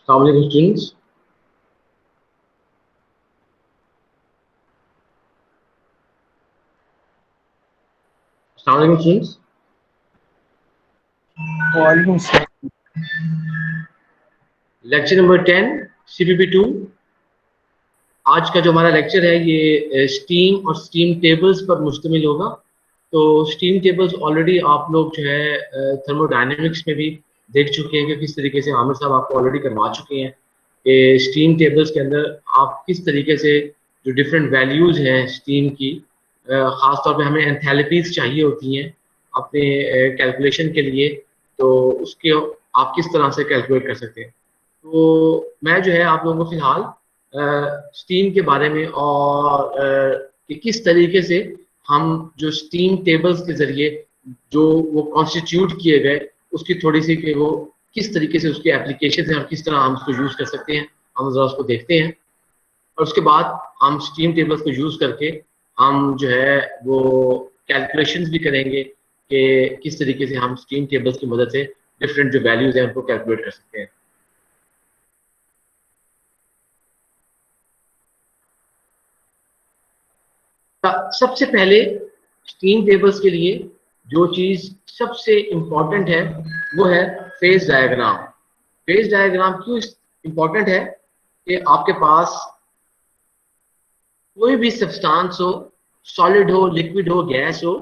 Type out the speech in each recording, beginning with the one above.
अस्सलाम वालेकुम स्टूडेंट्स। अस्सलाम वालेकुम स्टूडेंट्स। वालेकुम सलाम। Lecture number 10 CPP2। आज का जो हमारा लेक्चर है ये स्टीम और स्टीम टेबल्स पर मुश्तमिल होगा। तो स्टीम टेबल्स ऑलरेडी आप लोग जो है थर्मोडायनेमिक्स में भी देख चुके हैं कि किस तरीके से आमिर साहब आपको ऑलरेडी करवा चुके हैं कि स्टीम टेबल्स के अंदर आप किस तरीके से जो डिफरेंट वैल्यूज़ हैं स्टीम की, ख़ास तौर पे हमें एंथैल्पीज़ चाहिए होती हैं अपने कैलकुलेशन के लिए, तो उसके आप किस तरह से कैलकुलेट कर सकते हैं। तो मैं जो है आप लोगों को फिलहाल स्टीम के बारे में और कि किस तरीके से हम जो स्टीम टेबल्स के जरिए जो वो कॉन्स्टिट्यूट किए गए उसकी थोड़ी सी कि वो किस तरीके से उसकी एप्लीकेशन है और किस तरह हम उसको यूज़ कर सकते हैं, हम जरा उसको देखते हैं। और उसके बाद हम स्टीम टेबल्स को यूज़ करके हम जो है वो कैलकुलेशंस भी करेंगे कि किस तरीके से हम स्टीम टेबल्स की मदद से डिफरेंट जो वैल्यूज़ हैं उनको कैलकुलेट कर सकते हैं। सबसे पहले स्टीम टेबल्स के लिए जो चीज सबसे इंपॉर्टेंट है वो है फेज डायग्राम। फेज डायग्राम क्यों इंपॉर्टेंट है कि आपके पास कोई भी सब्सटेंस हो, सॉलिड हो, लिक्विड हो, गैस हो,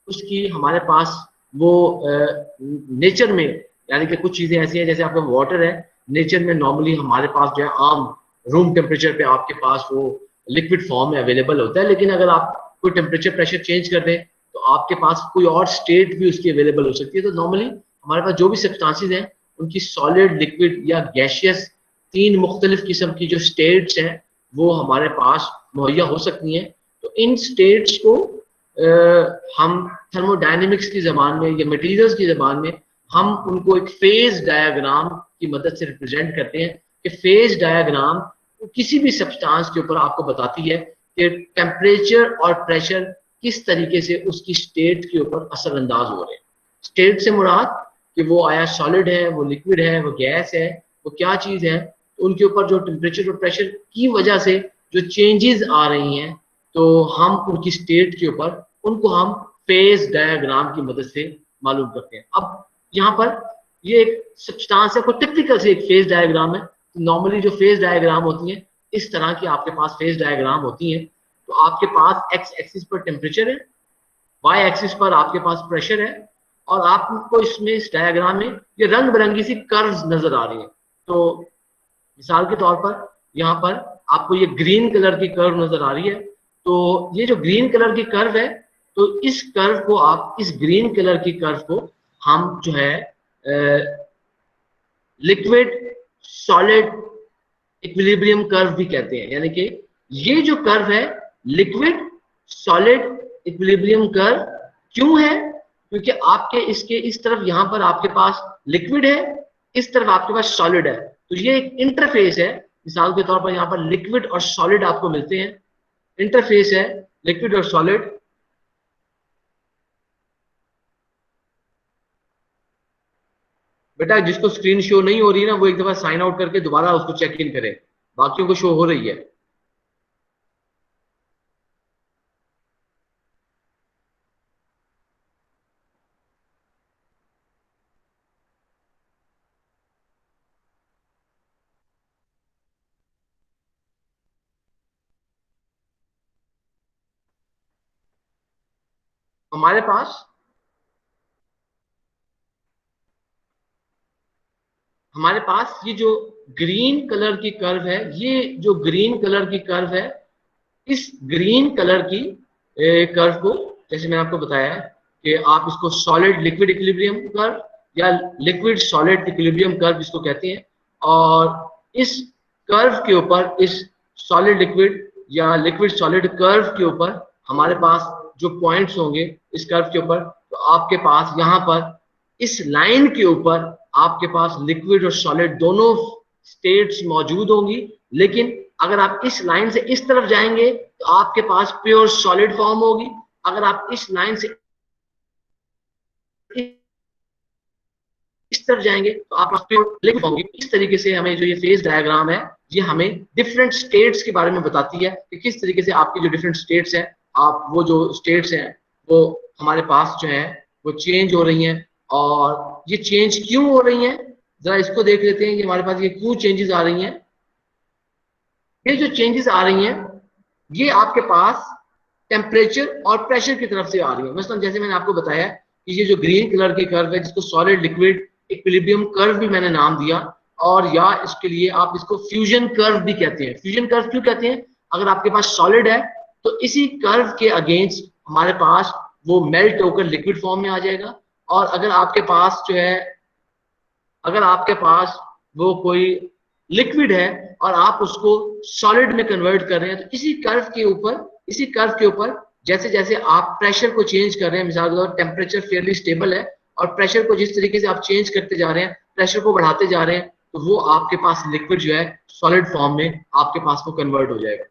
उसकी हमारे पास वो नेचर में, यानी कि कुछ चीजें ऐसी हैं जैसे आपका वाटर है, नेचर में नॉर्मली हमारे पास जो है आम रूम टेम्परेचर पे आपके पास वो लिक्विड फॉर्म में अवेलेबल होता है, लेकिन अगर आप कोई टेम्परेचर प्रेशर चेंज कर दें तो आपके पास कोई और स्टेट भी उसकी अवेलेबल हो सकती है। तो नॉर्मली हमारे पास जो भी सब्सटेंसेस हैं उनकी सॉलिड, लिक्विड या गैशियस तीन मुख्तलिफ किस्म की जो स्टेट्स हैं वो हमारे पास मुहैया हो सकती हैं। तो इन स्टेट्स को हम थर्मोडायनेमिक्स की ज़बान में या मटेरियल्स की ज़बान में हम उनको एक फेज डायग्राम की मदद से रिप्रेजेंट करते हैं कि फेज डायग्राम किसी भी सब्सटेंस के ऊपर आपको बताती है कि टेम्परेचर और प्रेशर किस तरीके से उसकी स्टेट के ऊपर असरअंदाज हो रहे हैं। स्टेट से मुराद कि वो आया सॉलिड है, वो लिक्विड है, वो गैस है, वो क्या चीज़ है, उनके ऊपर जो टेम्परेचर और प्रेशर की वजह से जो चेंजेस आ रही हैं तो हम उनकी स्टेट के ऊपर उनको हम फेज डायग्राम की मदद से मालूम करते हैं। अब यहाँ पर ये एक सब्सटेंस है, कोई टिपिकल से एक फेज डायग्राम है। नॉर्मली जो फेज डायग्राम होती है इस तरह की आपके पास फेज डायग्राम होती है। तो आपके पास एक्स एक्सिस पर टेम्परेचर है, वाई एक्सिस पर आपके पास प्रेशर है, और आपको इसमें इस डायग्राम में ये रंग बिरंगी सी कर्व्स नजर आ रही है। तो मिसाल के तौर पर यहाँ पर आपको ये ग्रीन कलर की कर्व नजर आ रही है। तो ये जो ग्रीन कलर की कर्व है, तो इस कर्व को आप, इस ग्रीन कलर की कर्व को हम जो है लिक्विड सॉलिड इक्विलिब्रियम कर्व भी कहते हैं। यानी कि ये जो कर्व है लिक्विड सॉलिड इक्विलिब्रियम कर्व क्यों है? क्योंकि आपके इसके इस तरफ यहां पर आपके पास लिक्विड है, इस तरफ आपके पास सॉलिड है। तो ये एक इंटरफेस है। मिसाल के तौर पर यहां पर लिक्विड और सॉलिड आपको मिलते हैं, इंटरफेस है लिक्विड और सॉलिड। बेटा जिसको स्क्रीन शो नहीं हो रही ना वो एक दफा साइन आउट करके दोबारा उसको चेक इन करे, बाकियों को शो हो रही है। हमारे पास हमारे पास ये जो ग्रीन कलर की कर्व है, ये जो ग्रीन कलर की कर्व है, इस ग्रीन कलर की कर्व को, जैसे मैंने आपको बताया है कि आप इसको सॉलिड लिक्विड इक्विलिब्रियम कर्व या लिक्विड सॉलिड इक्विलिब्रियम कर्व इसको कहते हैं। और इस कर्व के ऊपर, इस सॉलिड लिक्विड या लिक्विड सॉलिड कर्व के ऊपर हमारे पास जो पॉइंट्स होंगे इस कर्व के ऊपर, तो आपके पास यहाँ पर इस लाइन के ऊपर आपके पास लिक्विड और सॉलिड दोनों स्टेट्स मौजूद होंगी। लेकिन अगर आप इस लाइन से इस तरफ जाएंगे तो आपके पास प्योर सॉलिड फॉर्म होगी। अगर आप इस लाइन से इस तरफ जाएंगे तो आप लिख पाओगे। इस तरीके से हमें जो ये फेज डायग्राम है ये हमें डिफरेंट स्टेट्स के बारे में बताती है कि किस तरीके से आपकी जो डिफरेंट स्टेट्स हैं, आप वो जो स्टेट्स हैं वो हमारे पास जो है वो चेंज हो रही हैं। और ये चेंज क्यों हो रही हैं, जरा इसको देख लेते हैं कि हमारे पास ये क्यों चेंजेस आ रही हैं। ये जो चेंजेस आ रही हैं ये आपके पास टेम्परेचर और प्रेशर की तरफ से आ रही है। मतलब जैसे मैंने आपको बताया कि ये जो ग्रीन कलर की कर्व है जिसको सॉलिड लिक्विड इक्विलिब्रियम कर्व भी मैंने नाम दिया, और या इसके लिए आप इसको फ्यूजन कर्व भी कहते हैं। फ्यूजन कर्व क्यों कहते हैं, अगर आपके पास सॉलिड है तो इसी कर्व के अगेंस्ट हमारे पास वो मेल्ट होकर लिक्विड फॉर्म में आ जाएगा, और अगर आपके पास जो है, अगर आपके पास वो कोई लिक्विड है और आप उसको सॉलिड में कन्वर्ट कर रहे हैं, तो इसी कर्व के ऊपर जैसे जैसे आप प्रेशर को चेंज कर रहे हैं, मिसाल के तौर टेम्परेचर फेयरली स्टेबल है और प्रेशर को जिस तरीके से आप चेंज करते जा रहे हैं, प्रेशर को बढ़ाते जा रहे हैं, तो वो आपके पास लिक्विड जो है सॉलिड फॉर्म में आपके पास वो कन्वर्ट हो जाएगा।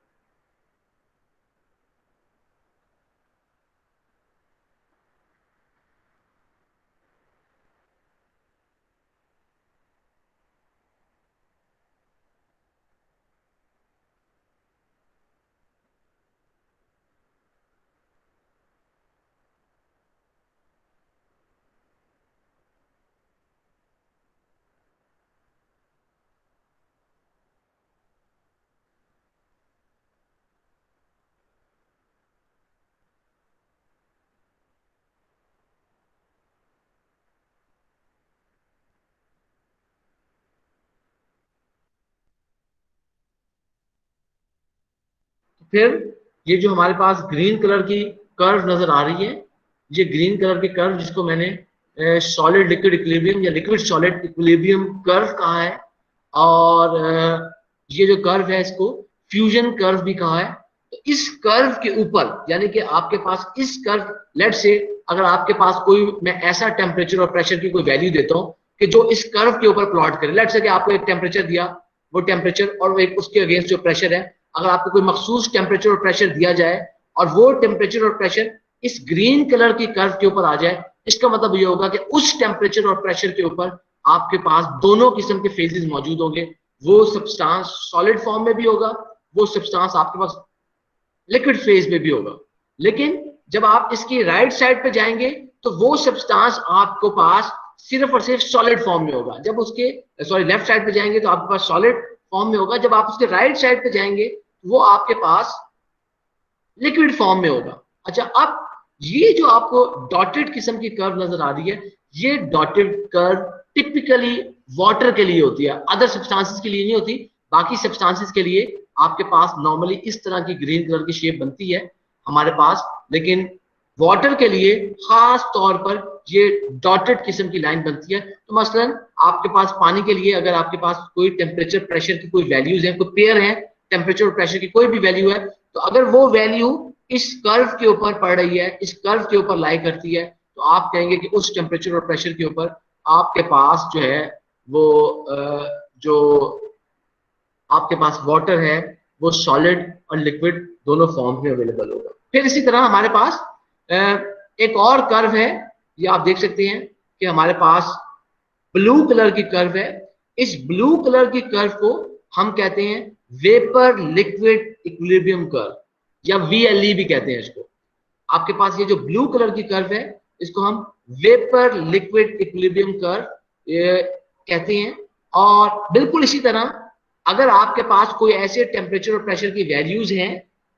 फिर ये जो हमारे पास ग्रीन कलर की कर्व नजर आ रही है, ये ग्रीन कलर की कर्व जिसको मैंने सॉलिड लिक्विड इक्विलिब्रियम या लिक्विड सॉलिड इक्विलिब्रियम कर्व कहा है, और ये जो कर्व है इसको फ्यूजन कर्व भी कहा है। तो इस कर्व के ऊपर, यानी कि आपके पास इस कर्व, लेट से अगर आपके पास कोई, मैं ऐसा टेम्परेचर और प्रेशर की कोई वैल्यू देता हूँ कि जो इस कर्व के ऊपर प्लॉट करे, लेट से कि आपको एक टेम्परेचर दिया, वो टेम्परेचर और एक उसके अगेंस्ट जो प्रेशर है, अगर आपको कोई मखसूस टेम्परेचर और प्रेशर दिया जाए और वो टेम्परेचर और प्रेशर इस ग्रीन कलर की कर्व के ऊपर आ जाए, इसका मतलब ये होगा कि उस टेम्परेचर और प्रेशर के ऊपर आपके पास दोनों किस्म के फेजेस मौजूद होंगे। वो सब्सटेंस सॉलिड फॉर्म में भी होगा, वो सब्सटेंस आपके पास लिक्विड फेज में भी होगा। लेकिन जब आप इसकी राइट साइड पे जाएंगे तो वो सब्सटेंस आपको पास सिर्फ और सिर्फ सॉलिड फॉर्म में होगा। जब उसके लेफ्ट साइड पे जाएंगे तो आपके पास सॉलिड फॉर्म में होगा, जब आप उसके राइट साइड पे जाएंगे तो वो आपके पास लिक्विड फॉर्म में होगा। अच्छा, अब ये जो आपको डॉटेड किस्म की कर्व नजर आ रही है, ये डॉटेड कर्व टिपिकली वाटर के लिए होती है, अदर सब्सटेंसेस के लिए नहीं होती। बाकी सब्सटेंसेस के लिए आपके पास नॉर्मली इस तरह की ग्रीन कलर की शेप बनती है हमारे पास, लेकिन वाटर के लिए खास तौर पर ये डॉटेड किस्म की लाइन बनती है। तो मसलन आपके पास पानी के लिए अगर आपके पास कोई टेम्परेचर प्रेशर की कोई वैल्यूज है, कोई पेयर है, टेम्परेचर और प्रेशर की कोई भी वैल्यू है, तो अगर वो वैल्यू इस कर्व के ऊपर पड़ रही है, इस कर्व के ऊपर लाई करती है, तो आप कहेंगे कि उस टेम्परेचर और प्रेशर के ऊपर आपके पास जो है वो जो आपके पास वाटर है वो सॉलिड और लिक्विड दोनों फॉर्म में अवेलेबल होगा। फिर इसी तरह हमारे पास एक और कर्व है, ये आप देख सकते हैं कि हमारे पास ब्लू कलर की कर्व है। इस ब्लू कलर की कर्व को हम कहते हैं वेपर लिक्विड इक्विलिब्रियम कर्व, या VLE भी कहते हैं इसको। आपके पास ये जो ब्लू कलर की कर्व है इसको हम वेपर लिक्विड इक्विलिब्रियम कर्व कहते हैं। और बिल्कुल इसी तरह अगर आपके पास कोई ऐसे टेम्परेचर और प्रेशर की वैल्यूज हैं,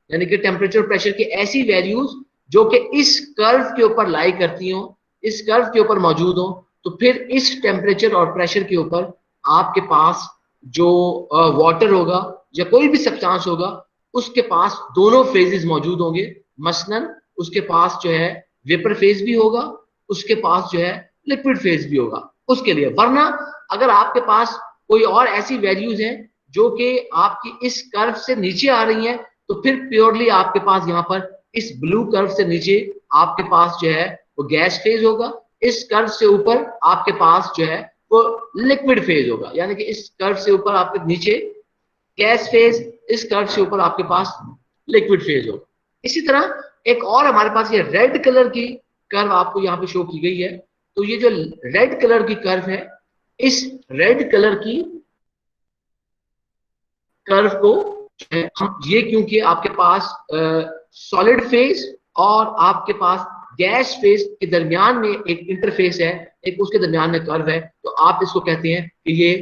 यानी कि टेम्परेचर और प्रेशर की ऐसी वैल्यूज जो कि इस कर्व के ऊपर लाई करती हो, इस कर्व के ऊपर मौजूद हो, तो फिर इस टेम्परेचर और प्रेशर के ऊपर आपके पास जो वाटर होगा या कोई भी सब्सटेंस होगा उसके पास दोनों फेजेस मौजूद होंगे। मसलन उसके पास जो है वेपर फेज भी होगा, उसके पास जो है लिक्विड फेज भी होगा उसके लिए। वरना अगर आपके पास कोई और ऐसी वैल्यूज हैं जो कि आपकी इस कर्व से नीचे आ रही हैं, तो फिर प्योरली आपके पास यहाँ पर इस ब्लू कर्व से नीचे आपके पास जो है वो गैस फेज होगा, इस कर्व से ऊपर आपके पास जो है वो लिक्विड फेज होगा। यानी कि इस कर्व से ऊपर आपके नीचे गैस फेज, इस कर्व से ऊपर आपके पास लिक्विड फेज होगा। इसी तरह एक और हमारे पास ये रेड कलर की कर्व आपको यहाँ पे शो की गई है। तो ये जो रेड कलर की कर्व है, इस रेड कलर की कर्व को हम ये, क्योंकि आपके पास सॉलिड फेज और आपके पास गैस फेज के दरमियान में एक इंटरफेस है, एक उसके दरमियान में कर्व है, तो आप इसको कहते हैं कि ये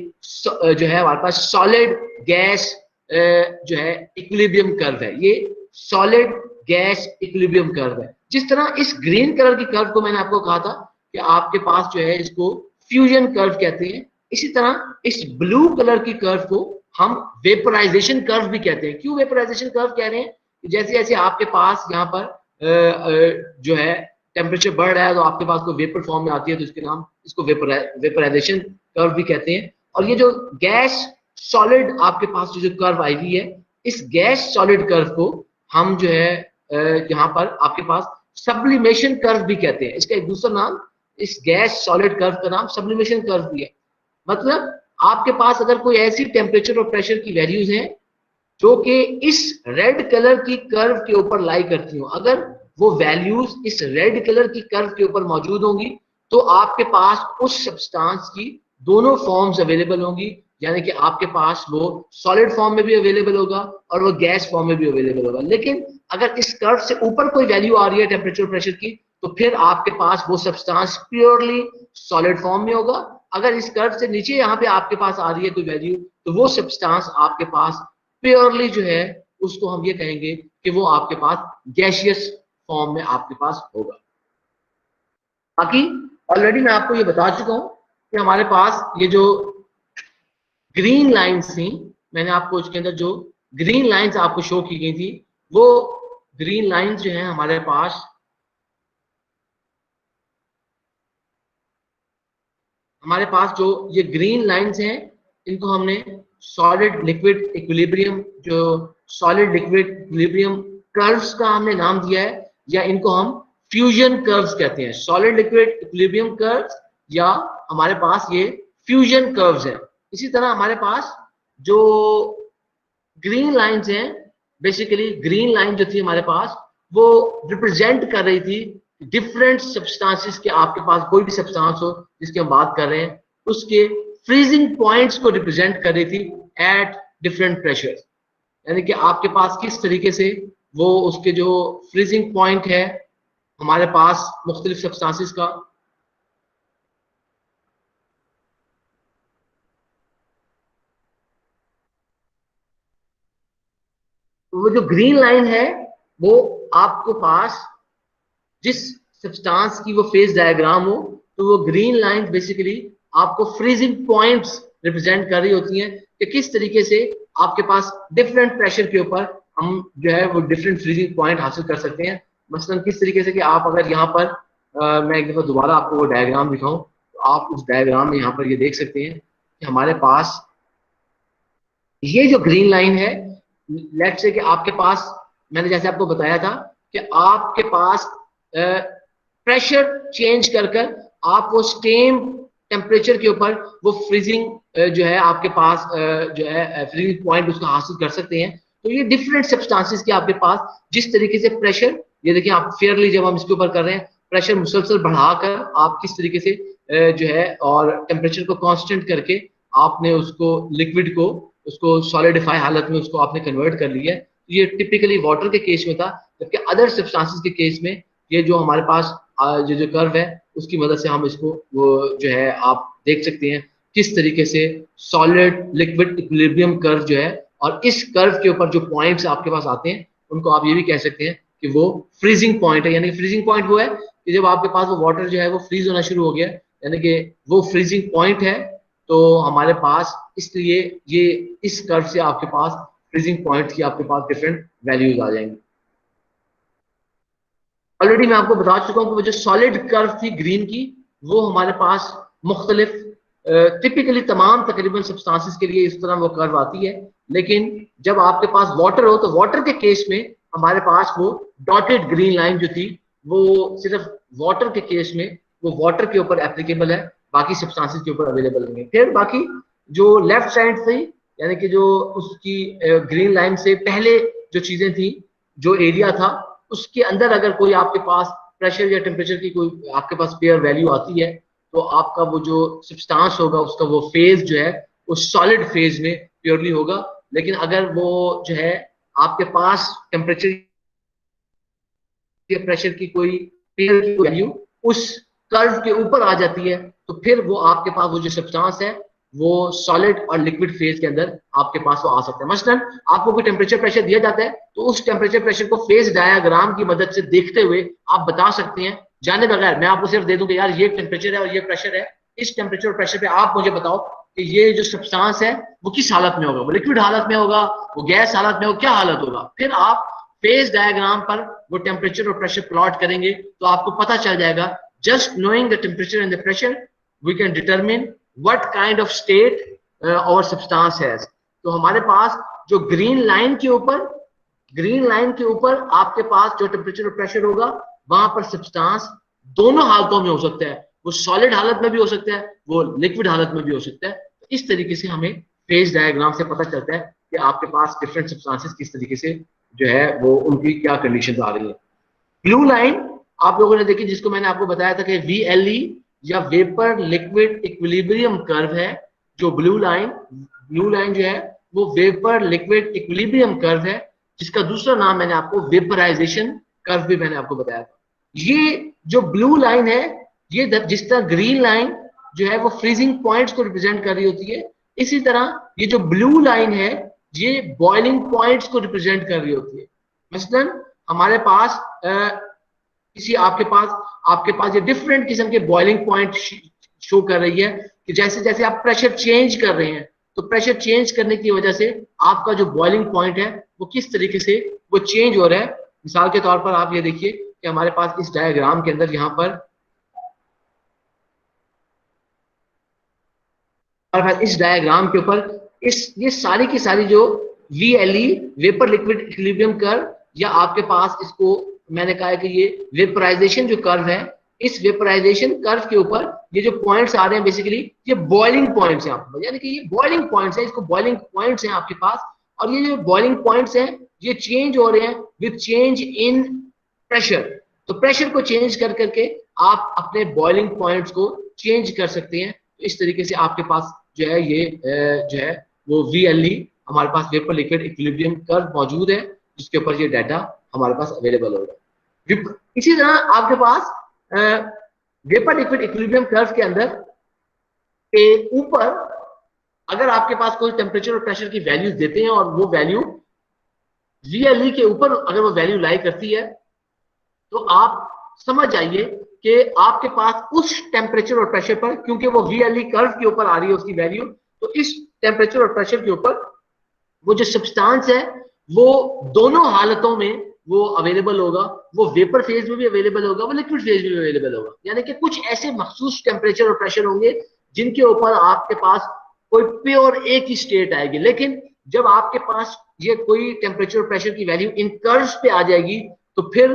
जो है हमारे पास सॉलिड गैस जो है इक्विलिब्रियम कर्व है, ये सॉलिड गैस इक्विलिब्रियम कर्व है। जिस तरह इस ग्रीन कलर की कर्व को मैंने आपको कहा था कि आपके पास जो है इसको फ्यूजन कर्व कहते हैं, इसी तरह इस ब्लू कलर की कर्व को हम वेपराइजेशन कर्व भी कहते हैं। क्यों वेपराइजेशन कर्व कह रहे हैं? जैसे जैसे आपके पास यहाँ पर जो है टेम्परेचर बढ़ रहा है तो आपके पास कोई वेपर फॉर्म में आती है, तो इसके नाम इसको वेपराइजेशन कर्व भी कहते हैं। और ये जो गैस सॉलिड आपके पास जो कर्व आई हुई है, इस गैस सॉलिड कर्व को हम जो है यहाँ पर आपके पास सब्लिमेशन कर्व भी कहते हैं। इसका एक दूसरा नाम, इस गैस सॉलिड कर्व का नाम सब्लिमेशन कर्व भी है। मतलब आपके पास अगर कोई ऐसी टेम्परेचर और प्रेशर की वैल्यूज हैं जो कि इस रेड कलर की कर्व के ऊपर लाई करती हो, अगर वो वैल्यूज इस रेड कलर की कर्व के ऊपर मौजूद होंगी, तो आपके पास उस सब्सटेंस की दोनों फॉर्म्स अवेलेबल होंगी, यानी कि आपके पास वो सॉलिड फॉर्म में भी अवेलेबल होगा और वो गैस फॉर्म में भी अवेलेबल होगा। लेकिन अगर इस कर्व से ऊपर कोई वैल्यू आ रही है टेम्परेचर प्रेशर की, तो फिर आपके पास वो सब्सटेंस प्योरली सॉलिड फॉर्म में होगा। अगर इस कर्व से नीचे यहाँ पे आपके पास आ रही है कोई वैल्यू, तो वो सब्सटेंस आपके पास प्योरली जो है उसको हम ये कहेंगे कि वो आपके पास गैसियस फॉर्म में आपके पास होगा। बाकी ऑलरेडी मैं आपको ये बता चुका हूं कि हमारे पास ये जो ग्रीन लाइंस थी, मैंने आपको इसके अंदर जो ग्रीन लाइंस आपको शो की गई थी, वो ग्रीन लाइंस जो है हमारे पास जो ये ग्रीन लाइंस हैं, इनको हमने सॉलिड लिक्विड इक्विलिब्रियम, जो सॉलिड लिक्विड इक्विलिब्रियम कर्व्स का हमने नाम दिया है, या इनको हम फ्यूजन कर्व्स कहते हैं। सॉलिड लिक्विड इक्विलिब्रियम कर्व्स, या हमारे पास ये फ्यूजन कर्व्स है। इसी तरह हमारे पास जो ग्रीन लाइंस हैं, बेसिकली ग्रीन लाइन जो थी हमारे पास, वो रिप्रेजेंट कर रही थी डिफरेंट सब्सटेंसेस के, आपके पास कोई भी सब्सटेंस हो जिसकी हम बात कर रहे हैं, उसके फ्रीजिंग पॉइंट्स को रिप्रेजेंट कर रही थी एट डिफरेंट प्रेशर, यानी कि आपके पास किस तरीके से वो उसके जो फ्रीजिंग पॉइंट है हमारे पास मुख्तलिफ सब्सटेंसेस का, तो वो जो ग्रीन लाइन है वो आपको पास जिस सब्सटेंस की वो फेज डायग्राम हो, तो वो ग्रीन लाइन बेसिकली आपको फ्रीजिंग पॉइंट्स रिप्रेजेंट कर रही होती हैं कि किस तरीके से आपके पास डिफरेंट प्रेशर के ऊपर हम जो है वो डिफरेंट फ्रीजिंग पॉइंट हासिल कर सकते हैं। मसलन किस तरीके से कि आप अगर यहाँ पर मैं एक दफा दोबारा आपको वो डायग्राम दिखाऊं, तो आप उस डायग्राम में यहाँ पर ये देख सकते हैं कि हमारे पास ये जो ग्रीन लाइन है, लेट्स से कि आपके पास, मैंने जैसे आपको बताया था कि आपके पास प्रेशर चेंज कर कर आप वो सेम टेम्परेचर के ऊपर वो फ्रीजिंग जो है आपके पास जो है फ्रीजिंग पॉइंट उसका हासिल कर सकते हैं। तो ये डिफरेंट सब्सटेंसेस के आपके पास जिस तरीके से प्रेशर, ये देखिए आप फेयरली जब हम इसके ऊपर कर रहे हैं, प्रेशर मुसलसल बढ़ाकर आप किस तरीके से जो है और टेम्परेचर को कांस्टेंट करके आपने उसको लिक्विड को उसको सॉलिडिफाई हालत में उसको आपने कन्वर्ट कर लिया है। ये टिपिकली वाटर के केस में था, जबकि अदर सब्सटेंसेस के केस में ये जो हमारे पास जो कर्व है उसकी मदद से हम इसको वो जो है आप देख सकते हैं किस तरीके से सॉलिड लिक्विड इक्विलिब्रियम कर्व जो है, और इस कर्व के ऊपर जो पॉइंट्स आपके पास आते हैं उनको आप ये भी कह सकते हैं कि वो फ्रीजिंग पॉइंट है। यानी फ्रीजिंग पॉइंट वो है कि जब आपके पास वो वाटर जो है वो फ्रीज होना शुरू हो गया, यानी कि वो फ्रीजिंग पॉइंट है। तो हमारे पास इसलिए ये इस कर्व से आपके पास फ्रीजिंग पॉइंट की आपके पास डिफरेंट वैल्यूज आ जाएंगी। ऑलरेडी मैं आपको बता चुका हूँ कि वो जो सॉलिड कर्व थी ग्रीन की, वो हमारे पास मुख्तलिफ टिपिकली तमाम तकरीबन सब्सटेंसेस के लिए इस तरह वो कर्व आती है। लेकिन जब आपके पास वाटर हो, तो वाटर के केस में हमारे पास वो डॉटेड ग्रीन लाइन जो थी वो सिर्फ वाटर के केस में वो वाटर के ऊपर एप्लीकेबल है, बाकी सब्सटेंसेस के ऊपर अवेलेबल नहीं है। फिर बाकी जो लेफ्ट साइड थी, यानी कि जो उसकी ग्रीन लाइन से पहले जो चीजें थी, जो एरिया था, उसके अंदर अगर कोई आपके पास प्रेशर या टेम्परेचर की कोई आपके पास पेयर वैल्यू आती है, तो आपका वो जो सब्सटेंस होगा उसका वो फेज जो है वो सॉलिड फेज में प्योरली होगा। लेकिन अगर वो जो है आपके पास टेम्परेचर या प्रेशर की कोई पेयर की वैल्यू उस कर्व के ऊपर आ जाती है, तो फिर वो आपके पास वो जो सब्सटेंस है वो सॉलिड और लिक्विड फेज के अंदर आपके पास वो आ सकता है। मसलन आपको कोई टेम्परेचर प्रेशर दिया जाता है, तो उस टेम्परेचर प्रेशर को फेज डायग्राम की मदद से देखते हुए आप बता सकते हैं, जाने बगैर मैं आपको सिर्फ दे दूं कि यार ये टेम्परेचर है और ये प्रेशर है, इस टेम्परेचर और प्रेशर पे आप मुझे बताओ कि ये जो सब्सटेंस है वो किस हालत में होगा, वो लिक्विड हालत में होगा, वो गैस हालत में होगा, क्या हालत होगा। फिर आप फेज डायग्राम पर वो टेम्परेचर और प्रेशर प्लॉट करेंगे तो आपको पता चल जाएगा, just knowing the temperature and the pressure we can determine what kind of state और सब्सटेंस है। तो हमारे पास जो ग्रीन लाइन के ऊपर आपके पास जो टेम्परेचर और प्रेशर होगा वहां पर सब्सटेंस दोनों हालतों में हो सकता है, वो सॉलिड हालत में भी हो सकता है, वो लिक्विड हालत में भी हो सकता है। तो इस तरीके से हमें फेज डायग्राम से पता चलता है कि आपके पास डिफरेंट सब्सटेंसेस किस तरीके से जो है वो उनकी क्या कंडीशन आ रही है। ब्लू लाइन आप लोगों ने देखी, जिसको मैंने आपको बताया था कि VLE या वेपर लिक्विड इक्विलिब्रियम कर्व है। जो ब्लू लाइन जो है वो वेपर लिक्विड इक्विलिब्रियम कर्व है, जिसका दूसरा नाम मैंने आपको वेपराइजेशन कर्व भी मैंने आपको बताया था। ये जो ब्लू लाइन है, ये जिस तरह ग्रीन लाइन जो है वो फ्रीजिंग पॉइंट्स को रिप्रेजेंट कर रही होती है, इसी तरह ये जो ब्लू लाइन है ये बॉइलिंग पॉइंट्स को रिप्रेजेंट कर रही होती है। मसलन हमारे पास किसी आपके पास ये डिफरेंट किस्म के बॉइलिंग पॉइंट शो कर रही है कि जैसे जैसे आप प्रेशर चेंज कर रहे हैं, तो प्रेशर चेंज करने की वजह से आपका जो बॉइलिंग पॉइंट है वो किस तरीके से वो चेंज हो रहा है। मिसाल के तौर पर आप ये देखिए कि हमारे पास इस डायग्राम के अंदर यहाँ पर इस डायग्राम के ऊपर ये सारी की सारी जो VLE vapour liquid equilibrium curve, या आपके पास इसको मैंने कहा है कि ये वेपराइजेशन जो कर्व है, इस वेपराइजेशन कर्व के ऊपर ये जो पॉइंट्स आ रहे हैं बेसिकली ये बॉइलिंग पॉइंट्स हैं आपके पास, यानी कि ये बॉइलिंग पॉइंट्स हैं, इसको बॉइलिंग पॉइंट्स हैं आपके पास। और ये जो बॉइलिंग पॉइंट्स हैं ये चेंज हो रहे हैं विद चेंज इन प्रेशर। तो प्रेशर को चेंज कर करके आप अपने बॉइलिंग पॉइंट्स को चेंज कर सकते हैं। तो इस तरीके से आपके पास जो है ये जो है वो VLE हमारे पास वेपर लिक्विड इक्विलिब्रियम कर्व मौजूद है, जिसके ऊपर ये डाटा हमारे पास अवेलेबल होगा। इसी तरह आपके पास वेपर लिक्विड इक्विलिब्रियम कर्व के अंदर के ऊपर अगर आपके पास कोई टेम्परेचर और प्रेशर की वैल्यूज देते हैं और वो वैल्यू VLE के ऊपर अगर वो वैल्यू लाई करती है, तो आप समझ जाइए कि आपके पास उस टेम्परेचर और प्रेशर पर, क्योंकि वो VLE कर्व के ऊपर आ रही है उसकी वैल्यू, तो इस टेम्परेचर और प्रेशर के ऊपर वो जो सब्सटेंस है वो दोनों हालतों में वो अवेलेबल होगा, वो वेपर फेज में भी अवेलेबल होगा, वो लिक्विड फेज में भी अवेलेबल होगा। यानी कि कुछ ऐसे मखसूस टेम्परेचर और प्रेशर होंगे जिनके ऊपर आपके पास कोई प्योर एक ही स्टेट आएगी, लेकिन जब आपके पास ये कोई टेम्परेचर और प्रेशर की वैल्यू इन कर्व्स पे आ जाएगी, तो फिर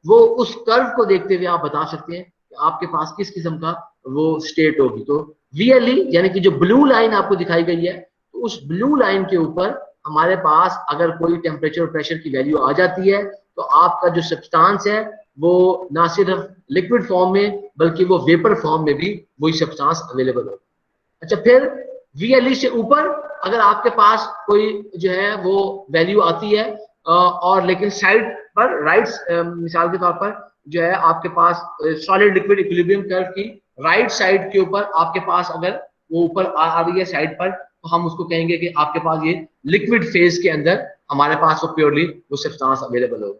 वो उस कर्व को देखते हुए आप बता सकते हैं कि आपके पास किस किस्म का वो स्टेट होगी। तो VLE यानी कि जो ब्लू लाइन आपको दिखाई गई है, तो उस ब्लू लाइन के ऊपर हमारे पास अगर कोई टेम्परेचर और प्रेशर की वैल्यू आ जाती है, तो आपका जो सब्सटेंस है वो ना सिर्फ लिक्विड फॉर्म में बल्कि वो वेपर फॉर्म में भी वही सब्सटेंस अवेलेबल होगा। अच्छा, फिर VLE से ऊपर अगर आपके पास कोई जो है वो वैल्यू आती है और लेकिन साइड पर राइट, मिसाल के तौर पर जो है आपके पास सॉलिड लिक्विड इक्विलिब्रियम कर्व की राइट साइड के ऊपर आपके पास अगर वो ऊपर आ रही है साइड पर, तो हम उसको कहेंगे कि आपके पास ये लिक्विड फेज के अंदर हमारे पास वो प्योरली वो सब्सटेंस अवेलेबल होगा।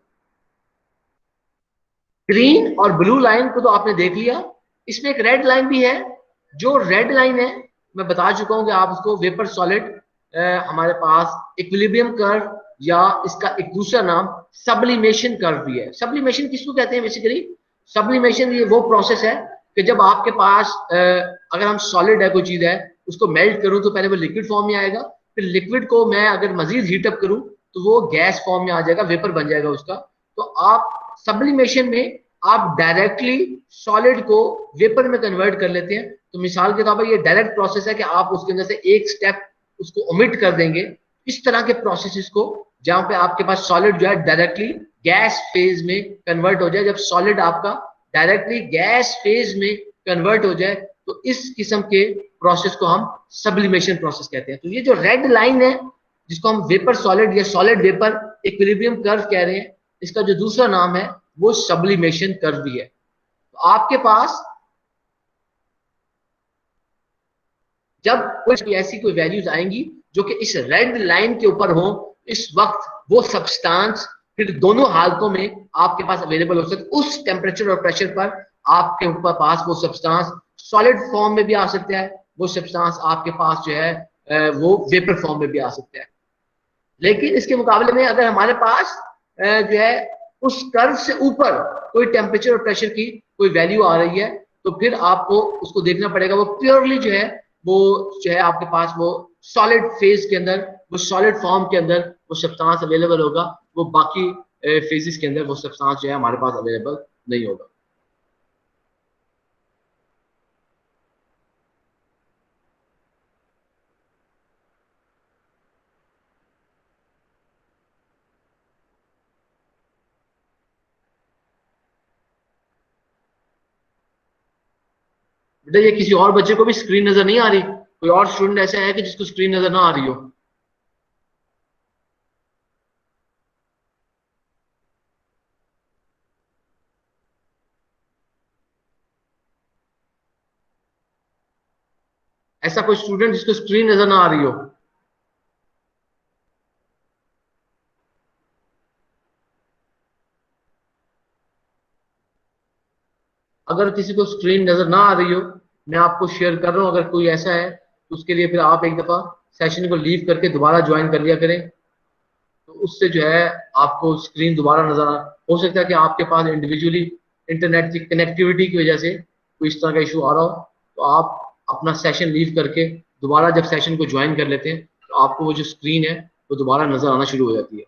ग्रीन और ब्लू लाइन को तो आपने देख लिया, इसमें एक रेड लाइन भी है। जो रेड लाइन है मैं बता चुका हूं कि आप उसको वेपर सॉलिड हमारे पास इक्विलिब्रियम कर्व, या इसका एक दूसरा नाम सब्लिमेशन कर्व भी है। सब्लिमेशन किसको कहते हैं? बेसिकली सब्लिमेशन ये वो प्रोसेस है कि जब आपके पास अगर हम सॉलिड है कोई चीज है उसको मेल्ट करूं तो पहले वो लिक्विड फॉर्म में आएगा, फिर लिक्विड को मैं अगर मजीद हीटअप करूं तो वो गैस फॉर्म में आ जाएगा, वेपर बन जाएगा उसका। तो आप सब्लिमेशन में आप डायरेक्टली सॉलिड को वेपर में कन्वर्ट कर लेते हैं। तो मिसाल के तौर पर ये डायरेक्ट प्रोसेस है कि आप उसके अंदर से एक स्टेप उसको ओमिट कर देंगे। इस तरह के प्रोसेसेस को जहां पे आपके पास सॉलिड जो है डायरेक्टली गैस फेज में कन्वर्ट हो जाए, जब सॉलिड आपका डायरेक्टली गैस फेज में कन्वर्ट हो जाए, तो इस किस्म के प्रोसेस को हम सब्लिमेशन प्रोसेस कहते हैं। तो ये जो रेड लाइन है जिसको हम वेपर सॉलिड या सॉलिड वेपर इक्विलिब्रियम कर्व कह रहे हैं, इसका जो दूसरा नाम है वो सब्लिमेशन कर्व भी है। तो आपके पास जब कोई ऐसी कोई वैल्यूज आएंगी जो कि इस रेड लाइन के ऊपर हो, इस वक्त वो सब्सटेंस फिर दोनों हालतों में आपके पास अवेलेबल हो सकता है। उस टेम्परेचर और प्रेशर पर आपके ऊपर पास वो सब्सटेंस सॉलिड फॉर्म में भी आ सकता है, वो सब्सटेंस आपके पास जो है वो वेपर फॉर्म में भी आ सकता है। लेकिन इसके मुकाबले में अगर हमारे पास जो है उस कर्व से ऊपर कोई टेम्परेचर और प्रेशर की कोई वैल्यू आ रही है, तो फिर आपको उसको देखना पड़ेगा वो प्योरली जो है वो जो है आपके पास वो सॉलिड फेज के अंदर, वो सॉलिड फॉर्म के अंदर वो सब्सटेंस अवेलेबल होगा, वो बाकी फेजेस के अंदर वो सब्सटेंस जो है हमारे पास अवेलेबल नहीं होगा। बेटा ये किसी और बच्चे को भी स्क्रीन नजर नहीं आ रही? कोई और स्टूडेंट ऐसा है कि जिसको स्क्रीन नजर ना आ रही हो? ऐसा कोई स्टूडेंट जिसको स्क्रीन नजर ना आ रही हो? अगर किसी को स्क्रीन नजर ना आ रही हो, मैं आपको शेयर कर रहा हूँ, अगर कोई ऐसा है तो उसके लिए फिर आप एक दफा सेशन को लीव करके दोबारा ज्वाइन कर लिया करें, तो उससे जो है आपको स्क्रीन दोबारा नजर आ, हो सकता है कि आपके पास इंडिविजुअली इंटरनेट की कनेक्टिविटी की वजह से कोई इस तरह का इशू आ रहा हो, तो आप अपना सेशन लीव करके दोबारा जब सेशन को ज्वाइन कर लेते हैं तो आपको वो जो स्क्रीन है वो दोबारा नजर आना शुरू हो जाती है।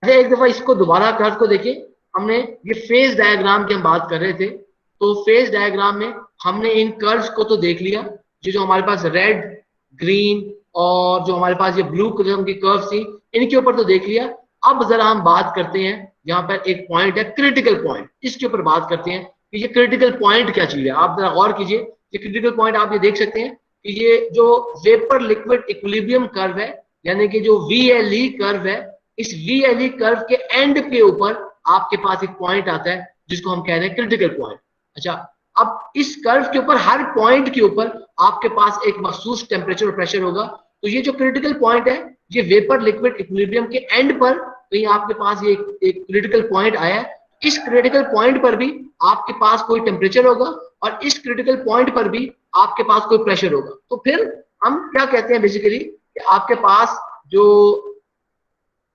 अच्छा एक दफा इसको दोबारा कर्व को देखिए। हमने ये फेज डायग्राम की हम बात कर रहे थे, तो फेज डायग्राम में हमने इन कर्व्स को तो देख लिया, जो जो हमारे पास रेड, ग्रीन और जो हमारे पास ये ब्लू कलर की कर्व थी, इनके ऊपर तो देख लिया। अब जरा हम बात करते हैं, यहाँ पर एक पॉइंट है क्रिटिकल पॉइंट, इसके ऊपर बात करते हैं कि ये क्रिटिकल पॉइंट क्या चीज है। आप जरा गौर कीजिए, ये क्रिटिकल पॉइंट आप ये देख सकते हैं कि ये जो वेपर लिक्विड इक्विलिब्रियम कर्व है, यानी कि जो VLE कर्व है, इस VLE कर्व के एंड के ऊपर आपके पास एक पॉइंट आता है जिसको हम कह रहे हैं क्रिटिकल पॉइंट। अच्छा, अब इस कर्व के ऊपर हर पॉइंट के ऊपर आपके पास एक मखसूस टेम्परेचर और प्रेशर होगा। तो ये जो क्रिटिकल पॉइंट है, ये वेपर लिक्विड इक्विलिब्रियम के एंड पर कहीं आपके पास ये एक क्रिटिकल पॉइंट आया है। इस क्रिटिकल पॉइंट पर भी आपके पास कोई टेम्परेचर होगा और इस क्रिटिकल पॉइंट पर भी आपके पास कोई प्रेशर होगा। तो फिर हम क्या कहते हैं बेसिकली कि आपके पास जो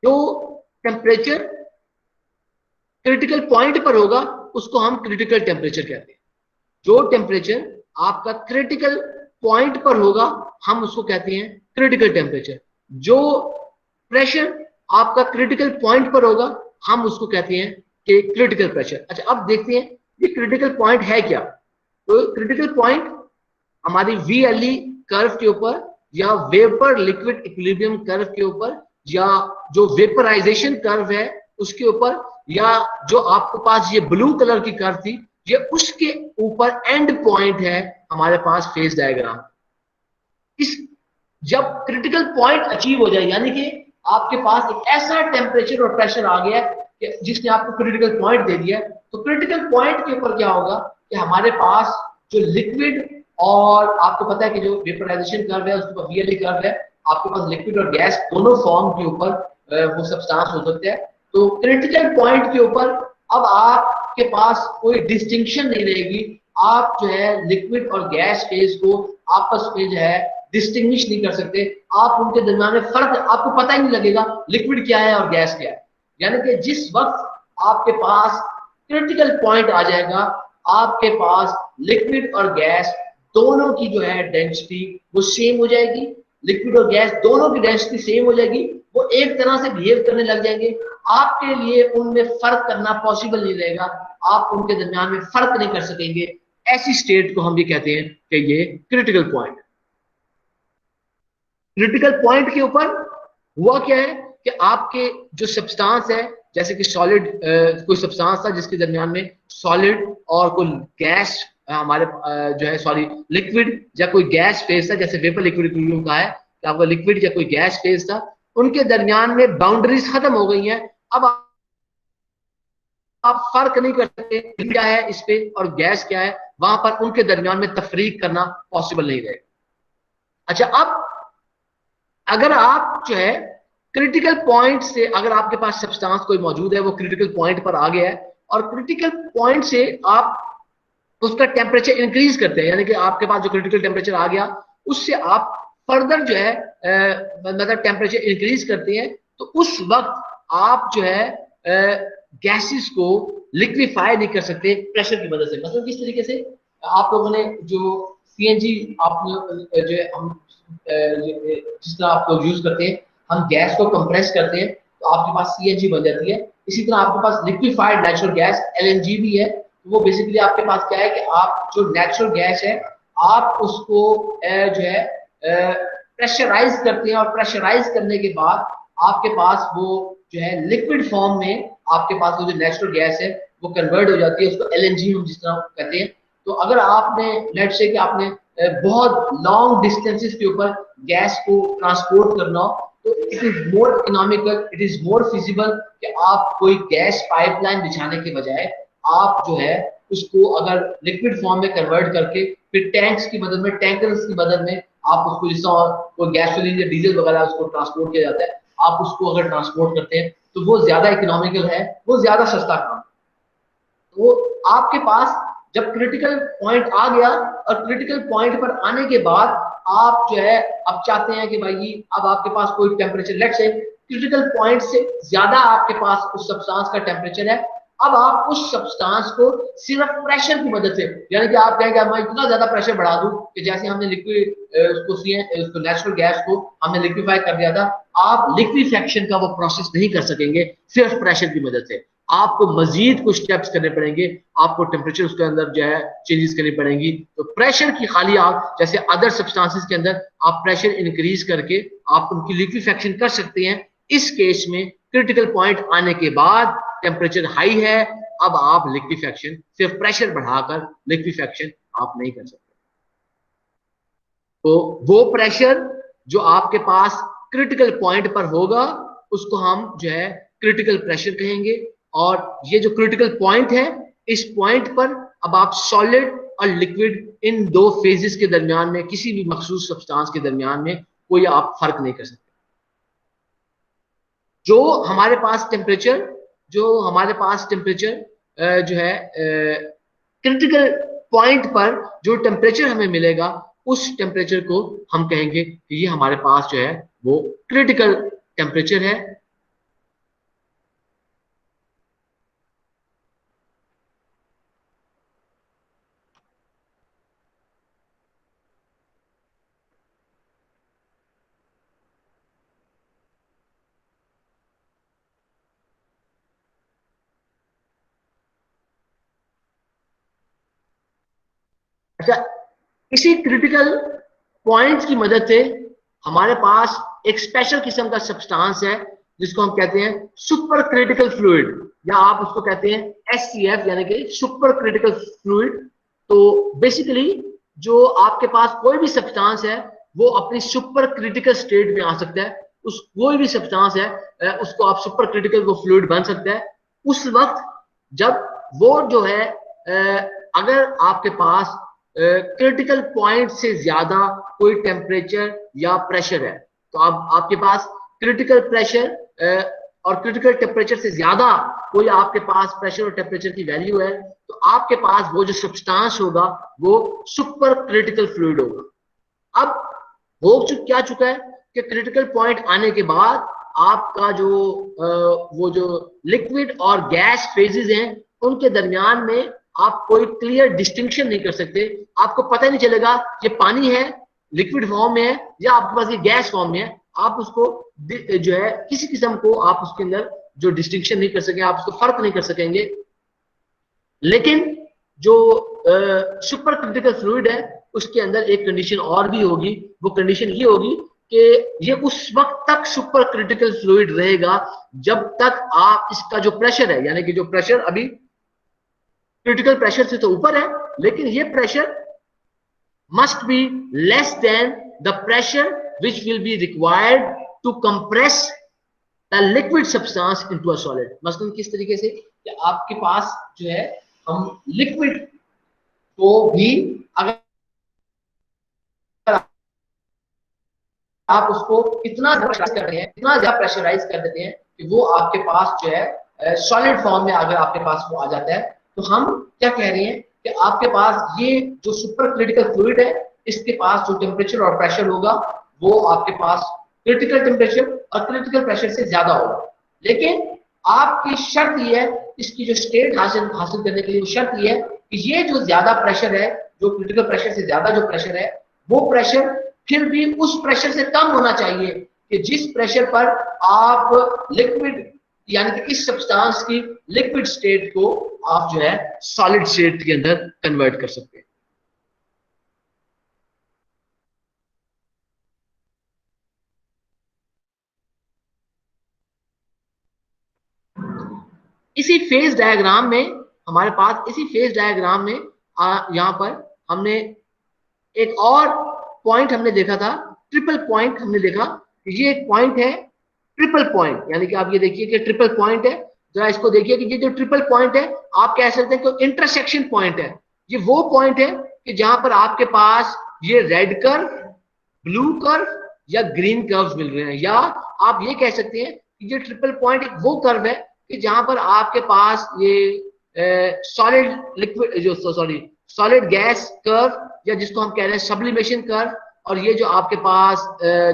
जो टेम्परेचर क्रिटिकल पॉइंट पर होगा उसको हम क्रिटिकल टेम्परेचर कहते हैं। जो टेम्परेचर आपका क्रिटिकल पॉइंट पर होगा हम उसको कहते हैं क्रिटिकल टेम्परेचर। जो प्रेशर आपका क्रिटिकल पॉइंट पर होगा हम उसको कहते हैं कि क्रिटिकल प्रेशर। अच्छा, अब देखते हैं ये क्रिटिकल पॉइंट है क्या। तो क्रिटिकल पॉइंट हमारी VLE कर्व के ऊपर या वेपर लिक्विड इक्विलिब्रियम कर्व के ऊपर या जो वेपराइजेशन कर्व है उसके ऊपर, या जो आपके पास ये ब्लू कलर की कर्व थी ये उसके ऊपर एंड पॉइंट है हमारे पास फेज डायग्राम। इस जब क्रिटिकल पॉइंट अचीव हो जाए, यानी कि आपके पास एक ऐसा टेम्परेचर और प्रेशर आ गया कि जिसने आपको क्रिटिकल पॉइंट दे दिया, तो क्रिटिकल पॉइंट के ऊपर क्या होगा कि हमारे पास जो लिक्विड और आपको पता है कि जो वेपराइजेशन कर्व है उसके ऊपर VLE कर्व है, आपके पास लिक्विड और गैस दोनों फॉर्म के ऊपर वो सब्सटेंस हो सकते हैं। तो क्रिटिकल पॉइंट के ऊपर अब आपके पास कोई डिस्टिंक्शन नहीं रहेगी। आप जो है लिक्विड और गैस फेज को आपस में जो है डिस्टिंग्विश नहीं कर सकते। आप उनके दरमियान में फर्क आपको पता ही नहीं लगेगा लिक्विड क्या है और गैस क्या है। यानी कि जिस वक्त आपके पास क्रिटिकल पॉइंट आ जाएगा, आपके पास लिक्विड और गैस दोनों की जो है डेंसिटी वो सेम हो जाएगी। लिक्विड और गैस दोनों की डेंसिटी सेम हो जाएगी, वो एक तरह से बिहेव करने लग जाएंगे। आपके लिए उनमें फर्क करना पॉसिबल नहीं रहेगा, आप उनके दरमियान में फर्क नहीं कर सकेंगे। ऐसी स्टेट को हम ये कहते हैं कि ये क्रिटिकल पॉइंट। क्रिटिकल पॉइंट के ऊपर हुआ क्या है कि आपके जो सब्सटेंस है, जैसे कि सॉलिड कोई सब्सटेंस था जिसके दरमियान में सॉलिड और कोई गैस हमारे जो है सॉरी लिक्विड या कोई गैस फेज था, जैसे वेपर लिक्विड इक्विलिब्रियम का है कि आपका लिक्विड या कोई गैस फेज था, उनके दरमियान में बाउंड्रीज खत्म हो गई हैं। अब आप फर्क नहीं कर सकते क्या है इस पे और गैस क्या है, वहां पर उनके दरमियान में तफरीक करना पॉसिबल नहीं रहेगा। अच्छा, अब अगर आप जो है क्रिटिकल पॉइंट से, अगर आपके पास सब्सटेंस कोई मौजूद है वो क्रिटिकल पॉइंट पर आ गया है और क्रिटिकल पॉइंट से आप उसका टेम्परेचर इंक्रीज करते हैं, यानी कि आपके पास जो क्रिटिकल टेम्परेचर आ गया उससे आप फर्दर जो है मतलब टेम्परेचर इंक्रीज करते हैं, तो उस वक्त आप जो है गैसेस को लिक्विफाई नहीं कर सकते प्रेशर की मदद से। मतलब किस तरीके से आप लोगों ने जो सीएनजी आपने जो हम जिस तरह आप लोग यूज करते हैं, हम गैस को कंप्रेस करते हैं तो आपके पास सीएनजी बन जाती है। इसी तरह आपके पास लिक्विफाइड नेचुरल गैस एलएनजी भी है। वो बेसिकली आपके पास क्या है कि आप जो नेचुरल गैस है आप उसको जो है प्रेशराइज करते हैं और प्रेशराइज करने के बाद आपके पास वो जो है लिक्विड फॉर्म में आपके पास वो जो नेचुरल गैस है वो कन्वर्ट हो जाती है, उसको एलएनजी हम जिस तरह कहते हैं। तो अगर आपने लेट से कि आपने बहुत लॉन्ग डिस्टेंसेस के ऊपर गैस को ट्रांसपोर्ट करना हो तो it is more economical, it is more feasible कि आप कोई गैस पाइपलाइन बिछाने के बजाय आप जो है उसको अगर लिक्विड फॉर्म में कन्वर्ट करके फिर टैंक्स की मदद में, टैंकर्स की मददद में आप उसको, जिस कोई गैसोलीन या डीजल वगैरह उसको ट्रांसपोर्ट किया जाता है, आप उसको अगर ट्रांसपोर्ट करते हैं तो वो ज्यादा इकोनॉमिकल है, वो ज्यादा सस्ता काम। तो आपके पास जब क्रिटिकल पॉइंट आ गया और क्रिटिकल पॉइंट पर आने के बाद आप जो है अब चाहते हैं कि भाई अब आपके पास कोई टेम्परेचर लेट से क्रिटिकल पॉइंट से ज्यादा आपके पास उस सब्सटेंस का टेम्परेचर है। अब आप उस सब्सटेंस को सिर्फ प्रेशर की मदद से, यानी कि आप कहेंगे मैं इतना ज्यादा प्रेशर बढ़ा दूं कि जैसे हमने लिक्विड उसको नेचुरल गैस को हमने लिक्विफाई कर दिया था, आप लिक्विफेक्शन का वो प्रोसेस नहीं कर सकेंगे सिर्फ प्रेशर की मदद से। आपको मजीद कुछ स्टेप्स करने पड़ेंगे, आपको टेम्परेचर उसके अंदर जो है चेंजेस करनी पड़ेंगी। तो प्रेशर की खाली आप जैसे अदर सब्सटेंसेस के अंदर आप प्रेशर इंक्रीज करके आप उनकी लिक्विफेक्शन कर सकते हैं। इस केस में क्रिटिकल पॉइंट आने के बाद टेम्परेचर हाई है, अब आप लिक्विफेक्शन सिर्फ प्रेशर बढ़ाकर लिक्विफेक्शन आप नहीं कर सकते। तो वो प्रेशर जो आपके पास क्रिटिकल पॉइंट पर होगा उसको हम जो है क्रिटिकल प्रेशर कहेंगे। और ये जो क्रिटिकल पॉइंट है, इस पॉइंट पर अब आप सॉलिड और लिक्विड इन दो फेजेस के दरमियान में किसी भी मखसूस सब्सटेंस के दरमियान में कोई आप फर्क नहीं कर सकते। जो हमारे पास टेम्परेचर जो है क्रिटिकल पॉइंट पर जो टेम्परेचर हमें मिलेगा उस टेम्परेचर को हम कहेंगे कि ये हमारे पास जो है वो क्रिटिकल टेम्परेचर है। अच्छा, इसी क्रिटिकल पॉइंट्स की मदद से हमारे पास एक स्पेशल किस्म का सब्सटेंस है जिसको हम कहते हैं सुपर क्रिटिकल फ्लूइड, या आप उसको कहते हैं एससीएफ यानी कि सुपर क्रिटिकल फ्लूइड। तो बेसिकली जो आपके पास कोई भी सब्सटेंस है वो अपनी सुपर क्रिटिकल स्टेट में आ सकता है। उस कोई भी सब्सटेंस है उसको आप सुपर क्रिटिकल वो फ्लूइड बन सकता है उस वक्त जब वो जो है अगर आपके पास क्रिटिकल पॉइंट से ज्यादा कोई टेम्परेचर या प्रेशर है। तो अब आपके पास क्रिटिकल प्रेशर और क्रिटिकल टेम्परेचर से ज्यादा कोई आपके पास प्रेशर और टेम्परेचर की वैल्यू है तो आपके पास वो जो सब्सटेंस होगा वो सुपर क्रिटिकल फ्लूइड होगा। अब क्या चुका है कि क्रिटिकल पॉइंट आने के बाद आपका जो वो जो लिक्विड और गैस फेजेस हैं उनके दरमियान में आप कोई क्लियर डिस्टिंक्शन नहीं कर सकते। आपको पता नहीं चलेगा ये पानी है लिक्विड फॉर्म में है या आपके पास ये गैस फॉर्म में है। आप उसको जो है किसी किस्म को आप उसके अंदर जो डिस्टिंक्शन नहीं कर सकेंगे, आप उसको फर्क नहीं कर सकेंगे। लेकिन जो सुपर क्रिटिकल फ्लूइड है उसके अंदर एक कंडीशन और भी होगी, वो कंडीशन ये होगी कि ये उस वक्त तक सुपर क्रिटिकल फ्लूइड रहेगा जब तक आप इसका जो प्रेशर है, यानी कि जो प्रेशर अभी क्रिटिकल प्रेशर से तो ऊपर है, लेकिन ये pressure must be less than the pressure which will be required to compress the liquid substance into a solid। मसलन किस तरीके से कि आपके पास जो है हम लिक्विड को भी अगर आप उसको इतना प्रेशराइज कर रहे हैं, इतना ज्यादा प्रेशराइज कर देते हैं कि वो आपके पास जो है सॉलिड फॉर्म में अगर आपके पास वो आ जाता है, तो हम क्या कह रहे हैं कि आपके पास ये जो सुपर क्रिटिकल फ्लूइड है इसके पास जो टेम्परेचर और प्रेशर होगा वो आपके पास क्रिटिकल टेम्परेचर और क्रिटिकल प्रेशर से ज्यादा होगा। लेकिन आपकी शर्त ये है, इसकी जो स्टेट हासिल करने के लिए शर्त ये है कि ये जो ज्यादा प्रेशर है, जो क्रिटिकल प्रेशर से ज्यादा जो प्रेशर है, वो प्रेशर फिर भी उस प्रेशर से कम होना चाहिए कि जिस प्रेशर पर आप लिक्विड यानी कि इस सब्सटेंस की लिक्विड स्टेट को आप जो है सॉलिड स्टेट के अंदर कन्वर्ट कर सकते हैं। इसी फेज डायग्राम में हमारे पास इसी फेज डायग्राम में यहां पर हमने एक और पॉइंट हमने देखा था, ट्रिपल पॉइंट हमने देखा। ये एक पॉइंट है ट्रिपल पॉइंट, यानी कि आप ये देखिए कि ट्रिपल पॉइंट है, जरा इसको देखिए कि ये जो ट्रिपल पॉइंट है आप कह सकते हैं कि इंटरसेक्शन पॉइंट है। ये वो पॉइंट है कि जहां पर आपके पास ये रेड कर्व, ब्लू कर्व या ग्रीन कर्व मिल रहे हैं, या आप ये कह सकते हैं कि ये ट्रिपल पॉइंट एक वो कर्व है कि जहां पर आपके पास ये सॉलिड लिक्विड जो सॉरी सॉलिड गैस कर्व या जिसको हम कह रहे हैं सब्लिमेशन कर्व, और ये जो आपके पास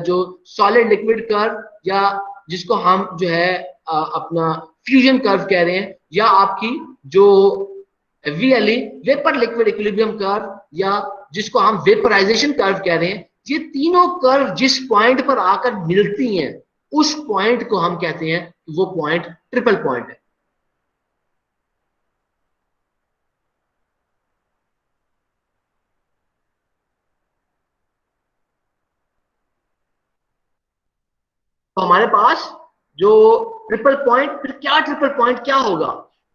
जो सॉलिड लिक्विड कर्व या जिसको हम जो है अपना फ्यूजन कर्व कह रहे हैं, या आपकी जो VLE vapour liquid equilibrium curve या जिसको हम वेपराइजेशन कर्व कह रहे हैं, ये तीनों कर्व जिस पॉइंट पर आकर मिलती हैं उस पॉइंट को हम कहते हैं वो पॉइंट ट्रिपल पॉइंट है। तो हमारे पास जो ट्रिपल पॉइंट, फिर क्या ट्रिपल पॉइंट क्या होगा?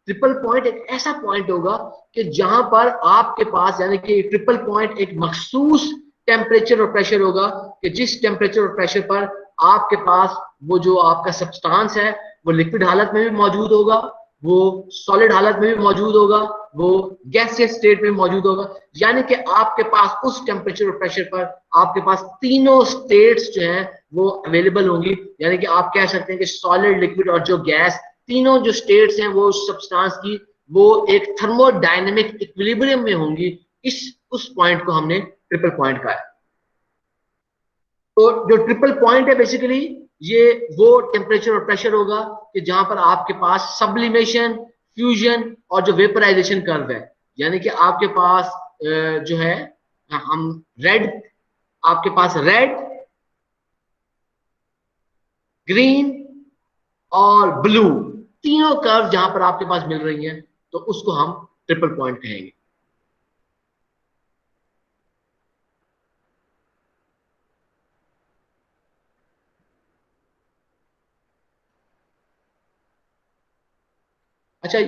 ट्रिपल पॉइंट एक ऐसा पॉइंट होगा कि जहां पर आपके पास यानी कि ट्रिपल पॉइंट एक मखसूस टेम्परेचर और प्रेशर होगा कि जिस टेम्परेचर और प्रेशर पर आपके पास वो जो आपका सब्सटेंस है वो लिक्विड हालत में भी मौजूद होगा, वो सॉलिड हालत में भी मौजूद होगा, वो गैसियस स्टेट में मौजूद होगा, यानी कि आपके पास उस टेम्परेचर और प्रेशर पर आपके पास तीनों स्टेट्स जो हैं वो अवेलेबल होंगी। यानी कि आप कह सकते हैं कि सॉलिड, लिक्विड और जो गैस, तीनों जो स्टेट्स हैं वो सब्सटेंस की वो एक थर्मोडायनेमिक इक्विलिब्रियम में होंगी। इस उस पॉइंट को हमने ट्रिपल पॉइंट कहा है। तो जो ट्रिपल पॉइंट है बेसिकली ये वो टेम्परेचर और प्रेशर होगा कि जहां पर आपके पास सब्लिमेशन, फ्यूजन और जो वेपराइजेशन कर्व है, यानी कि आपके पास जो है हम रेड, आपके पास रेड, ग्रीन और ब्लू तीनों कर्व जहां पर आपके पास मिल रही हैं तो उसको हम ट्रिपल पॉइंट कहेंगे। अच्छा,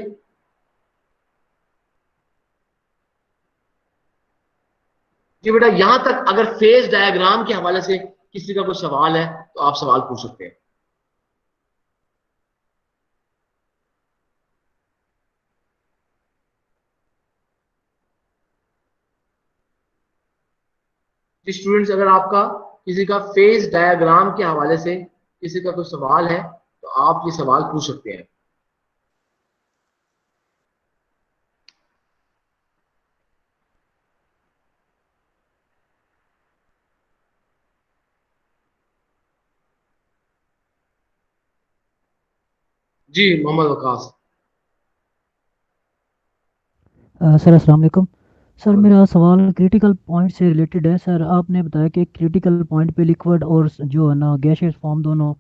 जी बेटा, यहां तक अगर फेज डायग्राम के हवाले से किसी का कोई सवाल है तो आप सवाल पूछ सकते हैं। स्टूडेंट्स, अगर आपका किसी का फेज डायग्राम के हवाले से किसी का कोई सवाल है तो आप ये सवाल पूछ सकते हैं। जी मोहम्मद वकास। सर अस्सलाम वालेकुम। सर और मेरा सवाल क्रिटिकल पॉइंट से रिलेटेड है। सर आपने बताया कि क्रिटिकल पॉइंट पे लिक्विड और जो है ना गैसियस फॉर्म दोनों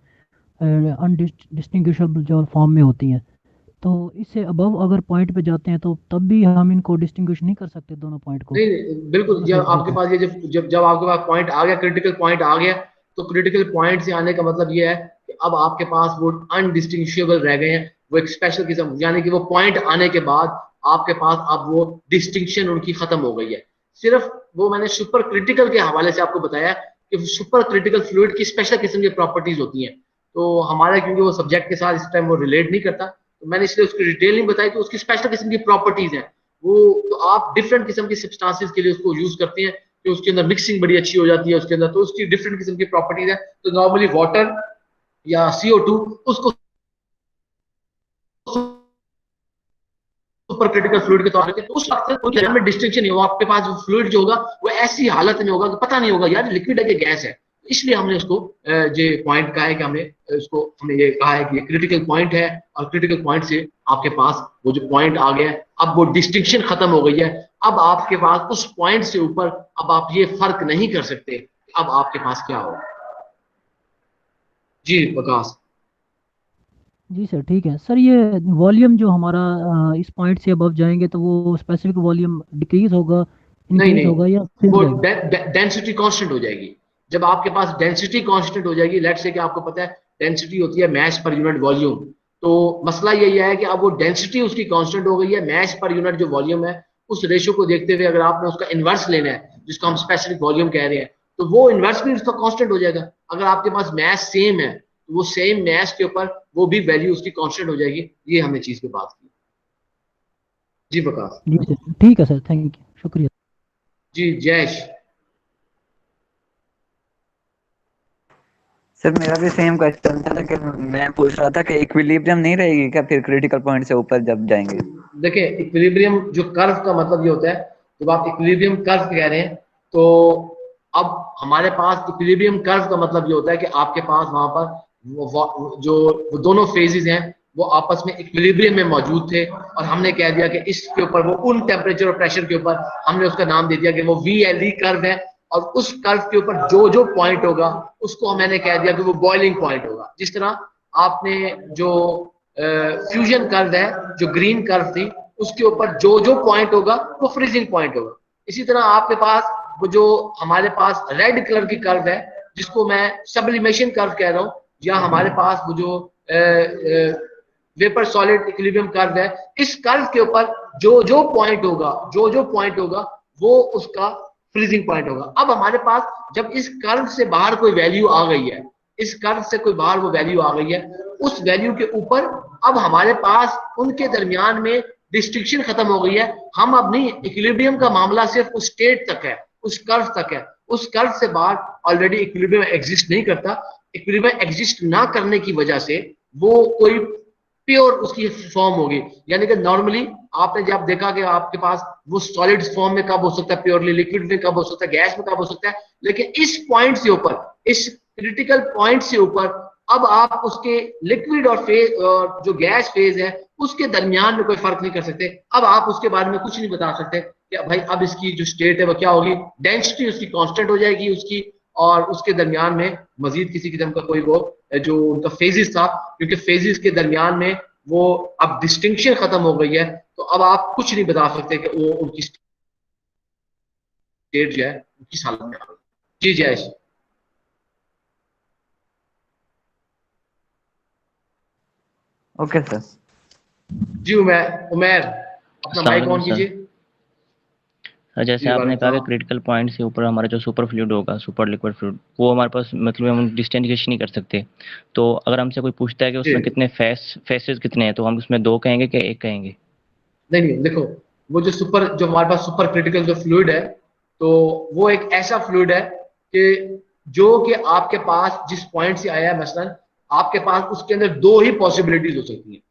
अनडिस्टिंग्विशेबल जो फॉर्म में होती हैं। तो इससे अबव अगर पॉइंट पे जाते हैं तो तब भी हम इनको डिस्टिंग्विश नहीं कर सकते दोनों पॉइंट को नहीं नहीं, बिल्कुल, दोनों जब फेजेस आपके को। पास ये जब आपके पास पॉइंट आ गया, क्रिटिकल पॉइंट आ गया, तो क्रिटिकल पॉइंट से आने का मतलब ये है कि अब आपके पास वो अनडिस्टिंग्विशेबल रह गए हैं, वो एक स्पेशल किस्म, यानी कि वो पॉइंट आने के बाद आपके पास अब वो डिस्टिंक्शन उनकी खत्म हो गई है। सिर्फ वो मैंने सुपर क्रिटिकल के हवाले से आपको बताया कि सुपर क्रिटिकल फ्लूइड की स्पेशल किस्म की प्रॉपर्टीज होती हैं। तो हमारा क्योंकि वो सब्जेक्ट के साथ इस टाइम वो रिलेट नहीं करता, तो मैंने इसलिए उसकी डिटेलिंग बताई कि उसकी स्पेशल किस्म की प्रॉपर्टीज हैं। वो तो आप डिफरेंट किस्म की सब्सटेंसेस के लिए उसको यूज करते हैं कि उसके अंदर मिक्सिंग बड़ी अच्छी हो जाती है उसके अंदर, तो उसकी डिफरेंट किस्म की प्रॉपर्टीज है। तो नॉर्मली वाटर या CO2 उसको सुपर क्रिटिकल फ्लूइड के तौर पे, तो उस वक्त में डिस्टिंक्शन नहीं होगा, आपके पास फ्लूइड जो होगा वो ऐसी हालत में होगा कि पता नहीं होगा यार लिक्विड है कि गैस है। इसलिए हमने उसको ये पॉइंट कहा है कि हमने ये कहा है कि ये क्रिटिकल पॉइंट है, और क्रिटिकल पॉइंट से आपके पास वो जो पॉइंट आ गया है, अब वो डिस्टिंक्शन खत्म हो गई है। अब आपके पास उस पॉइंट से ऊपर अब आप ये फर्क नहीं कर सकते अब आपके पास क्या हो। जी प्रकाश। जी सर ठीक है सर। ये वॉल्यूम जो हमारा इस पॉइंट से अबव जाएंगे तो वो स्पेसिफिक वॉल्यूम डिक्रीज होगा, नहीं इंक्रीज नहीं, होगा या सेम वो रहेगा? डेंसिटी कांस्टेंट हो जाएगी। जब आपके पास डेंसिटी कांस्टेंट हो जाएगी, लेट्स से कि आपको पता है डेंसिटी होती है मैस पर यूनिट वॉल्यूम, तो मसला यही है कि अब वो डेंसिटी उसकी कांस्टेंट हो गई है, मैस पर यूनिट जो वॉल्यूम है उस रेशियो को देखते हुए अगर आपने उसका इनवर्स लेना है जिसको हम स्पेसिफिक वॉल्यूम कह रहे हैं, तो वो इनवर्स भी उसका कांस्टेंट हो जाएगा। अगर आपके पास मैस सेम है तो वो सेम मैस के ऊपर वो भी वैल्यू उसकी कांस्टेंट हो जाएगी। ये हमने चीज पे बात की। जी प्रकाश। जी सर ठीक है सर, थैंक यू, शुक्रिया। जी जयेश। सर मेरा भी सेम क्वेश्चन था कि मैं पूछ रहा था कि इक्विलिब्रियम नहीं रहेगी क्या फिर क्रिटिकल पॉइंट से ऊपर जब जाएंगे? देखिए इक्विलिब्रियम जो कर्व का मतलब ये होता है, जब आप इक्विलिब्रियम कर्व कह रहे हैं तो अब हमारे पास इक्विलिब्रियम कर्व का मतलब ये होता है कि आपके पास वहां पर वो दोनों फेजेस हैं वो आपस में इक्विलिब्रियम में मौजूद थे, और हमने कह दिया कि इसके ऊपर वो उन टेम्परेचर और प्रेशर के ऊपर हमने उसका नाम दे दिया कि वो VLE कर्व है, और उस कर्व के ऊपर जो जो पॉइंट होगा उसको मैंने कह दिया कि वो बॉइलिंग पॉइंट होगा। जिस तरह आपने जो फ्यूजन कर्व है, जो ग्रीन कर्व थी, उसके ऊपर जो जो पॉइंट होगा वो फ्रीजिंग पॉइंट होगा। इसी तरह आपके पास वो जो हमारे पास रेड कलर की कर्व है जिसको मैं सब्लिमेशन कर्व कह रहा हूँ, या हमारे पास वो जो वेपर सॉलिड इक्विलिब्रियम कर्व है, इस कर्व के ऊपर जो जो पॉइंट होगा जो जो पॉइंट होगा वो उसका फ्रीजिंग पॉइंट होगा। अब हमारे पास जब इस कर्व से बाहर कोई वैल्यू आ गई है, इस कर्व से कोई बाहर वो वैल्यू आ गई है, उस वैल्यू के ऊपर अब हमारे पास उनके दरमियान में डिस्टिंक्शन खत्म हो गई है। हम अब नहीं, इक्विलिब्रियम का मामला सिर्फ उस स्टेट तक है, उस कर्व तक है, उस कर्व से बाहर ऑलरेडी इक्विलिब्रियम एग्जिस्ट नहीं करता। इक्विलिब्रियम एग्जिस्ट ना करने की वजह से वो कोई प्योर उसकी फॉर्म होगी, यानी कि नॉर्मली आपने जब देखा कि आपके पास वो सॉलिड फॉर्म में कब हो सकता है, प्योरली लिक्विड में कब हो सकता है, गैस में कब हो सकता है, लेकिन इस पॉइंट से ऊपर, इस क्रिटिकल पॉइंट से ऊपर अब आप उसके लिक्विड और फेज और जो गैस फेज है उसके दरमियान में कोई फर्क नहीं कर सकते। अब आप उसके बारे में कुछ नहीं बता सकते कि भाई अब इसकी जो स्टेट है वो क्या होगी, डेंसिटी उसकी कांस्टेंट हो जाएगी उसकी, और उसके दरमियान में मजीद किसी किस्म का कोई वो जो उनका फेजिस था, क्योंकि फेजिस के दरमियान में वो अब डिस्टिंक्शन खत्म हो गई है, तो अब आप कुछ नहीं बता सकते कि वो उनकी स्टेट जो है किस हालत में आ गई। जी जयेश। Okay sir. जी उमेर अपना अस्सलाम माइक वालेकुम ऑन सर। कीजिए। जैसे जी आपने वालेकुम कहा कि सलाम। क्रिटिकल पॉइंट से ऊपर हमारा जो सुपर फ्लूइड होगा, सुपर लिक्विड फ्लूइड, वो हमारे पास मतलब हम डिस्टिंग्विश नहीं कर सकते। तो अगर हमसे कोई पूछता है कि जी उसमें कितने फेसेस कितने हैं, तो हम उसमें 2 कहेंगे कि 1 कहेंगे? नहीं नहीं, देखो वो जो हमारे पास सुपर क्रिटिकल जो फ्लूइड है, तो वो एक ऐसा फ्लूइड है कि जो कि आपके पास जिस पॉइंट से आया है, मसलन आपके पास उसके अंदर दो ही पॉसिबिलिटीज हो सकती हैं।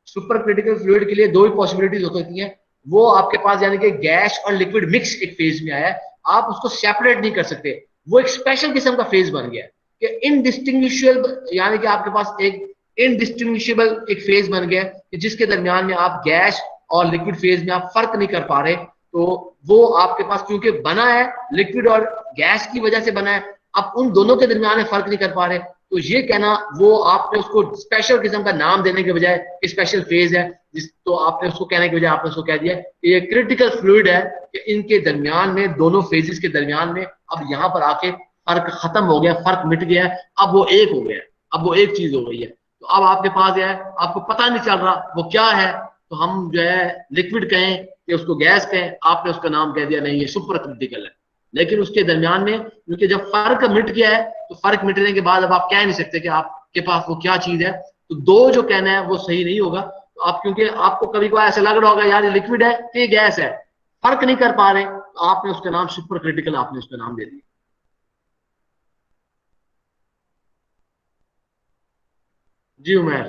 सुपर क्रिटिकल फ्लूइड के लिए दो ही पॉसिबिलिटीज हो सकती हैं। वो आपके पास यानी कि गैस और लिक्विड मिक्स एक फेज में आया है, आप उसको सेपरेट नहीं कर सकते। वो एक स्पेशल किस्म का फेज बन गया कि इनडिस्टिंग्विशेबल, यानी कि आपके पास एक इनडिस्टिंग्विशेबल एक फेज बन गया कि जिसके दरमियान में आप गैस और लिक्विड फेज में आप फर्क नहीं कर पा रहे। तो वो आपके पास क्योंकि बना है लिक्विड और गैस की वजह से बना है, आप उन दोनों के दरमियान में फर्क नहीं कर पा रहे। तो ये कहना, वो आपने उसको स्पेशल किस्म का नाम देने के बजाय स्पेशल फेज है, जिस तो आपने उसको कहने की वजह आपने उसको कह दिया कि ये क्रिटिकल फ्लूइड है कि इनके दरमियान में, दोनों फेजेस के दरमियान में अब यहाँ पर आके फर्क खत्म हो गया, फर्क मिट गया है, अब वो एक हो गया, अब वो एक चीज हो गई है। तो अब आपके पास है, आपको पता नहीं चल रहा वो क्या है, तो हम जो है लिक्विड कहें कि उसको गैस कहें, आपने उसका नाम कह दिया नहीं ये सुपर क्रिटिकल है। लेकिन उसके दरमियान में क्योंकि जब फर्क मिट गया है तो फर्क मिटने के बाद अब आप कह नहीं सकते कि आपके पास वो क्या चीज है, तो दो जो कहना है वो सही नहीं होगा। तो आप क्योंकि आपको कभी कभार ऐसा लग रहा होगा यार ये लिक्विड है कि ये गैस है, फर्क नहीं कर पा रहे, तो आपने उसका नाम सुपर क्रिटिकल आपने उसका नाम दे दिया। जी उमेर।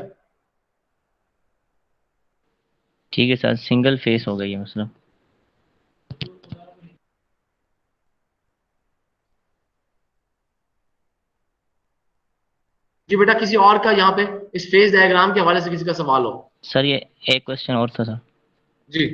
ठीक है सर, सिंगल फेस हो गई है मतलब। जी बेटा, किसी और का यहाँ पे इस फेज डायग्राम के हवाले से किसी का सवाल हो? सर ये एक क्वेश्चन और था सर। जी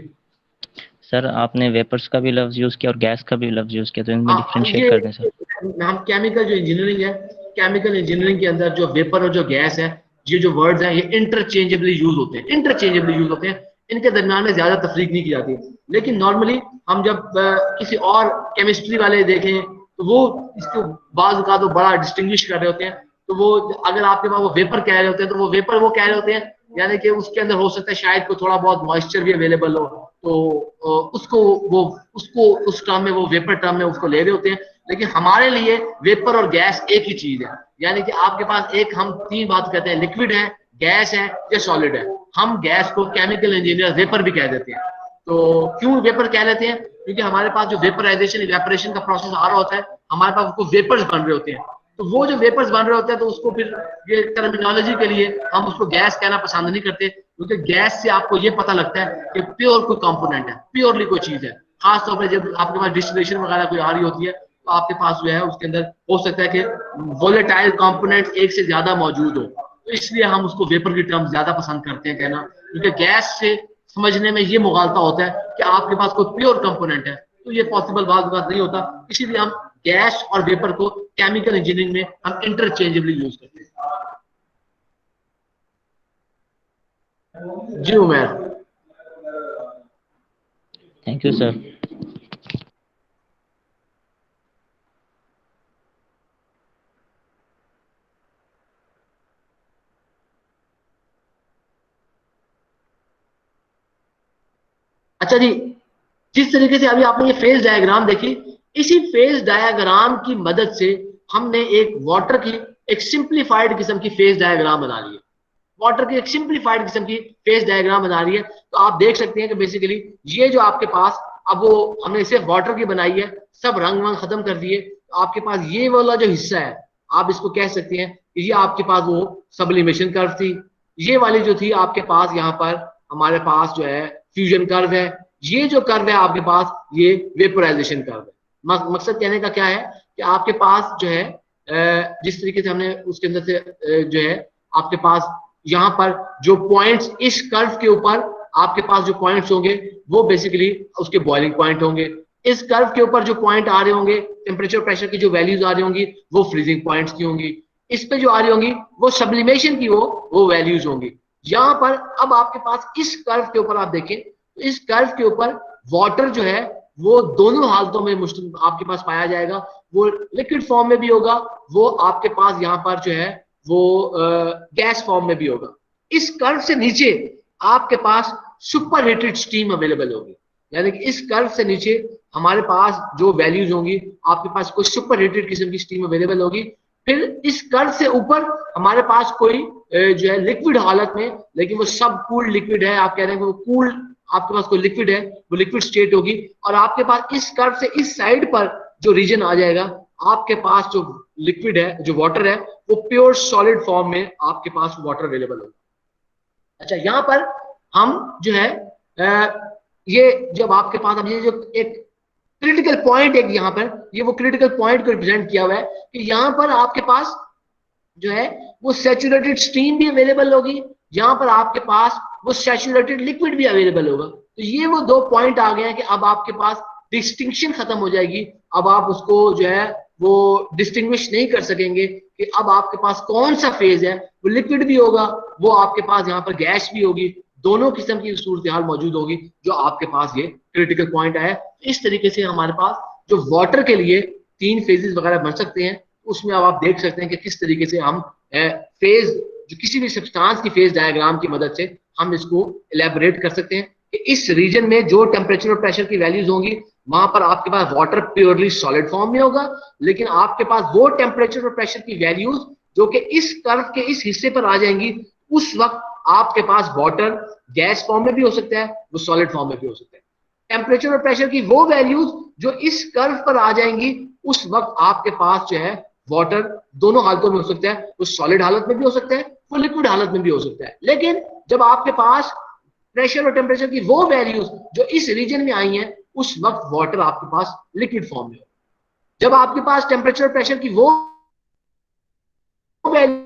सर आपने वेपर्स का भी लफ्ज यूज किया और गैस का भी लफ्ज यूज किया, तो इनमें हाँ, डिफरेंशिएट ये कर दें सर। हम केमिकल जो इंजीनियरिंग है, केमिकल इंजीनियरिंग के अंदर जो वेपर और जो गैस है, ये जो वर्ड्स हैं ये इंटरचेंजेबली यूज होते हैं, इंटरचेंजेबली यूज होते हैं, इनके दरमियान में ज्यादा तफरीक नहीं की जाती। लेकिन नॉर्मली हम जब किसी और केमिस्ट्री वाले देखें तो वो इसको बाज का तो बड़ा डिस्टिंग्विश कर रहे होते हैं। तो वो अगर आपके पास वो वेपर कह रहे होते हैं तो वो वेपर वो कह रहे होते हैं यानी कि उसके अंदर हो सकता है शायद को थोड़ा बहुत मॉइस्चर भी अवेलेबल हो, तो उसको उस टर्म में वो वेपर टर्म में उसको ले रहे होते हैं। लेकिन हमारे लिए वेपर और गैस एक ही चीज है, यानी कि आपके पास एक, हम तीन बात कहते हैं, लिक्विड है, गैस है या सॉलिड है। हम गैस को केमिकल इंजीनियर वेपर भी कह देते हैं। तो क्यों वेपर कह लेते हैं? क्योंकि हमारे पास जो वेपराइजेशन इवेपोरेशन का प्रोसेस आ रहा होता है, हमारे पास उसको वेपर्स बन रहे होते हैं। तो वो जो वेपर्स बन रहे होते हैं तो उसको फिर ये टर्मिनोलॉजी के लिए हम उसको गैस कहना पसंद नहीं करते, क्योंकि गैस से आपको ये पता लगता है कि प्योर कोई कंपोनेंट है, प्योरली कोई चीज है। खासतौर पर जब आपके पास डिस्टिलेशन वगैरह कोई आ रही होती है तो आपके पास जो है उसके अंदर हो सकता है कि वोलेटाइल कंपोनेंट्स एक से ज्यादा मौजूद हो, तो इसलिए हम उसको वेपर की टर्म ज्यादा पसंद करते हैं कहना, क्योंकि गैस से समझने में ये मुगालता होता है कि आपके पास कोई प्योर कंपोनेंट है, तो ये पॉसिबल बात नहीं होता। इसीलिए हम गैस और वेपर को केमिकल इंजीनियरिंग में हम इंटरचेंजेबली यूज करते हैं। जी उमेर। Thank you sir. अच्छा जी, जिस तरीके से अभी आपने ये फेज डायग्राम देखी, इसी फेज डायग्राम की मदद से हमने एक वाटर की एक सिंप्लीफाइड किस्म की फेज डायग्राम बना ली है। वाटर की एक सिंप्लीफाइड किस्म की फेज डायग्राम बना रही है। तो आप देख सकते हैं कि बेसिकली ये जो आपके पास, अब वो हमने सिर्फ वाटर की बनाई है, सब रंग वंग खत्म कर दिए, तो आपके पास ये वाला जो हिस्सा है आप इसको कह सकते हैं कि ये आपके पास वो सब्लिमेशन कर्व थी। ये वाली जो थी आपके पास यहाँ पर हमारे पास जो है फ्यूजन कर्व है। ये जो कर्व है आपके पास ये वेपोराइजेशन कर्व है। मकसद कहने का क्या है कि आपके पास जो है जिस तरीके से हमने उसके अंदर से जो है आपके पास यहाँ पर जो पॉइंट्स इस कर्व के ऊपर आपके पास जो पॉइंट्स होंगे वो बेसिकली उसके बॉइलिंग पॉइंट होंगे। इस कर्व के ऊपर जो पॉइंट आ रहे होंगे, टेम्परेचर प्रेशर की जो वैल्यूज आ रही होंगी वो फ्रीजिंग पॉइंट्स की होंगी। इस पे जो आ रही होंगी वो सब्लिमेशन की वो वैल्यूज होंगी। यहाँ पर अब आपके पास इस कर्व के ऊपर आप देखें तो इस कर्व के ऊपर वाटर जो है वो दोनों हालतों में आपके पास पाया जाएगा। वो लिक्विड फॉर्म में भी होगा, वो आपके पास यहाँ पर जो है वो गैस फॉर्म में भी होगा। इस कर्व से नीचे आपके पास सुपर हीटेड स्टीम अवेलेबल होगी, यानी कि इस कर्व से नीचे हमारे पास जो वैल्यूज होंगी आपके पास कोई सुपर हीटेड किस्म की स्टीम अवेलेबल होगी। फिर इस कर्व से ऊपर हमारे पास कोई जो है लिक्विड हालत में, लेकिन वो सब कूल्ड लिक्विड है, आप कह रहे हैं वो कूल्ड आपके पास कोई लिक्विड है, वो लिक्विड स्टेट होगी। और आपके पास इस कर्व से इस साइड पर जो रीजन आ जाएगा आपके पास जो लिक्विड है, जो वाटर है, वो प्योर सॉलिड फॉर्म में आपके पास वाटर अवेलेबल होगा। अच्छा, यहाँ पर हम जो है ये जब आपके पास अब ये जो एक क्रिटिकल पॉइंट है यहाँ पर, ये वो क्रिटिकल पॉइंट को रिप्रेजेंट किया हुआ है कि यहाँ पर आपके पास जो है वो सैचुरेटेड स्टीम भी अवेलेबल होगी, यहाँ पर आपके पास वो सैचुरेटेड लिक्विड भी अवेलेबल होगा। तो ये वो दो पॉइंट आ गए हैं कि अब आपके पास डिस्टिंक्शन खत्म हो जाएगी। अब आप उसको जो है वो डिस्टिंग्विश नहीं कर सकेंगे कि अब आपके पास कौन सा फेज है, वो लिक्विड भी होगा, वो आपके पास यहाँ पर गैस भी होगी, दोनों किस्म की सूरत हाल मौजूद होगी जो आपके पास ये क्रिटिकल पॉइंट आया। इस तरीके से हमारे पास जो वाटर के लिए 3 फेजेस वगैरह बन सकते हैं, उसमें अब आप देख सकते हैं कि किस तरीके से हम फेज, जो किसी भी सब्सटेंस की फेज डायग्राम की मदद से हम इसको इलेबोरेट कर सकते हैं कि इस रीजन में जो टेम्परेचर और प्रेशर की वैल्यूज होंगी वहां पर आपके पास वाटर प्योरली सॉलिड फॉर्म में होगा, लेकिन आपके पास वो टेम्परेचर और प्रेशर की वैल्यूज जो कि इस कर्व के इस हिस्से पर आ जाएंगी, उस वक्त आपके पास वाटर गैस फॉर्म में भी हो सकता है, वो सॉलिड फॉर्म में भी हो सकता है। टेम्परेचर और प्रेशर की वो वैल्यूज जो इस कर्व पर आ जाएंगी, उस वक्त आपके पास जो है वाटर दोनों हालतों में हो सकता है, वो सॉलिड हालत में भी हो सकता है, वो लिक्विड हालत में भी हो सकता है। लेकिन जब आपके पास प्रेशर और टेम्परेचर की वो वैल्यूज जो इस रीजन में आई हैं, उस वक्त वाटर आपके पास लिक्विड फॉर्म में हो। जब आपके पास टेम्परेचर और प्रेशर की वो वैल्यूज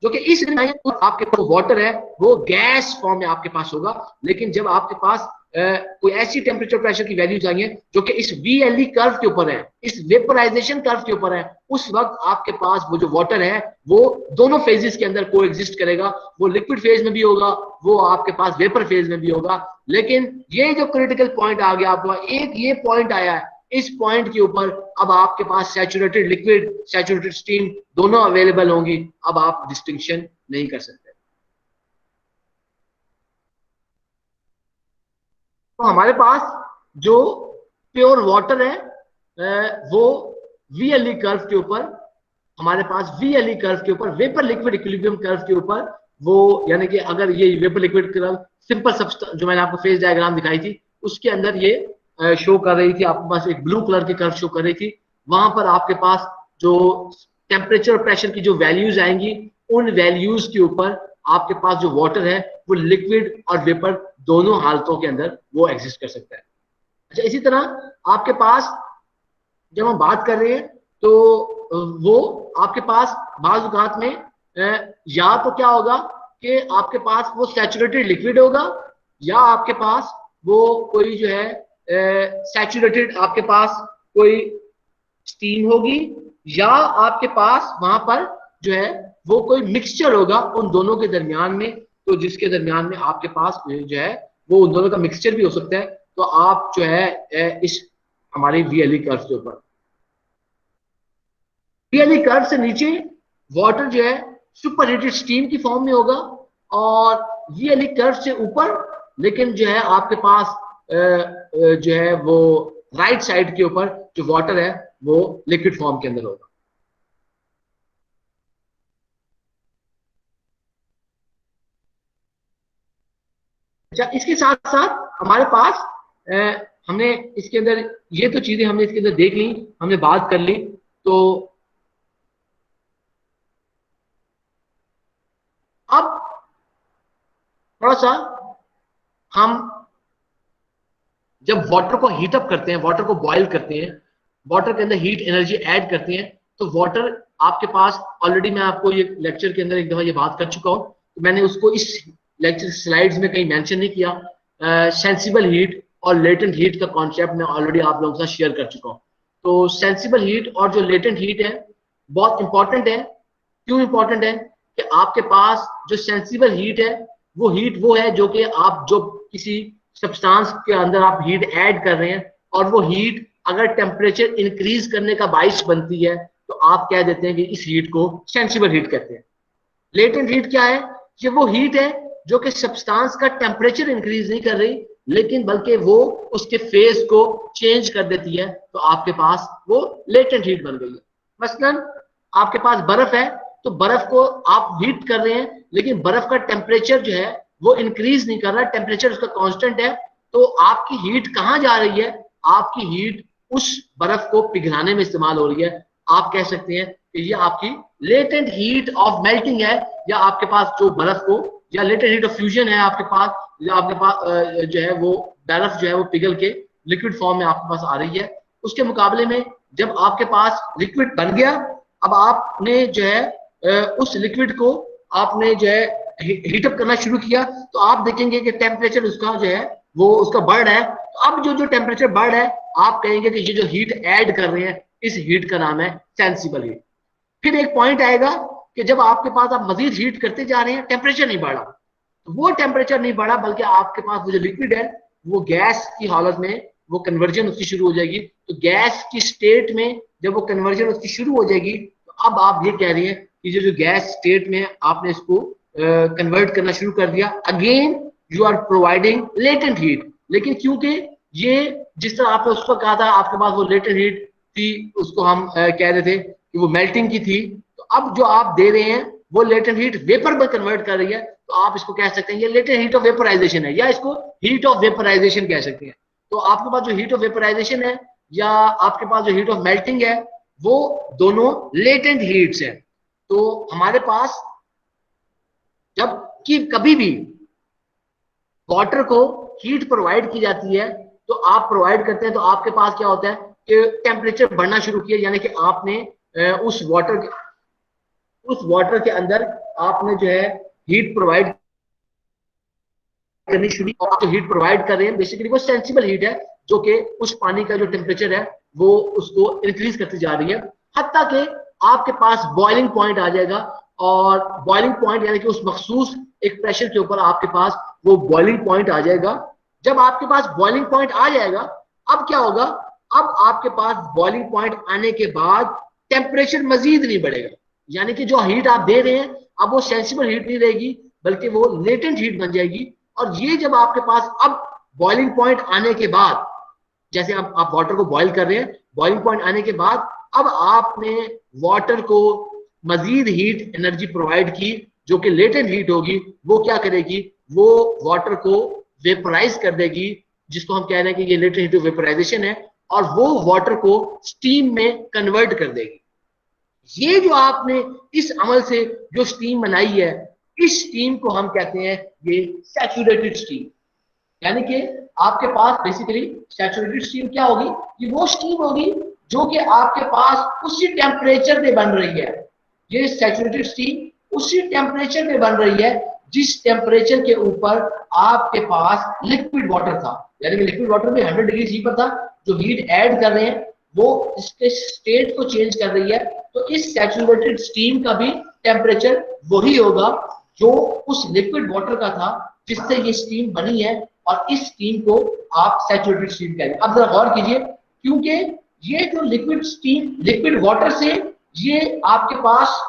जो कि इस रीजन में आई हैं, आपके पास वाटर है वो गैस फॉर्म में आपके पास होगा। लेकिन जब आपके पास कोई ऐसी टेम्परेचर प्रेशर की वैल्यूज आई है जो कि इस VLE कर्व के ऊपर है, इस वेपराइजेशन कर्व के ऊपर है, उस वक्त आपके पास वो जो वाटर है वो दोनों फेजेस के अंदर कोएग्जिस्ट करेगा। वो लिक्विड फेज में भी होगा, वो आपके पास वेपर फेज में भी होगा। लेकिन ये जो क्रिटिकल पॉइंट आ गया आपका, एक ये पॉइंट आया है, इस पॉइंट के ऊपर अब आपके पास सैचुरेटेड लिक्विड, सैचुरेटेड स्टीम दोनों अवेलेबल होंगी। अब आप डिस्टिंक्शन नहीं कर सकते। तो हमारे पास जो प्योर वाटर है वो VLE कर्व के ऊपर, हमारे पास VLE कर्व के ऊपर, वेपर लिक्विड इक्विलिब्रियम कर्व के ऊपर, वो यानी कि अगर ये vapour liquid curve simple substance जो मैंने आपको फेज डायग्राम दिखाई थी उसके अंदर ये शो कर रही थी, आपके पास एक ब्लू कलर की कर्व शो कर रही थी। वहां पर आपके पास जो टेम्परेचर और प्रेशर की जो वैल्यूज आएंगी, उन वैल्यूज के ऊपर आपके पास जो वाटर है वो लिक्विड और वेपर दोनों हालतों के अंदर वो एग्जिस्ट कर सकता है। अच्छा, इसी तरह आपके पास जब हम बात कर रहे हैं तो वो आपके पास बाज़ औक़ात में या तो क्या होगा कि आपके पास वो सैचुरेटेड लिक्विड होगा, या आपके पास वो कोई जो है सैचुरेटेड आपके पास कोई स्टीम होगी, या आपके पास वहां पर जो है वो कोई मिक्सचर होगा उन दोनों के दरमियान में, तो जिसके दरमियान में आपके पास जो है वो उन दोनों का मिक्सचर भी हो सकता है। तो आप जो है इस हमारी VLE कर्व के ऊपर, VLE कर्व से नीचे वाटर जो है सुपर हीटेड स्टीम की फॉर्म में होगा, और VLE कर्व से ऊपर लेकिन जो है आपके पास जो है वो राइट साइड के ऊपर जो वाटर है वो लिक्विड फॉर्म के अंदर होगा। अच्छा, इसके साथ साथ हमारे पास हमने इसके अंदर ये तो चीजें हमने इसके अंदर देख ली, हमने बात कर ली। तो अब थोड़ा सा हम जब वाटर को हीट अप करते हैं, वाटर को बॉयल करते हैं, वाटर के अंदर हीट एनर्जी ऐड करते हैं, तो वाटर आपके पास ऑलरेडी मैं आपको ये लेक्चर के अंदर एक दफा ये बात कर चुका हूं, तो मैंने उसको इस लेक्चर स्लाइड्स में कहीं मेंशन नहीं किया। सेंसिबल हीट और लेटेंट हीट का कॉन्सेप्ट मैं ऑलरेडी आप लोगों के साथ शेयर कर चुका हूं। तो सेंसिबल हीट और जो लेटेंट हीट है बहुत इंपॉर्टेंट है। क्यों इंपॉर्टेंट है? कि आपके पास जो सेंसिबल हीट है वो है जो कि आप जो किसी सब्सटेंस के अंदर आप हीट ऐड कर रहे हैं, और वो हीट अगर टेम्परेचर इंक्रीज करने का बाइस बनती है तो आप कह देते हैं कि इस हीट को सेंसिबल हीट कहते हैं। लेटेंट हीट क्या है? कि वो हीट है जो कि सब्सटेंस का टेम्परेचर इंक्रीज नहीं कर रही, लेकिन बल्कि वो उसके फेज को चेंज कर देती है, तो आपके पास वो लेटेंट हीट बन गई है। मसलन आपके पास बर्फ है, तो बर्फ को आप हीट कर रहे हैं, लेकिन बर्फ का टेम्परेचर जो है वो इंक्रीज नहीं कर रहा, टेम्परेचर उसका कांस्टेंट है। तो आपकी हीट कहां जा रही है? आपकी हीट उस बर्फ को पिघलाने में इस्तेमाल हो रही है। आप कह सकते हैं कि ये आपकी लेटेंट हीट ऑफ मेल्टिंग है, या आपके पास जो बर्फ को, या लेटेंट हीट ऑफ फ्यूजन है आपके पास, या आपके पास जो है वो बर्फ जो है वो पिघल के लिक्विड फॉर्म में आपके पास आ रही है। उसके मुकाबले में जब आपके पास लिक्विड बन गया, अब आपने जो है उस लिक्विड को आपने जो है हीटअप करना शुरू किया, तो आप देखेंगे कि टेम्परेचर उसका जो है वो उसका बढ़ रहा है। तो अब जो टेम्परेचर बढ़ रहा है, आप कहेंगे कि ये जो हीट ऐड कर रहे हैं, इस हीट का नाम है सेंसिबल हीट। फिर एक पॉइंट आएगा कि जब आपके पास आप मजीद हीट करते जा रहे हैं, टेम्परेचर नहीं बढ़ रहा, तो वो टेम्परेचर नहीं बढ़ा, बल्कि आपके पास वो जो लिक्विड है वो गैस की हालत में वो कन्वर्जन उसकी शुरू हो जाएगी। तो गैस की स्टेट में जब वो कन्वर्जन उसकी शुरू हो जाएगी, तो अब आप ये कह रही हैं कि जो गैस स्टेट में आपने इसको कन्वर्ट करना शुरू कर दिया, again you are providing latent heat. लेकिन क्योंकि ये जिस तरह आपने उसको कहा था आपके पास वो लेटेंट हीट थी, उसको हम कह रहे थे कि वो मेल्टिंग की थी, तो अब जो आप दे रहे हैं वो लेटेंट हीट वेपर में कन्वर्ट कर रही है, तो आप इसको कह सकते हैं ये लेटेंट हीट ऑफ वेपराइजेशन है, या इसको हीट ऑफ वेपराइजेशन कह सकते हैं। तो आपके पास जो हीट ऑफ वेपराइजेशन है या आपके पास जो हीट ऑफ मेल्टिंग है वो दोनों लेटेंट हीट्स है। तो हमारे पास जब कि कभी भी वाटर को हीट प्रोवाइड की जाती है तो आप प्रोवाइड करते हैं, तो आपके पास क्या होता है कि टेम्परेचर बढ़ना शुरू किया, यानी कि आपने उस वाटर के अंदर आपने जो है हीट प्रोवाइड करनी शुरू, और आप जो हीट प्रोवाइड कर रहे हैं बेसिकली वो सेंसिबल हीट है, जो कि उस पानी का जो टेम्परेचर है वो उसको इंक्रीज करती जा रही है, हत्ता कि आपके पास बॉइलिंग पॉइंट आ जाएगा। और बॉइलिंग पॉइंट यानी कि उस मखसूस एक प्रेशर के ऊपर आपके पास वो बॉइलिंग पॉइंट आ जाएगा। जब आपके पास बॉइलिंग पॉइंट आ जाएगा, अब क्या होगा, अब आपके पास बॉइलिंग पॉइंट आने के बाद टेम्परेचर मजीद नहीं बढ़ेगा, यानी कि जो हीट आप दे रहे हैं अब वो सेंसिबल हीट नहीं रहेगी बल्कि वो लेटेंट हीट बन जाएगी। और ये जब आपके पास अब बॉइलिंग पॉइंट आने के बाद, जैसे आप वाटर को बॉइल कर रहे हैं, बॉइलिंग पॉइंट आने के बाद अब आपने वाटर को मजीद हीट एनर्जी प्रोवाइड की, जो कि लेटेंट हीट होगी, वो क्या करेगी, वो वाटर को वेपराइज कर देगी, जिसको हम कह रहे हैं कि ये लेटेंट हीट वेपराइजेशन है, और वो वाटर को स्टीम में कन्वर्ट कर देगी। ये जो आपने इस अमल से जो स्टीम बनाई है, इस स्टीम को हम कहते हैं ये सैचुरेटेड स्टीम। यानी कि आपके पास बेसिकली सैचुरेटेड स्टीम क्या होगी, ये वो स्टीम होगी जो कि आपके पास उसी टेम्परेचर पे बन रही है। ये सैचुरेटेड स्टीम उसी टेम्परेचर पे बन रही है जिस टेम्परेचर के ऊपर आपके पास लिक्विड वाटर था, यानी कि लिक्विड वाटर में 100 डिग्री सी पर था, जो हीट ऐड कर रहे हैं वो इसके स्टेट को चेंज कर रही है। तो इस सैचुरेटेड स्टीम का भी टेम्परेचर वही होगा जो उस लिक्विड वाटर का था जिससे ये स्टीम बनी है, और इस स्टीम को आप सैचुरेटेड स्टीम कहते हैं। अब जरा गौर कीजिए, क्योंकि ये जो लिक्विड स्टीम लिक्विड वाटर से, ये आपके पास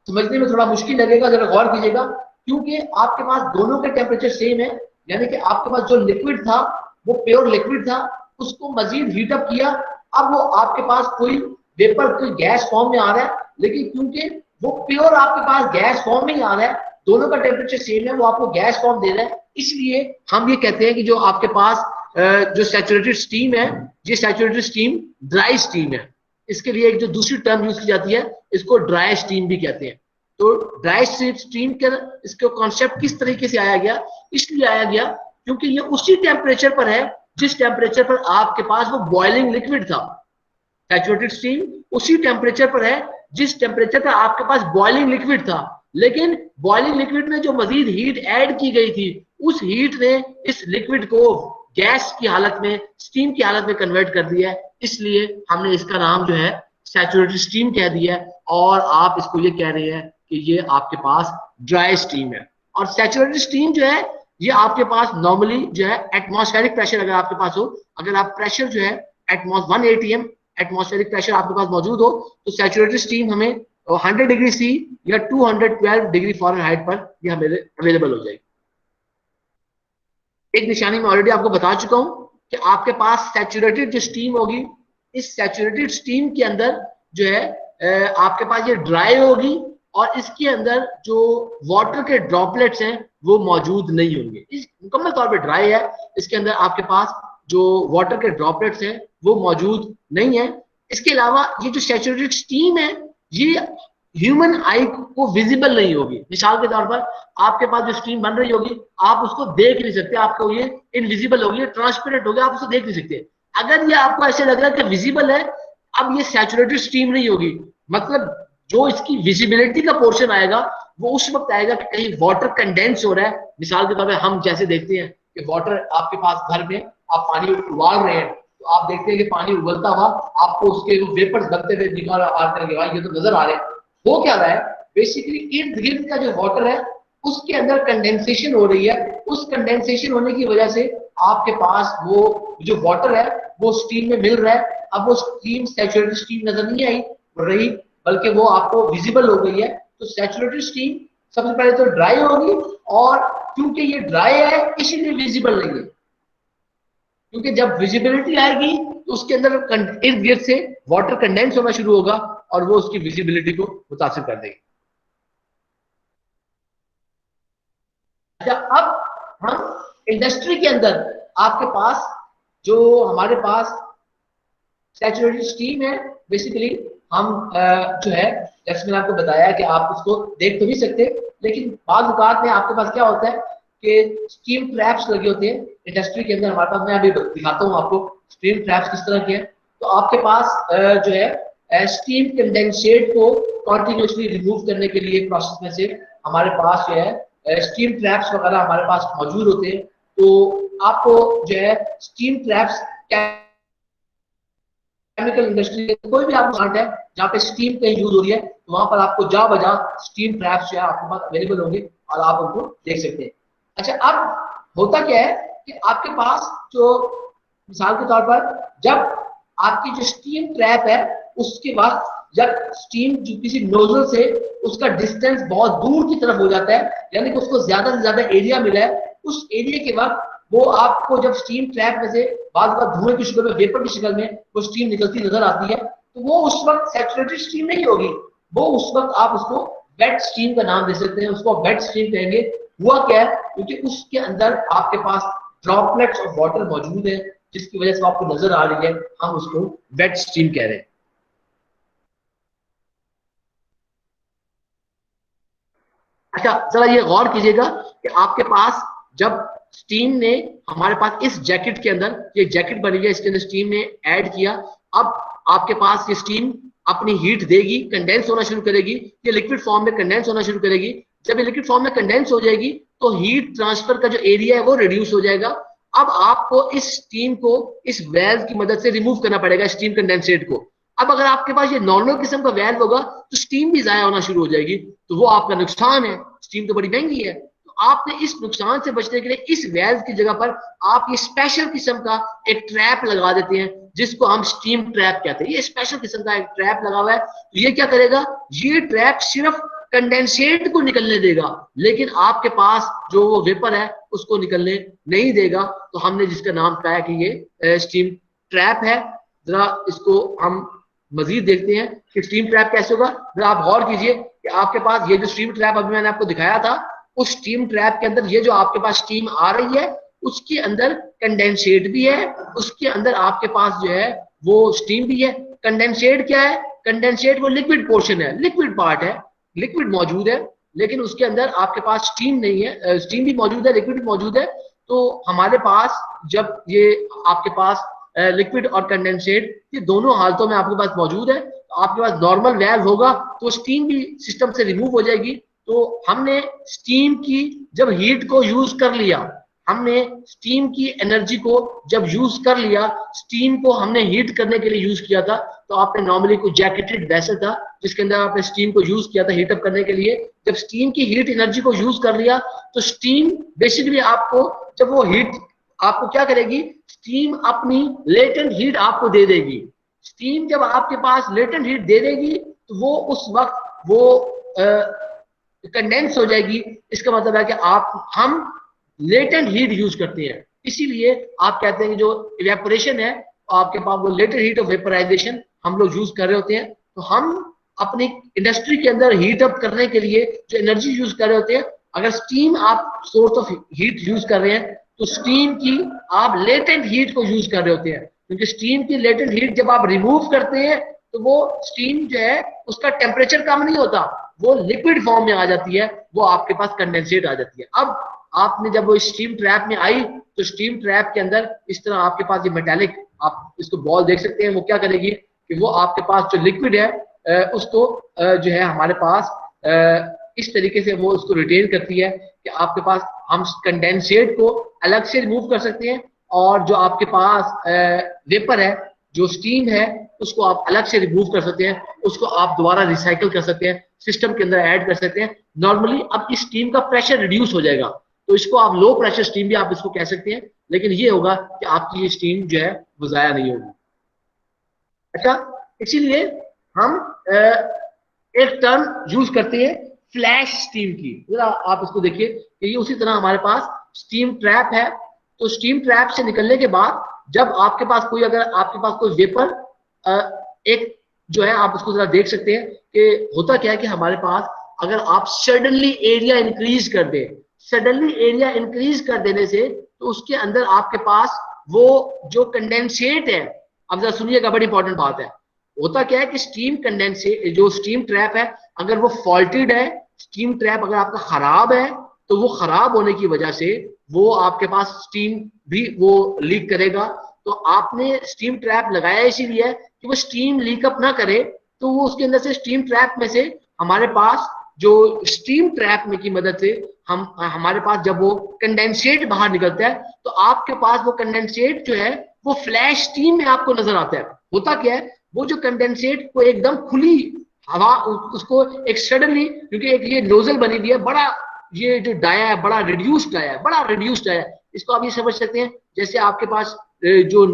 समझने में थोड़ा मुश्किल लगेगा, जरा गौर कीजिएगा, क्योंकि आपके पास दोनों के टेम्परेचर सेम है। यानी कि आपके पास जो लिक्विड था वो प्योर लिक्विड था, उसको मजीद हीटअप किया, अब वो आपके पास कोई वेपर कोई गैस फॉर्म में आ रहा है, लेकिन क्योंकि वो प्योर आपके पास गैस फॉर्म में ही आ रहा है, दोनों का टेम्परेचर सेम है, वो आपको गैस फॉर्म दे रहा है, इसलिए हम ये कहते हैं कि जो आपके पास जो सैचुरेटेड स्टीम है, ये सैचुरेटेड स्टीम ड्राई स्टीम है। इसके लिए एक जो दूसरी टर्म यूज की जाती है, इसको ड्राई स्टीम भी कहते हैं। तो ड्राई स्टीम के इसके कॉन्सेप्ट किस तरीके से आया गया, इसलिए आया गया क्योंकि ये उसी टेम्परेचर पर है जिस टेम्परेचर पर आपके पास वो बॉइलिंग लिक्विड था। सैचुरेटेड स्टीम उसी टेम्परेचर पर है जिस टेम्परेचर पर आपके पास बॉइलिंग लिक्विड था, लेकिन बॉइलिंग लिक्विड में जो मजीद हीट ऐड की गई थी, उस हीट ने इस लिक्विड को गैस की हालत में, स्टीम की हालत में कन्वर्ट कर दिया है, इसलिए हमने इसका नाम जो है सैचुरेटेड स्टीम कह दिया है। और आप इसको ये कह रहे हैं कि ये आपके पास ड्राई स्टीम है। और सैचुरेटेड स्टीम जो है ये आपके पास नॉर्मली जो है एटमॉस्फेरिक प्रेशर अगर आपके पास हो, अगर आप प्रेशर जो है 1 atm एटमॉस्फेरिक प्रेशर आपके पास मौजूद हो, तो सैचुरेटेड स्टीम हमें 100 डिग्री सी या 212 डिग्री फ़ारेनहाइट पर ये हमें अवेलेबल हो जाएगी। एक निशानी में ऑलरेडी आपको बता चुका हूं कि आपके पास सैचुरेटेड जो स्टीम होगी, इस सैचुरेटेड स्टीम के अंदर जो है आपके पास ये ड्राई होगी, और इसके अंदर जो वाटर के ड्रॉपलेट्स हैं वो मौजूद नहीं होंगे। इस मुकम्मल तौर पे ड्राई है, इसके अंदर आपके पास जो वाटर के ड्रॉपलेट्स हैं वो मौजूद नहीं है। इसके अलावा ये जो सैचुरेटेड स्टीम है ये ह्यूमन आई को विजिबल नहीं होगी। मिसाल के तौर पर आपके पास जो स्टीम बन रही होगी आप उसको देख नहीं सकते, आपको ये इनविजिबल होगी, ट्रांसपेरेंट होगी, आप उसको देख नहीं सकते। अगर ये आपको ऐसे लग रहा है कि विजिबल है, अब ये सैचुरेटेड स्टीम नहीं होगी, मतलब जो इसकी विजिबिलिटी का पोर्शन आएगा वो उस वक्त आएगा कि कहीं वाटर कंडेंस हो रहा है। मिसाल के तौर पर हम जैसे देखते हैं कि वाटर आपके पास घर में आप पानी उबाल रहे हैं, तो आप देखते हैं कि पानी उबलता हुआ आपको उसके वेपर्स बनते हुए निकाल आते हैं, ये तो नजर आ रहे हैं। वो क्या रहा है, बेसिकली इर्द गिर्द का जो वाटर है उसके अंदर कंडेंसेशन हो रही है, उस कंडेंसेशन होने की वजह से आपके पास वो जो वाटर है वो स्टीम में मिल रहा है। अब वो स्टीम सैचुरेटेड स्टीम नजर नहीं आई रही, बल्कि वो आपको विजिबल हो गई है। तो सैचुरेटेड स्टीम सबसे पहले तो ड्राई होगी, और क्योंकि ये ड्राई है इसीलिए विजिबल नहीं है, क्योंकि जब विजिबिलिटी आएगी तो उसके अंदर इर्द गिर्द से वाटर कंडेंस होना शुरू होगा और वो उसकी विजिबिलिटी को मुतासिर कर देगी। अच्छा, अब हम इंडस्ट्री के अंदर आपके पास जो हमारे पास सैचुरेटेड स्टीम है, बेसिकली हम जो है जैसे मैंने आपको बताया कि आप उसको देख तो नहीं सकते, लेकिन बाद औकात में आपके पास क्या होता है कि स्टीम ट्रैप्स लगे होते हैं इंडस्ट्री के अंदर हमारे पास। मैं अभी दिखाता हूँ आपको स्टीम ट्रैप्स किस तरह के हैं। तो आपके पास जो है स्टीम कंडेंसेट को कॉन्टिन्यूसली रिमूव करने के लिए प्रोसेस में से हमारे पास जो है स्टीम ट्रैप्स वगैरह हमारे पास मौजूद होते हैं। तो आपको जो है स्टीम ट्रैप्स केमिकल इंडस्ट्री कोई भी आपको प्लांट है जहाँ पे स्टीम कहीं यूज हो रही है, तो वहां पर आपको जा बजा स्टीम ट्रैप्स जो है आपके पास अवेलेबल होंगे और आप उनको देख सकते हैं। अच्छा, अब होता क्या है कि आपके पास जो मिसाल के तौर पर जब आपकी जो स्टीम ट्रैप है उसके बाद जब स्टीम जो किसी नोजल से उसका डिस्टेंस बहुत दूर की तरफ हो जाता है, यानी कि उसको ज्यादा से ज्यादा एरिया मिला है, उस एरिया के बाद वो आपको जब स्टीम ट्रैप में से बाद धुएं की शक्ल में, वेपर की शक्ल में वो स्टीम निकलती नजर आती है, तो वो उस वक्त सैचुरेटेड स्टीम नहीं होगी, वो उस वक्त आप उसको वेट स्टीम का नाम दे सकते हैं, उसको वेट स्टीम कहेंगे। हुआ क्या है, क्योंकि उसके अंदर आपके पास ड्रॉपलेट्स ऑफ वाटर मौजूद है जिसकी वजह से आपको नजर आ रही है, हम उसको वेट स्टीम कह रहे हैं। अच्छा, जरा ये गौर कीजिएगा कि आपके पास जब स्टीम ने हमारे पास इस जैकेट के अंदर, ये जैकेट बनी है, इसके अंदर स्टीम ने ऐड किया, अब आपके पास ये स्टीम अपनी हीट देगी, कंडेंस होना शुरू करेगी, ये लिक्विड फॉर्म में कंडेंस होना शुरू करेगी। जब ये लिक्विड फॉर्म में कंडेंस हो जाएगी तो हीट ट्रांसफर का जो एरिया है वो रिड्यूस हो जाएगा। अब आपको इस स्टीम को इस वेल्व की मदद से रिमूव करना पड़ेगा, स्टीम कंडेंसेट को। अब अगर आपके पास ये नॉर्मल किस्म का वेल्व होगा तो स्टीम भी जाया होना शुरू हो जाएगी, तो वो आपका नुकसान है। स्टीम तो बड़ी महंगी है, तो आपने इस नुकसान से बचने के लिए इस वेल्व की जगह पर आप ये स्पेशल किस्म का एक ट्रैप लगा देते हैं जिसको हम स्टीम ट्रैप कहते हैं। ये स्पेशल किस्म का एक ट्रैप लगा हुआ है। तो ये क्या करेगा, ये ट्रैप सिर्फ कंडेंसेट को निकलने देगा, लेकिन आपके पास जो वो वेपर है उसको निकलने नहीं देगा। तो हमने जिसका नाम पाया कि ये स्टीम ट्रैप है। जरा इसको हम मजीद देखते हैं कि स्टीम ट्रैप कैसे होगा। जरा आप गौर कीजिए कि आपके पास ये जो स्टीम ट्रैप अभी मैंने आपको दिखाया था, उस स्टीम ट्रैप के अंदर ये जो आपके पास स्टीम आ रही है उसके अंदर कंडेंसेट भी है, उसके अंदर आपके पास जो है वो स्टीम भी है। कंडेंसेट क्या है, कंडेंसेट वो लिक्विड पोर्शन है, लिक्विड पार्ट है, लिक्विड मौजूद है, लेकिन उसके अंदर आपके पास स्टीम नहीं है, स्टीम भी मौजूद है, लिक्विड भी मौजूद है। तो हमारे पास जब ये आपके पास लिक्विड और कंडेंसेट ये दोनों हालतों में आपके पास मौजूद है, तो आपके पास नॉर्मल वेल्व होगा तो स्टीम भी सिस्टम से रिमूव हो जाएगी। तो हमने स्टीम की जब हीट को यूज कर लिया, हमने स्टीम की एनर्जी को जब यूज कर लिया, स्टीम को हमने हीट करने के लिए यूज किया था, तो आपने नॉर्मली कोई जैकेटेड वैसल था जिसके अंदर आपने स्टीम को यूज किया था हीट अप करने के लिए। जब स्टीम की हीट एनर्जी को यूज कर लिया तो स्टीम बेसिकली आपको जब वो हीट आपको क्या करेगी, स्टीम अपनी लेटेंट हीट आपको दे देगी। स्टीम जब आपके पास लेटेंट हीट दे देगी तो वो उस वक्त वो कंडेंस हो जाएगी। इसका मतलब है कि हम लेटेंट हीट यूज करते हैं, इसीलिए आप कहते हैं कि जो इवेपोरेशन है आपके पास वो लेटेंट हीट ऑफ वेपराइजेशन हम लोग यूज कर रहे होते हैं। तो हम अपनी इंडस्ट्री के अंदर हीट अप करने के लिए जो एनर्जी यूज कर रहे होते हैं, अगर स्टीम आप सोर्स ऑफ हीट यूज कर रहे हैं तो स्टीम की आप लेटेंट हीट को यूज कर रहे होते हैं, क्योंकि स्टीम की लेटेंट हीट जब आप रिमूव करते हैं तो वो स्टीम जो है उसका टेम्परेचर कम नहीं होता, वो लिक्विड फॉर्म में आ जाती है, वो आपके पास कंडेंसेट आ जाती है। अब आपने जब वो स्टीम ट्रैप में आई तो स्टीम ट्रैप के अंदर इस तरह आपके पास ये मेटालिक, आप इसको बॉल देख सकते हैं, वो क्या करेगी कि वो आपके पास जो लिक्विड है उसको जो है हमारे पास इस तरीके से वो उसको रिटेन करती है कि आपके पास हम कंडेंसेट को अलग से रिमूव कर सकते हैं और जो आपके पास वेपर है जो स्टीम है उसको आप अलग से रिमूव कर सकते हैं, उसको आप दोबारा रिसाइकल कर सकते हैं, सिस्टम के अंदर ऐड कर सकते हैं। नॉर्मली अब इस स्टीम का प्रेशर रिड्यूस हो जाएगा, तो इसको आप लो प्रेशर स्टीम भी आप इसको कह सकते हैं, लेकिन ये होगा कि आपकी ये स्टीम जो है वो जाया नहीं होगी। अच्छा, इसीलिए हम एक टर्म यूज करते हैं फ्लैश स्टीम की। जरा आप इसको देखिए कि ये उसी तरह हमारे पास स्टीम ट्रैप है, तो स्टीम ट्रैप से निकलने के बाद जब आपके पास कोई, अगर आपके पास कोई वेपर एक जो है, आप उसको जरा देख सकते हैं कि होता क्या है कि हमारे पास अगर आप सडनली एरिया इंक्रीज कर दें, सडनली एरिया इंक्रीज कर देने से तो उसके अंदर आपके पास वो जो कंडेंसेट है, अब जरा सुनिएगा, बड़ी इंपॉर्टेंट बात है। होता क्या है कि स्टीम कंडेंसेट, जो स्टीम ट्रैप है, अगर वो फॉल्टेड है, स्टीम ट्रैप अगर आपका खराब है, तो वो खराब होने की वजह से वो आपके पास स्टीम भी वो लीक करेगा। तो आपने स्टीम ट्रैप लगाया इसीलिए कि वो स्टीम लीक अप ना करे, तो वो उसके अंदर से स्टीम ट्रैप में से हमारे पास जो स्टीम ट्रैप में की मदद से हमारे पास जब वो कंडेंसेट बाहर निकलता है, तो आपके पास वो कंडेंसेट जो है वो फ्लैश स्टीम में आपको नजर आता है। होता क्या है, वो जो कंडेंसेट को एकदम खुली हवा, उसको एक सडनली, क्योंकि एक ये नोजल बनी हुई है, बड़ा ये जो डाया है बड़ा रिड्यूस्ड डाया है, बड़ा रिड्यूस्ड डाया है। इसको आप ये समझ सकते हैं जैसे आपके पास जो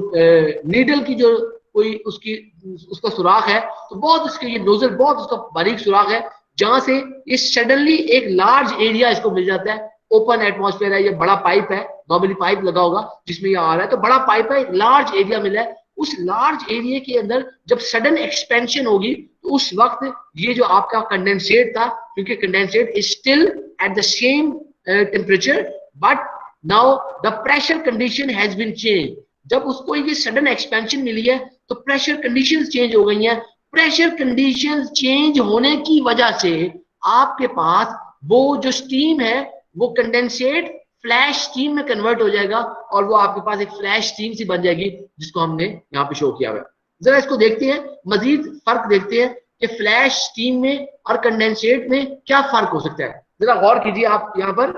नीडल की जो कोई उसका सुराख है, तो बहुत उसके ये नोजल बहुत उसका बारीक सुराख है, जहां से ये सडनली एक लार्ज एरिया इसको मिल जाता है। ओपन एटमॉस्फेयर है, ये बड़ा पाइप है, नॉर्मली पाइप लगा होगा जिसमें ये आ रहा है, तो बड़ा पाइप है, लार्ज एरिया मिला है। उस लार्ज एरिया के अंदर जब सडन एक्सपेंशन होगी, तो उस वक्त ये जो आपका कंडेंसेट था, क्योंकि condensate is still at the same temperature, but now the pressure condition has been change. जब उसको ये सडन एक्सपेंशन मिली है, तो प्रेशर कंडीशंस चेंज हो गई हैं। प्रेशर कंडीशंस चेंज होने की वजह से आपके पास वो जो स्टीम है वो कंडेंसेट फ्लैश स्टीम में कन्वर्ट हो जाएगा, और वो आपके पास एक फ्लैश स्टीम सी बन जाएगी, जिसको हमने यहाँ पे शो किया हुआ है। जरा इसको देखते हैं, मजीद फर्क देखते हैं कि फ्लैश स्टीम में और कंडेंसेट में क्या फर्क हो सकता है। जरा गौर कीजिए आप यहाँ पर,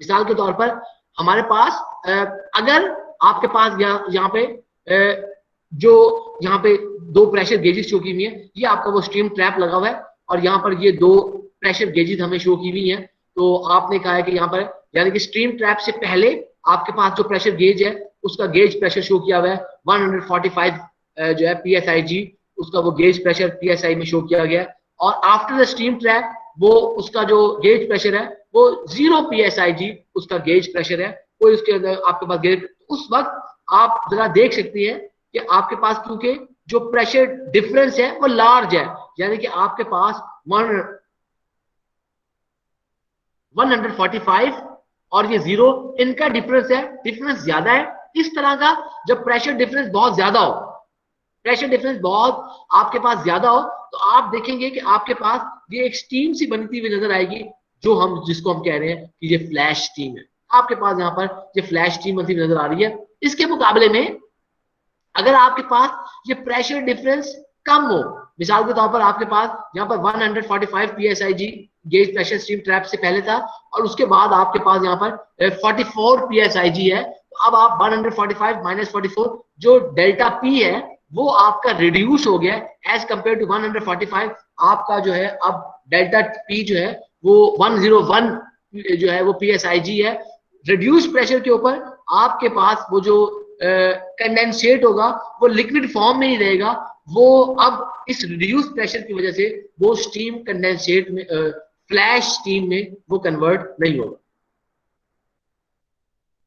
मिसाल के तौर पर हमारे पास अगर आपके पास यहाँ पे जो यहाँ पे दो प्रेशर गेजेस शो की हुई है, ये आपका वो स्टीम ट्रैप लगा हुआ है, और यहाँ पर ये दो प्रेशर गेजेस हमें शो की हुई है। तो आपने कहा है कि यहाँ पर यानी कि स्टीम ट्रैप से पहले आपके पास जो प्रेशर गेज है उसका गेज प्रेशर शो किया हुआ है 145 जो है PSIG, उसका वो गेज प्रेशर PSI में शो किया गया है। और आफ्टर द स्टीम ट्रैप वो उसका जो गेज प्रेशर है वो 0 PSIG उसका गेज प्रेशर है, कोई उसके अंदर आपके पास गेज। उस वक्त आप जरा देख सकते हैं कि आपके पास क्योंकि जो प्रेशर डिफरेंस है वो लार्ज है, यानी कि आपके पास 145 और ये 0, इनका डिफरेंस है, डिफरेंस ज्यादा है। इस तरह का जब प्रेशर डिफरेंस बहुत ज्यादा हो, प्रेशर डिफरेंस बहुत आपके पास ज्यादा हो, तो आप देखेंगे कि आपके पास ये एक स्टीम सी बनती हुई नजर आएगी, जिसको हम कह रहे हैं कि ये फ्लैश स्टीम है। आपके पास यहाँ पर ये फ्लैश स्टीम बनती हुई नजर आ रही है। इसके मुकाबले में अगर आपके पास ये प्रेशर डिफरेंस कम हो, मिसाल के तौर पर आपके पास यहाँ पर 145 PSIG gauge pressure steam trap से पहले था, और उसके बाद आपके पास यहाँ पर 44 PSIG है, तो अब आप 145 माइनस 44 जो डेल्टा P है वो आपका रिड्यूस हो गया एज कंपेयर टू 145। आपका जो है अब डेल्टा P जो है वो 101 जो है वो PSIG है। रिड्यूस प्रेशर के ऊपर आपके पास वो जो कंडेंसेट होगा वो लिक्विड फॉर्म में ही रहेगा, वो अब इस रिड्यूस प्रेशर की वजह से वो स्टीम कंडेंसेट में फ्लैश स्टीम में वो कन्वर्ट नहीं होगा।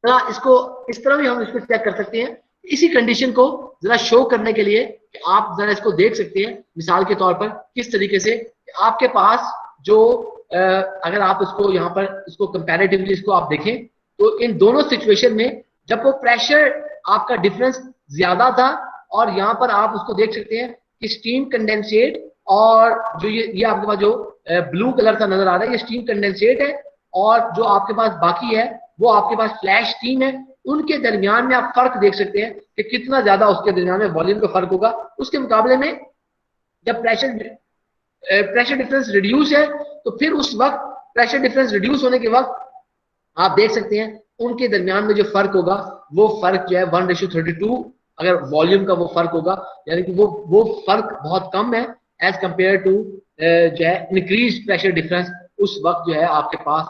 तो इसको इस तरह भी हम इसको चेक कर सकते हैं। इसी कंडीशन को जरा शो करने के लिए कि आप जरा इसको देख सकते हैं, मिसाल के तौर पर किस तरीके से आपके पास जो अगर आप इसको यहाँ पर इसको कंपैरेटिवली इसको आप देखें, तो इन दोनों सिचुएशन में जब वो प्रेशर आपका डिफरेंस ज्यादा था, और यहाँ पर आप उसको देख सकते हैं कि स्टीम कंडेंसेट और जो ये आपके पास जो ब्लू कलर का नजर आ रहा है ये स्टीम कंडेंसेट है, और जो आपके पास बाकी है वो आपके पास फ्लैश स्टीम है। उनके दरमियान में आप फर्क देख सकते हैं कि कितना ज्यादा उसके दरमियान में वॉल्यूम का फर्क होगा। उसके मुकाबले में जब प्रेशर डिफरेंस रिड्यूस है, तो फिर उस वक्त प्रेशर डिफरेंस रिड्यूस होने के वक्त आप देख सकते हैं उनके दरमियान में जो फर्क होगा वो फर्क जो है 1:32 अगर वॉल्यूम का वो फर्क होगा, यानी कि वो फर्क बहुत कम है एज कंपेयर टू जो है इंक्रीज प्रेशर डिफरेंस, उस वक्त जो है आपके पास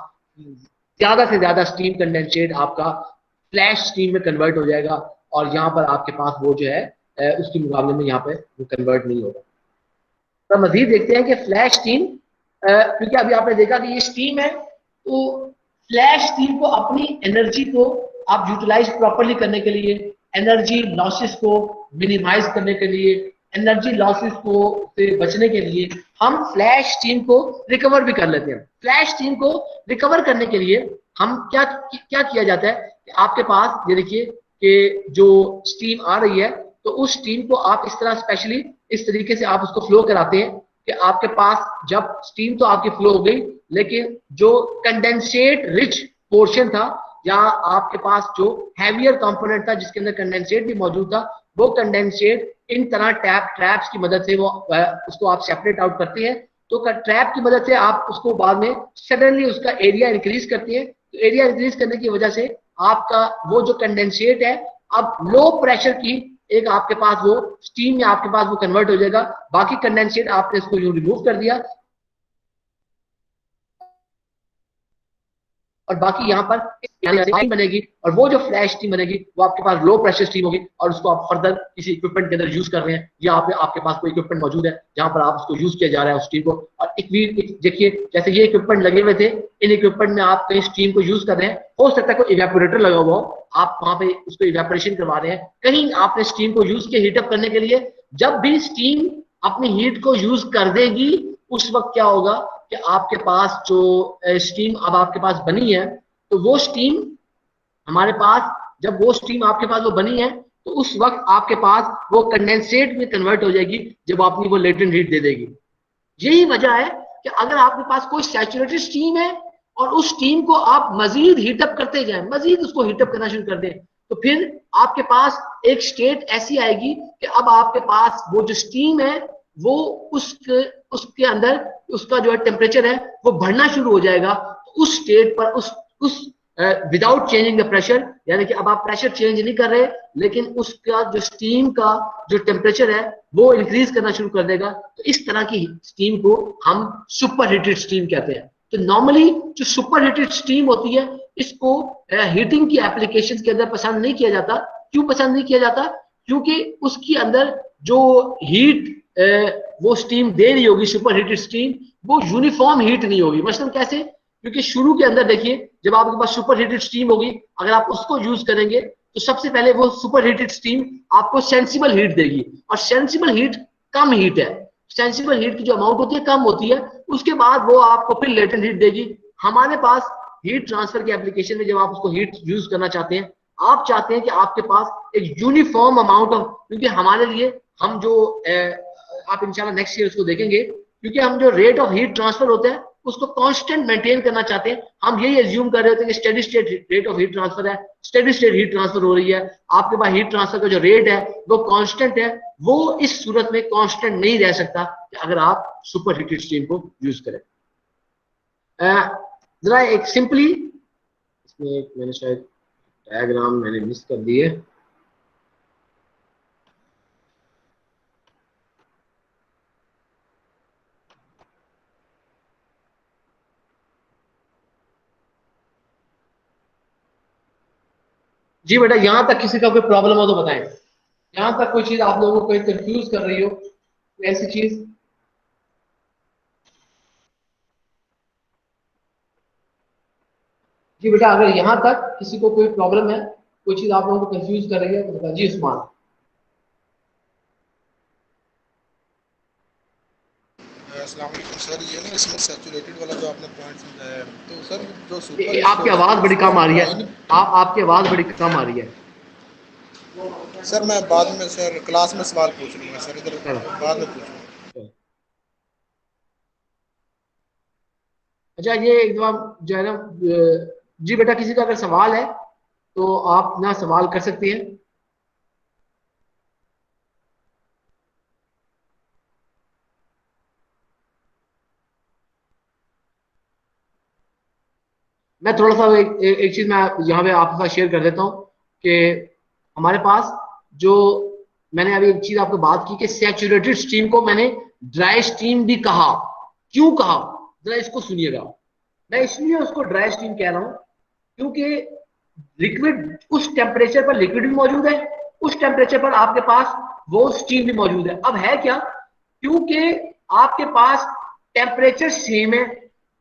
ज्यादा से ज्यादा स्टीम कंडेंसेट आपका फ्लैश स्टीम में कन्वर्ट हो जाएगा, और यहाँ पर आपके पास वो जो है उसके मुकाबले में यहाँ पे वो कन्वर्ट नहीं होगा। तो मजीद देखते हैं कि फ्लैश स्टीम, क्योंकि अभी आपने देखा कि ये स्टीम है, तो फ्लैश स्टीम को अपनी एनर्जी को आप यूटिलाइज प्रॉपरली करने के लिए, एनर्जी लॉसेस को मिनिमाइज करने के लिए, एनर्जी लॉसेस को से बचने के लिए हम फ्लैश स्टीम को रिकवर भी कर लेते हैं। फ्लैश स्टीम को रिकवर करने के लिए हम क्या क्या किया जाता है कि आपके पास ये देखिए कि जो स्टीम आ रही है, तो उस स्टीम को आप इस तरह स्पेशली इस तरीके से आप उसको फ्लो कराते हैं कि आपके पास जब स्टीम तो आपकी फ्लो हो गई, लेकिन जो कंडेंसेट रिच पोर्शन था या आपके पास जो हैवियर कंपोनेंट था जिसके अंदर कंडेंसेट भी मौजूद था, वो कंडेंसेट इन तरह ट्रैप्स की मदद से वो उसको आप सेपरेट आउट करते हैं। तो ट्रैप की मदद से आप उसको बाद में सडनली उसका एरिया इंक्रीज करते हैं। तो एरिया इंक्रीज करने की वजह से आपका वो जो कंडेंसेट है अब लो प्रेशर की एक आपके पास वो स्टीम में आपके पास वो कन्वर्ट हो जाएगा। बाकी कंडेंसेट आपने इसको यूं रिमूव कर दिया और बाकी यहाँ पर स्टीम बनेगी, और वो जो फ्लैश स्टीम बनेगी वो आपके पास लो प्रेशर स्टीम होगी, और उसको आप फर्दर किसी इक्विपमेंट के अंदर यूज कर रहे हैं, या आपके पास कोई इक्विपमेंट मौजूद है जहां पर आप उसको यूज किया जा रहा है उस स्टीम को। और देखिए जैसे ये इक्विपमेंट लगे हुए थे, इन इक्विपमेंट में आप कहीं स्टीम को यूज कर रहे हैं, हो सकता है कोई इवेपोरेटर लगा हुआ हो, आप वहां पे उसको इवेपोरेशन करवा रहे हैं, कहीं आपने स्टीम को यूज किया हीटअप करने के लिए। जब भी स्टीम अपनी हीट को यूज कर देगी, उस वक्त क्या होगा कि आपके पास जो स्टीम अब आपके पास बनी है, तो वो स्टीम हमारे पास, जब वो स्टीम आपके पास वो बनी है, तो उस वक्त आपके पास वो कंडेंसेट में कन्वर्ट हो जाएगी जब आपने वो लेटेंट हीट दे देगी। यही वजह है कि अगर आपके पास कोई सैचुरेटेड स्टीम है और उस स्टीम को आप मजीद हीटअप करते जाएं, मजीद उसको हीटअप करना शुरू कर दें, तो फिर आपके पास एक स्टेट ऐसी आएगी कि अब आपके पास वो जो स्टीम है वो उसके अंदर उसका जो है टेम्परेचर है वो बढ़ना शुरू हो जाएगा। तो उस स्टेट पर उस विदाउट चेंजिंग द प्रेशर, यानी कि अब आप प्रेशर चेंज नहीं कर रहे, लेकिन उसका जो स्टीम का जो टेम्परेचर है वो इंक्रीज करना शुरू कर देगा। तो इस तरह की स्टीम को हम सुपर हीटेड स्टीम कहते हैं। तो नॉर्मली जो सुपर हीटेड स्टीम होती है, इसको हीटिंग की एप्लीकेशन के अंदर पसंद नहीं किया जाता। क्यों पसंद नहीं किया जाता? क्योंकि उसके अंदर जो हीट वो स्टीम दे रही होगी, सुपर हीटेड स्टीम, वो यूनिफॉर्म हीट नहीं होगी। मसलन कैसे? क्योंकि शुरू के अंदर देखिए जब आपके पास सुपर हीटेड स्टीम होगी, अगर आप उसको यूज करेंगे तो सबसे पहले वो सुपर हीटेड स्टीम आपको सेंसिबल हीट देगी, और सेंसिबल हीट कम हीट है, सेंसिबल हीट की जो अमाउंट होती है कम होती है। उसके बाद वो आपको फिर लेटेंट हीट देगी। हमारे पास हीट ट्रांसफर की एप्लीकेशन में जब आप उसको हीट यूज करना चाहते हैं, आप चाहते हैं कि आपके पास एक यूनिफॉर्म अमाउंट ऑफ, क्योंकि हमारे लिए हम जो आप इंशाल्लाह नेक्स्ट ईयर उसको देखेंगे, क्योंकि हम जो रेट ऑफ हीट ट्रांसफर होता है उसको कांस्टेंट मेंटेन करना चाहते हैं। हम यही एज्यूम कर रहे होते हैं कि steady state rate of heat transfer है, स्टेडी स्टेट हीट ट्रांसफर हो रही है, आपके पास हीट ट्रांसफर का जो रेट है वो कांस्टेंट है। वो इस सूरत में कांस्टेंट नहीं रह सकता कि अगर आप सुपर हीटेड स्टीम को यूज करें। जरा एक सिंपली, इसमें एक मैंने शायद डायग्राम मैंने मिस कर दिए। जी बेटा, यहां तक किसी का कोई प्रॉब्लम हो तो बताएं। यहां तक कोई चीज आप लोगों को कोई कंफ्यूज कर रही हो, ऐसी चीज? जी बेटा, अगर यहां तक किसी को कोई प्रॉब्लम है, कोई चीज आप लोगों को कंफ्यूज कर रही है तो बता। जी उस्मान। अस्सलाम वालेकुम सर, ये ना इसमें सैचुरेटेड वाला जो आपने पॉइंट समझाया है, तो सर जो सुपर आपकी आवाज बड़ी कम आ रही है, आपकी आवाज बड़ी कम आ रही है। सर मैं बाद में सर क्लास में सवाल पूछ लूंगा सर, इधर बाद में पूछूंगा। अच्छा, ये एक दफा जो है ना, जी बेटा किसी का अगर सवाल है तो आप ना सवाल कर सकते हैं। मैं थोड़ा सा एक चीज मैं यहाँ पे आपके साथ शेयर कर देता हूँ कि हमारे पास जो मैंने अभी एक चीज आपको बात की कि सैचुरेटेड स्टीम को मैंने ड्राई स्टीम भी कहा। क्यों कहा, जरा इसको सुनिएगा। मैं इसलिए उसको ड्राई स्टीम कह रहा हूं क्योंकि लिक्विड, उस टेम्परेचर पर लिक्विड भी मौजूद है, उस टेम्परेचर पर आपके पास वो स्टीम भी मौजूद है। अब है क्या, क्योंकि आपके पास टेम्परेचर सेम है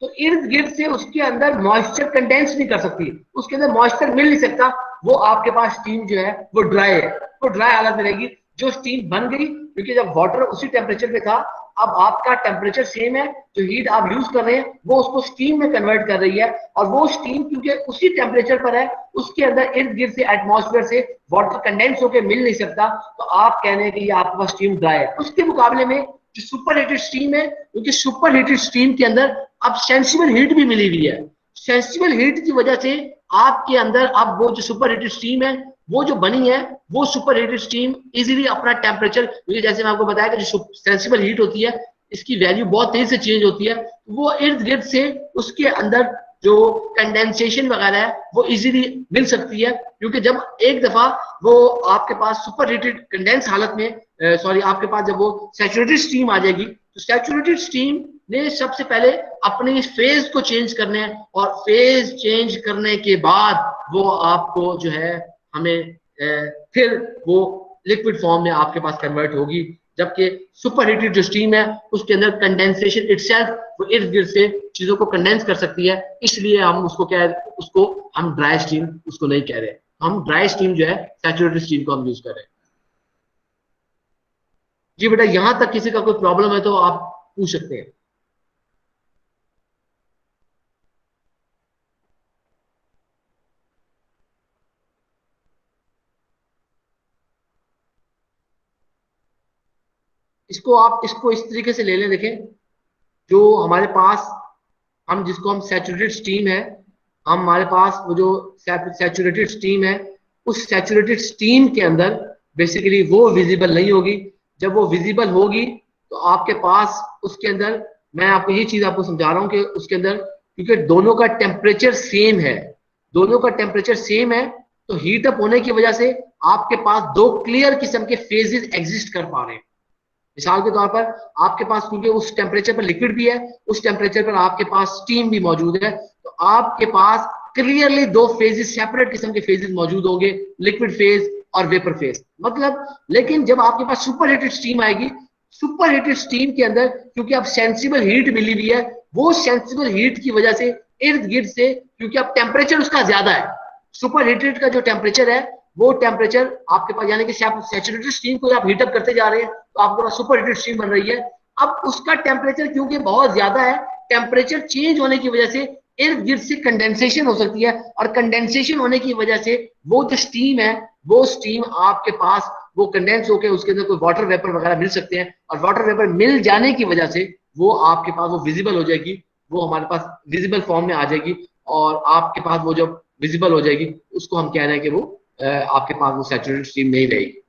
तो इर्द गिर्द से उसके अंदर मॉइस्चर कंडेंस नहीं कर सकती, उसके अंदर मॉइस्चर मिल नहीं सकता, वो आपके पास स्टीम जो है वो ड्राई है, वो ड्राई हालत में रहेगी। जो स्टीम बन गई, क्योंकि जब वाटर उसी टेम्परेचर पे था, अब आपका टेम्परेचर सेम है, जो हीट आप यूज कर रहे हैं वो उसको स्टीम में कन्वर्ट कर रही है, और वो स्टीम क्योंकि उसी टेम्परेचर पर है, उसके अंदर इर्द गिर्द से एटमॉस्फेयर से वाटर कंडेंस होकर मिल नहीं सकता, तो आप कहने हैं कि ये आपके पास स्टीम ड्राई है। उसके मुकाबले में जो सुपर हीटेड स्टीम है, क्योंकि सुपर हीटेड स्टीम के अंदर अब सेंसिबल हीट भी मिली हुई है, सेंसिबल हीट की वजह से आपके अंदर अब वो जो सुपर हीटेड स्टीम है वो जो बनी है, वो सुपर हीटेड स्टीम इजीली अपना टेम्परेचर, क्योंकि जैसे मैं आपको बताया कि जो सेंसिबल हीट होती है इसकी वैल्यू बहुत तेजी से चेंज होती है, वो इर्द गिर्द से उसके अंदर जो कंडेंसेशन वगैरह है वो इजीली मिल सकती है, क्योंकि जब एक दफा वो आपके पास सुपर हीटेड कंडेंस हालत में सॉरी आपके पास जब वो सैचुरेटेड स्टीम आ जाएगी, तो सैचुरेटेड स्टीम ने सबसे पहले अपने फेज को चेंज करने हैं, और फेज चेंज करने के बाद वो आपको जो है हमें फिर वो लिक्विड फॉर्म में आपके पास कन्वर्ट होगी, जबकि सुपर हीटेड जो स्टीम है उसके अंदर कंडेंसेशन इटसेल्फ वो इर्द गिर्द से चीजों को कंडेंस कर सकती है, इसलिए हम उसको हम ड्राई स्टीम उसको नहीं कह रहे, हम ड्राई स्टीम जो है सैचुरेटेड स्टीम को हम यूज कर रहे हैं। जी बेटा, यहां तक किसी का कोई प्रॉब्लम है तो आप पूछ सकते हैं। इसको इस तरीके से ले लें, देखें जो हमारे पास हम जिसको हम सैचुरेटेड स्टीम है, हमारे पास वो जो सैचुरेटेड स्टीम है, उस सैचुरेटेड स्टीम के अंदर बेसिकली वो विजिबल नहीं होगी। जब वो विजिबल होगी तो आपके पास उसके अंदर, मैं आपको ये चीज आपको समझा रहा हूं कि उसके अंदर क्योंकि दोनों का टेम्परेचर सेम है, दोनों का टेम्परेचर सेम है, तो हीट अप होने की वजह से आपके पास दो क्लियर किस्म के फेजेस एग्जिस्ट कर पा रहे हैं। मिसाल के तौर पर आपके पास क्योंकि उस टेम्परेचर पर लिक्विड भी है, उस टेम्परेचर पर आपके पास स्टीम भी मौजूद है, तो आपके पास क्लियरली दो फेजेस, सेपरेट किस्म के फेजेस मौजूद होंगे, लिक्विड फेज और वेपर फेज मतलब। लेकिन जब आपके पास सुपर हीटेड स्टीम आएगी, सुपर हीटेड स्टीम के अंदर क्योंकि अब सेंसिबल हीट मिली हुई है, वो सेंसिबल हीट की वजह से इर्द गिर्द से, क्योंकि अब टेम्परेचर उसका ज्यादा है, सुपर हीटेड का जो टेम्परेचर है वो टेम्परेचर आपके पास, यानी कि सैचुरेटेड स्टीम को आप हीटअप करते जा रहे हैं तो आपके पास सुपर हीटेड स्टीम बन रही है। अब उसका टेम्परेचर क्योंकि बहुत ज्यादा है, टेम्परेचर चेंज होने की वजह से इर्द गिर्द से कंडेंसेशन हो सकती है, और कंडेंसेशन होने की वजह से वो जो स्टीम है, वो स्टीम आपके पास वो कंडेंस होकर उसके अंदर कोई वाटर वेपर वगैरह मिल सकते हैं, और वाटर वेपर मिल जाने की वजह से वो आपके पास वो विजिबल हो जाएगी, वो हमारे पास विजिबल फॉर्म में आ जाएगी, और आपके पास वो जब विजिबल हो जाएगी उसको हम कह रहे हैं कि वो आपके पास वो सैचुरेटेड स्टीम नहीं रहेगी।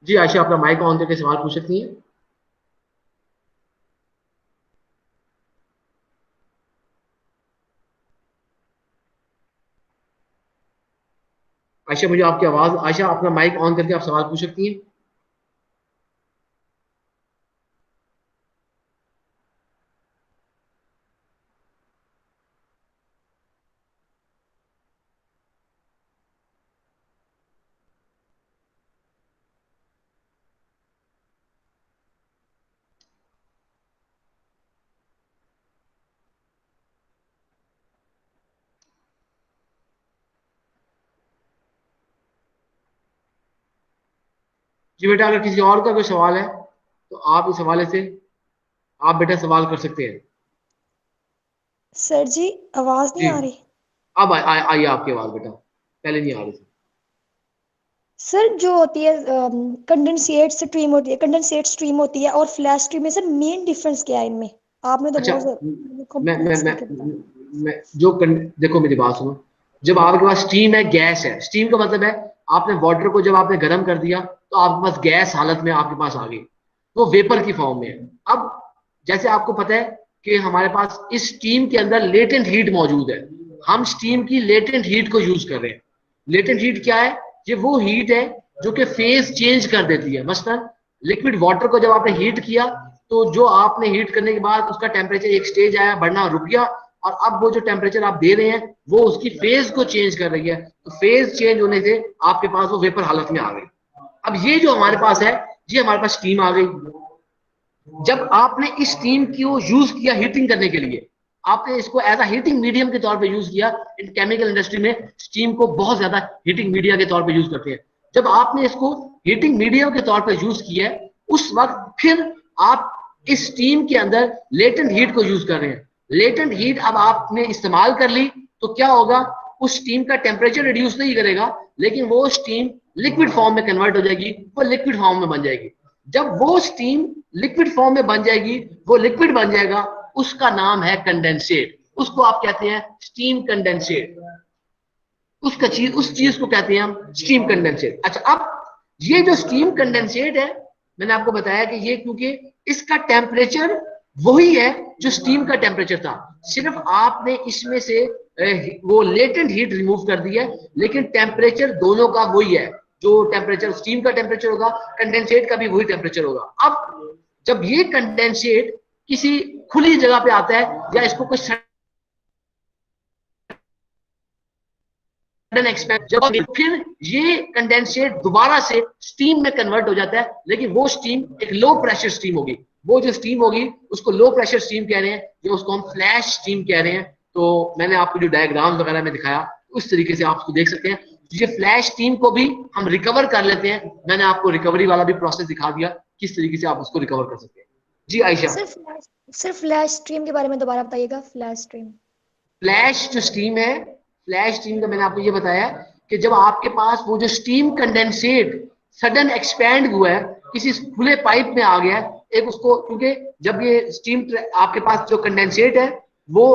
जी आयशा, अपना माइक ऑन करके सवाल पूछ सकती हैं। आयशा, मुझे आपकी आवाज, आयशा अपना माइक ऑन करके आप सवाल पूछ सकती हैं। जी बेटा, अगर किसी और का कोई सवाल है तो आप इस हवाले से आप बेटा सवाल कर सकते हैं। सर जी आवाज नहीं जी आ रही। अब आइए आपकी आवाज बेटा, पहले नहीं आ रही थी। सर जो होती है कंडेंसेट स्ट्रीम होती है, कंडेंसेट स्ट्रीम होती है और फ्लैश स्ट्रीम में, सर मेन डिफरेंस क्या है इनमें? आपने तो अच्छा, बहुत मैं कॉम्प्लेक्स करके बताया। मैं जो देखो मेरी बात सुनो, जब आपके पास स्टीम है, गैस है, स्टीम का मतलब है आपने वाटर को जब आपने गर्म कर दिया तो आपके पास गैस हालत में आपके पास आ गई, वो वेपर की फॉर्म में है। अब जैसे आपको पता है कि हमारे पास इस स्टीम के अंदर लेटेंट हीट मौजूद है, हम स्टीम की लेटेंट हीट को यूज कर रहे हैं। लेटेंट हीट क्या है? ये वो हीट है जो कि फेज चेंज कर देती है। मसलन लिक्विड वाटर को जब आपने हीट किया तो जो आपने हीट करने के बाद उसका टेम्परेचर एक स्टेज आया, बढ़ना रुक गया, और अब वो जो टेम्परेचर आप दे रहे हैं वो उसकी फेज को चेंज कर रही है। तो फेज चेंज होने से आपके पास वो वेपर हालत में आ गई। अब ये जो हमारे पास है, ये हमारे पास स्टीम आ गई। जब आपने इस स्टीम को यूज किया हीटिंग करने के लिए, आपने इसको एज अ हीटिंग मीडियम के तौर पे यूज किया। इन केमिकल इंडस्ट्री में स्टीम को बहुत ज्यादा हीटिंग मीडिया के तौर पे यूज करते हैं। जब आपने इसको हीटिंग मीडियम के तौर पे यूज किया है, उस वक्त फिर आप इस स्टीम के अंदर लेटेंट हीट को यूज कर रहे हैं। लेटेंट हीट अब आपने इस्तेमाल कर ली तो क्या होगा? उस स्टीम का टेम्परेचर रिड्यूस नहीं करेगा, लेकिन वो स्टीम लिक्विड फॉर्म में कन्वर्ट हो जाएगी, वो लिक्विड फॉर्म में बन जाएगी। जब वो स्टीम लिक्विड फॉर्म में बन जाएगी, वो लिक्विड बन जाएगा, उसका नाम है कंडेंसेट। उसको आप कहते हैं स्टीम कंडेंसेट। उस चीज को कहते हैं हम स्टीम कंडेंसेट। अच्छा, अब ये जो स्टीम कंडेंसेट है, मैंने आपको बताया कि ये क्योंकि इसका टेम्परेचर वही है जो स्टीम का टेम्परेचर था, सिर्फ आपने इसमें से वो लेटेंट हीट रिमूव कर दी है, लेकिन टेम्परेचर दोनों का वही है। जो टेम्परेचर स्टीम का टेम्परेचर होगा, कंडेंसेट का भी वही टेम्परेचर होगा। अब जब ये कंडेंसेट किसी खुली जगह पे आता है या इसको कुछ सडन एक्सपेंड, जब फिर ये कंडेंसेट दोबारा से स्टीम में कन्वर्ट हो जाता है, लेकिन वो स्टीम एक लो प्रेशर स्टीम होगी। वो जो स्टीम होगी उसको लो प्रेशर स्टीम कह रहे हैं, जो उसको हम फ्लैश स्टीम कह रहे हैं। तो मैंने आपको जो डायग्राम वगैरह में दिखाया उस तरीके से आप उसको देख सकते हैं। ये फ्लैश स्टीम को भी हम रिकवर कर लेते हैं। मैंने आपको रिकवरी वाला भी प्रोसेस दिखा दिया, किस तरीके से आप उसको रिकवर कर सकते हैं। जी आयशा, सिर्फ फ्लैश स्ट्रीम के बारे में दोबारा बताइएगा। फ्लैश स्ट्रीम, फ्लैश जो स्टीम है, फ्लैश स्टीम का मैंने आपको ये बताया कि जब आपके पास वो जो स्टीम कंडेंसेट सडन एक्सपैंड हुआ है, किसी खुले पाइप में आ गया है, एक उसको, क्योंकि जब ये स्टीम आपके पास जो कंडेंसेट है वो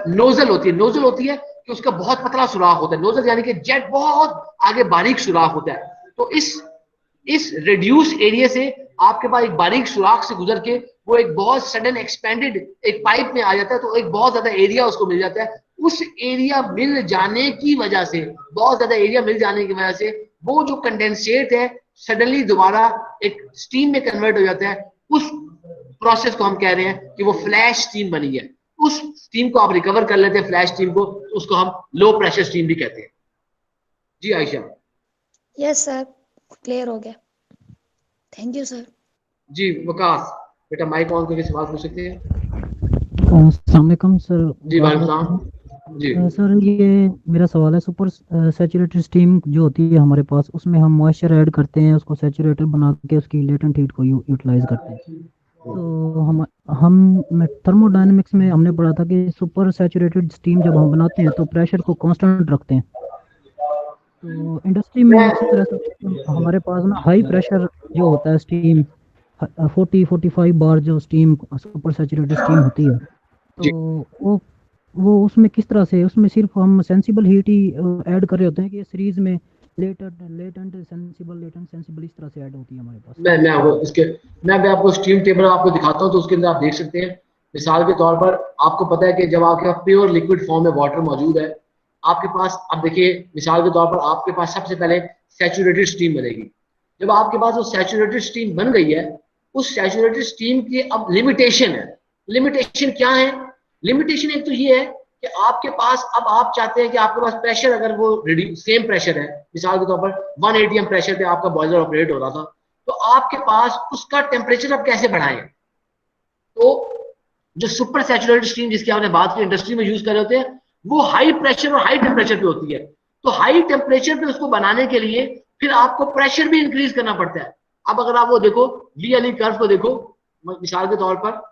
नोजल होती है कि उसका बहुत पतला सुराख होता है। नोजल यानी कि जेट बहुत आगे बारीक सुराख होता है। तो इस रिड्यूस एरिया से आपके पास एक बारीक सुराख से गुजर के वो एक बहुत सडन एक्सपेंडेड एक पाइप में आ जाता है, तो एक बहुत ज्यादा एरिया उसको मिल जाता है। उस एरिया मिल जाने की वजह से, बहुत ज्यादा एरिया मिल जाने की वजह से वो जो कंडेंसेट है सडनली दोबारा एक स्टीम में कन्वर्ट हो जाता है। उस प्रोसेस को हम कह रहे हैं कि वो फ्लैश स्टीम बनी है। उस स्टीम को आप रिकवर कर लेते हैं, फ्लैश स्टीम को, तो उसको हम लो प्रेशर स्टीम भी कहते हैं। जी आयशा। यस सर, क्लियर हो गया। Thank you sir. जी वकास, बेटा माइक ऑन करके सवाल पूछ सकते हैं। अस्सलाम वालेकुम सर। जी वालेकुम सलाम। जी सर, ये मेरा सवाल है, सुपर सैचुरेटेड स्टीम जो होती है हमारे पास, उसमें हम मॉइस्चर ऐड करते हैं, उसको सैचुरेटेड बना के उसकी लेटेंट हीट को यूटिलाइज करते हैं। तो हम थर्मोडायनेमिक्स में हमने पढ़ा था कि सुपर सैचुरेटेड स्टीम जब हम बनाते हैं तो प्रेशर को कांस्टेंट रखते हैं। तो इंडस्ट्री में इसी तरह से हमारे पास ना हाई प्रेशर जो होता है स्टीम 40-45 बार जो स्टीम सुपर सैचुरेटेड स्टीम होती है, तो वो उसमें किस तरह से, उसमें सिर्फ हम सेंसिबल हीट ही ऐड कर रहे होते हैं कि सीरीज में लेटेंट सेंसिबल इस तरह से ऐड होती है हमारे पास? मैं आपको स्टीम टेबल आपको दिखाता हूँ, तो उसके अंदर आप देख सकते हैं। मिसाल के तौर पर आपको पता है कि जब आपके पास प्योर लिक्विड फॉर्म में वाटर मौजूद है, आपके पास, अब देखिए मिसाल के तौर पर आपके पास सबसे पहले सैचुरेटेड स्टीम बनेगी। जब आपके पास वो सैचुरेटेड स्टीम बन गई है, उस सैचुरेटेड स्टीम की अब लिमिटेशन है। लिमिटेशन क्या है? लिमिटेशन एक तो ये है कि आपके पास, अब आप चाहते हैं कि आपके पास प्रेशर अगर वो सेम प्रेशर है, मिसाल के तौर पर 1 atm प्रेशर पे आपका बॉयलर ऑपरेट हो रहा था, तो आपके पास उसका टेम्परेचर आप कैसे बढ़ाएं? तो जो सुपर सैचुरेटेड स्टीम जिसकी आपने बात की इंडस्ट्री में यूज कर रहे होते हैं, वो हाई प्रेशर और हाई टेम्परेचर पे होती है। तो हाई टेम्परेचर पे उसको बनाने के लिए फिर आपको प्रेशर भी इंक्रीज करना पड़ता है। अब अगर आप वो देखो, VLE कर्व को देखो, मिसाल के तौर पर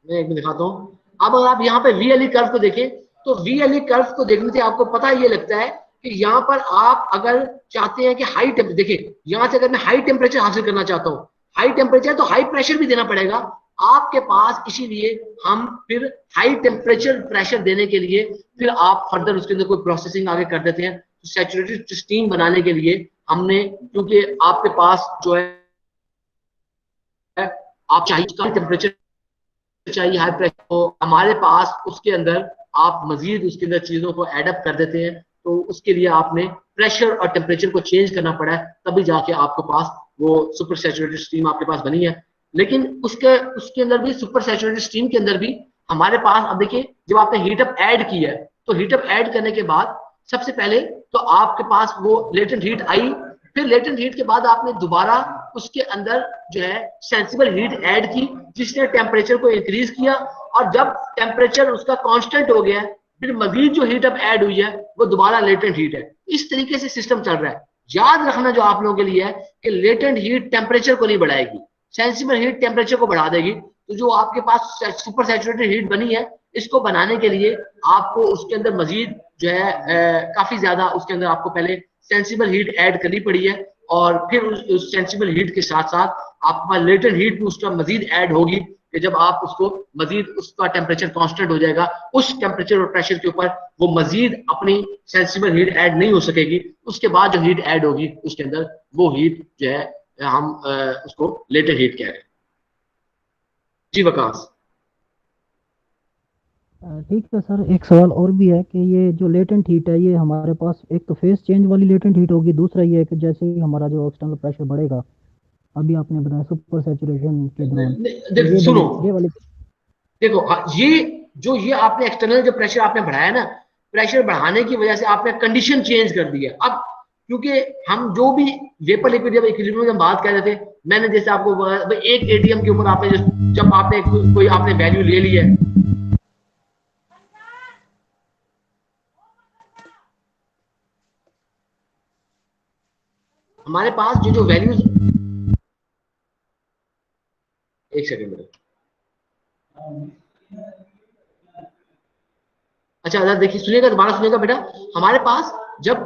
मैं एक दिखाता हूँ। अब अगर आप यहाँ पे VLE कर्व को देखें, तो VLE कर्व को देखने से आपको पता ये लगता है कि यहाँ पर आप अगर चाहते हैं कि हाई टेम्परेचर, देखिए यहाँ से अगर मैं हाई टेम्परेचर हासिल करना चाहता हूँ, हाई टेम्परेचर तो हाई प्रेशर भी देना पड़ेगा आपके पास। इसीलिए हम फिर हाई टेम्परेचर प्रेशर देने के लिए फिर आप फर्दर उसके अंदर कोई प्रोसेसिंग आगे कर देते हैं। तो सैचुरेटेड स्टीम बनाने के लिए हमने, क्योंकि आपके पास जो है आप चाहिए कम टेम्परेचर चाहिए, हाई प्रेशर, तो हमारे पास उसके अंदर आप मजीद उसके अंदर चीजों को एडअप कर देते हैं, तो उसके लिए आपने प्रेशर और टेम्परेचर को चेंज करना पड़ा है, तभी जाके आपके पास वो सुपर सैचुरेटेड स्टीम आपके पास बनी है। लेकिन उसके उसके अंदर भी, सुपर सैचुरेटेड स्टीम के अंदर भी हमारे पास, अब देखिए जब आपने हीटअप ऐड किया है, तो हीटअप ऐड करने के बाद सबसे पहले तो आपके पास वो लेटेंट हीट आई, फिर लेटेंट हीट के बाद आपने दोबारा उसके अंदर जो है सेंसिबल हीट ऐड की, जिसने टेम्परेचर को इंक्रीज किया, और जब टेम्परेचर उसका कांस्टेंट हो गया, फिर मजीद जो हीट अप ऐड हुई है वो दोबारा लेटेंट हीट है। इस तरीके से सिस्टम चल रहा है। याद रखना जो आप लोगों के लिए है कि लेटेंट हीट टेम्परेचर को नहीं बढ़ाएगी, सेंसिबल हीट टेम्परेचर को बढ़ा देगी। तो जो आपके पास सुपर सैचुरेटेड हीट बनी है, इसको बनाने के लिए आपको उसके अंदर मजीद जो है काफी ज्यादा उसके अंदर आपको पहले सेंसिबल हीट ऐड करनी पड़ी है, और फिर उस सेंसिबल हीट के साथ साथ आपके पास लेटेंट हीट भी उसका मजीद ऐड होगी, कि जब आप उसको मजीद उसका टेम्परेचर कांस्टेंट हो जाएगा, उस टेम्परेचर और प्रेशर के ऊपर वो मजीद अपनी सेंसिबल हीट ऐड नहीं हो सकेगी। उसके बाद जो हीट ऐड होगी उसके अंदर, वो हीट जो है हम उसको लेटेंट हीट कह रहे हैं। जी वकास। ठीक है सर, एक सवाल और भी है कि ये जो लेटेंट हीट है, ये हमारे पास एक तो फेस चेंज वाली लेटेंट हीट होगी, दूसरा ये है कि जैसे ही हमारा जो एक्सटर्नल प्रेशर बढ़ेगा, अभी आपने बताया सुपर सैचुरेशन के दौरान, सुनो, ये वाली देखो ये आपने एक्सटर्नल जो प्रेशर आपने बढ़ाया ना, प्रेशर बढ़ाने की वजह से आपने कंडीशन चेंज कर दी है। अब क्योंकि हम जो भी वेपर लिक्विड जब इक्विलिब्रियम में बात कर रहे थे, मैंने जैसे आपको एक एटीएम के ऊपर आपने जब आपने कोई आपने वैल्यू ले ली है, हमारे पास जो जो वैल्यूज, एक सेकंड में, अच्छा देखिए, सुनिएगा, दोबारा सुनिएगा बेटा। हमारे पास जब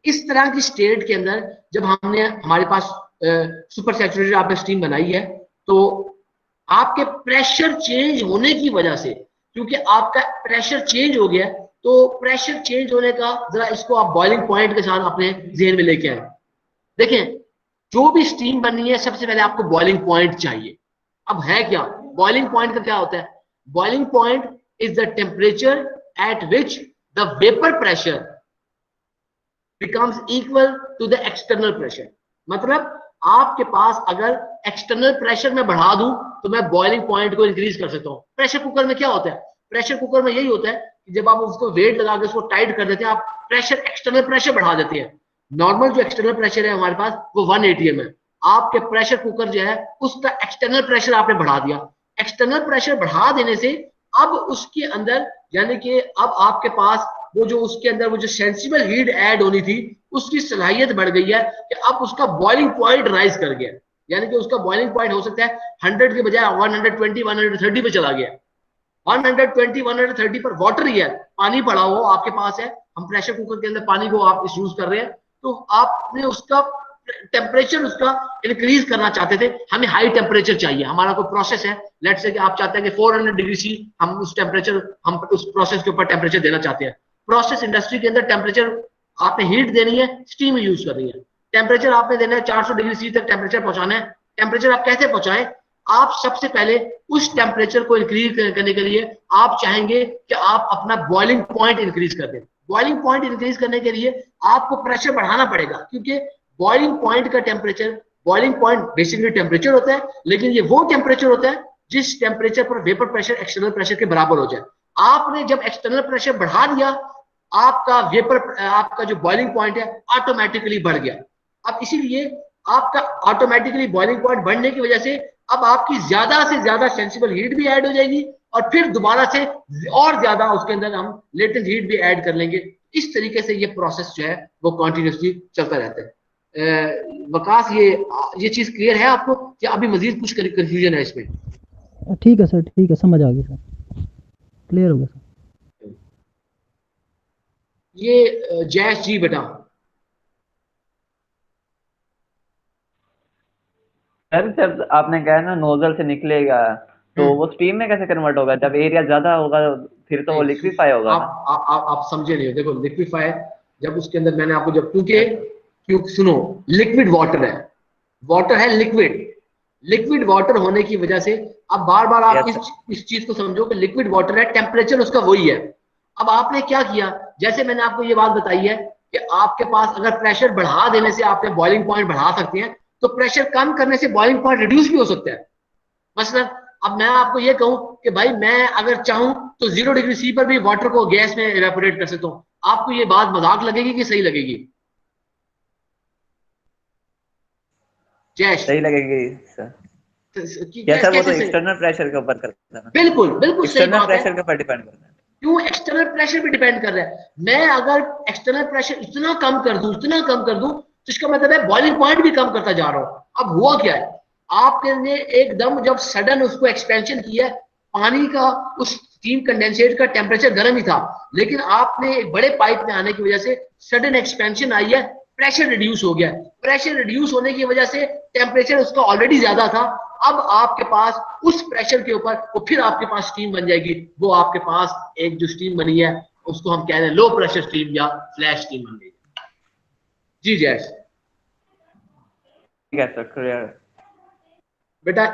इस तरह की स्टेट के अंदर जब हमने हमारे पास सुपर सैचुरेटेड आपने स्टीम बनाई है, तो आपके प्रेशर चेंज होने की वजह से, क्योंकि आपका प्रेशर चेंज हो गया, तो प्रेशर चेंज होने का जरा इसको आप बॉइलिंग पॉइंट के साथ अपने जेहन में लेके आए। देखें, जो भी स्टीम बननी है, सबसे पहले आपको बॉइलिंग पॉइंट चाहिए। अब है क्या बॉइलिंग पॉइंट का, क्या होता है? Boiling point is the temperature at which the vapor pressure becomes equal to the external pressure। मतलब आपके पास अगर एक्सटर्नल प्रेशर में बढ़ा दूं तो मैं बॉइलिंग पॉइंट को इंक्रीज कर सकता हूं। प्रेशर कुकर में क्या होता है? प्रेशर कुकर में यही होता है कि जब आप उसको वेट लगा के उसको टाइट कर देते हैं, आप प्रेशर, एक्सटर्नल प्रेशर बढ़ा देते हैं। नॉर्मल जो एक्सटर्नल प्रेशर है हमारे पास वो 1 atm है। आपके प्रेशर कुकर जो है उसका एक्सटर्नल प्रेशर आपने बढ़ा दिया। एक्सटर्नल प्रेशर बढ़ा देने से अब उसके अंदर, यानी कि अब आपके पास वो जो उसके अंदर वो जो सेंसिबल हीट ऐड होनी थी, उसकी सलाहियत बढ़ गई है कि अब उसका बॉइलिंग पॉइंट राइज कर गया। यानी कि उसका बॉइलिंग पॉइंट हो सकता है 100 के बजाय 120 130 पे चला गया। 120 130 पर वाटर ही है, पानी पड़ा हो आपके पास है, हम प्रेशर कुकर के अंदर पानी को आप यूज कर रहे हैं, तो आपने उसका टेम्परेचर उसका इंक्रीज करना चाहते थे। हमें हाई टेम्परेचर चाहिए, हमारा कोई प्रोसेस है, लेट्स से कि आप चाहते हैं कि 400 डिग्री सी हम उस टेम्परेचर, हम उस प्रोसेस के ऊपर टेम्परेचर देना चाहते हैं। प्रोसेस इंडस्ट्री के अंदर टेम्परेचर आपने हीट देनी है, स्टीम यूज करनी है, टेम्परेचर आपने देना है 400 डिग्री सी तक टेम्परेचर पहुंचाना है। टेम्परेचर आप कैसे पहुंचाएं? आप सबसे पहले उस टेम्परेचर को इंक्रीज करने के लिए आप चाहेंगे कि आप अपना बॉइलिंग पॉइंट इंक्रीज कर दें। बॉइलिंग पॉइंट इंक्रीज करने के लिए आपको प्रेशर बढ़ाना पड़ेगा, क्योंकि बॉइलिंग पॉइंट का temperature, boiling point basically temperature होता है, लेकिन ये वो टेम्परेचर होता है जिस टेम्परेचर पर वेपर प्रेशर एक्सटर्नल प्रेशर के बराबर हो जाए। आपने जब एक्सटर्नल प्रेशर बढ़ा दिया, आपका वेपर, आपका जो बॉइलिंग पॉइंट है ऑटोमेटिकली बढ़ गया। अब इसीलिए आपका ऑटोमेटिकली बॉइलिंग पॉइंट बढ़ने की वजह से अब आपकी ज्यादा से ज्यादा सेंसिबल हीट भी ऐड हो जाएगी, और फिर दोबारा से और ज्यादा उसके अंदर हम लेटेंट हीट भी ऐड कर लेंगे। इस तरीके से ये प्रोसेस जो है वो कॉन्टिन्यूसली चलता रहता है। वकास, ये चीज क्लियर है आपको कि अभी मजीद कुछ कंफ्यूजन है इसमें? ठीक है सर, ठीक है, समझ आ गई सर, क्लियर हो गया सर। ये जैश जी बेटा। सर जब आपने कहा ना नोजल से निकलेगा, तो वो स्टीम में कैसे कन्वर्ट होगा? जब एरिया ज्यादा होगा फिर तो वो लिक्विफाई होगा। आप समझे नहीं हो। देखो, लिक्विफाई जब उसके अंदर मैंने आपको जब, क्योंकि सुनो, लिक्विड वाटर है, वाटर है लिक्विड, लिक्विड वाटर होने की वजह से अब बार बार आप Yes, इस चीज को समझो कि लिक्विड वाटर है, टेम्परेचर उसका वही है। अब आपने क्या किया, जैसे मैंने आपको ये बात बताई है कि आपके पास अगर प्रेशर बढ़ा देने से आपने बॉइलिंग पॉइंट बढ़ा सकते हैं, तो प्रेशर कम करने से बॉइलिंग पॉइंट रिड्यूस भी हो सकता है। मसलन अब मैं आपको ये कहूं कि भाई मैं अगर चाहूं तो 0 डिग्री सी पर भी वाटर को गैस में इवेपोरेट कर सकता हूं, आपको ये बात मजाक लगेगी कि सही लगेगी? जैश सही लगेगी सर। या सर वो तो कैसे सही? एक्सटर्नल प्रेशर के ऊपर करता है ना, बिल्कुल बिल्कुल सही एक्सटर्नल बात है। प्रेशर के ऊपर डिपेंड करता है। क्यों एक्सटर्नल प्रेशर पे डिपेंड कर रहा है? मैं अगर एक्सटर्नल प्रेशर इतना कम कर दूं, इतना कम कर दूं, तो इसका मतलब है बॉइलिंग पॉइंट भी कम करता जा रहा हूं। अब हुआ क्या है, आपने एकदम जब सडन उसको एक्सपेंशन किया, पानी का उस स्टीम कंडेंसेट का टेम्परेचर गर्म ही था, लेकिन आपने एक बड़े पाइप में आने की वजह से सडन एक्सपेंशन आई है, प्रेशर रिड्यूस हो गया। प्रेशर रिड्यूस होने की वजह से टेम्परेचर उसका ऑलरेडी ज्यादा था, अब आपके पास उस प्रेशर के ऊपर वो फिर आपके पास स्टीम बन जाएगी। वो आपके पास एक जो स्टीम बनी है उसको हम कह रहे हैं लो प्रेशर स्टीम या फ्लैश स्टीम बन गई। जी जैस ठीक है सर, क्लियर। बेटा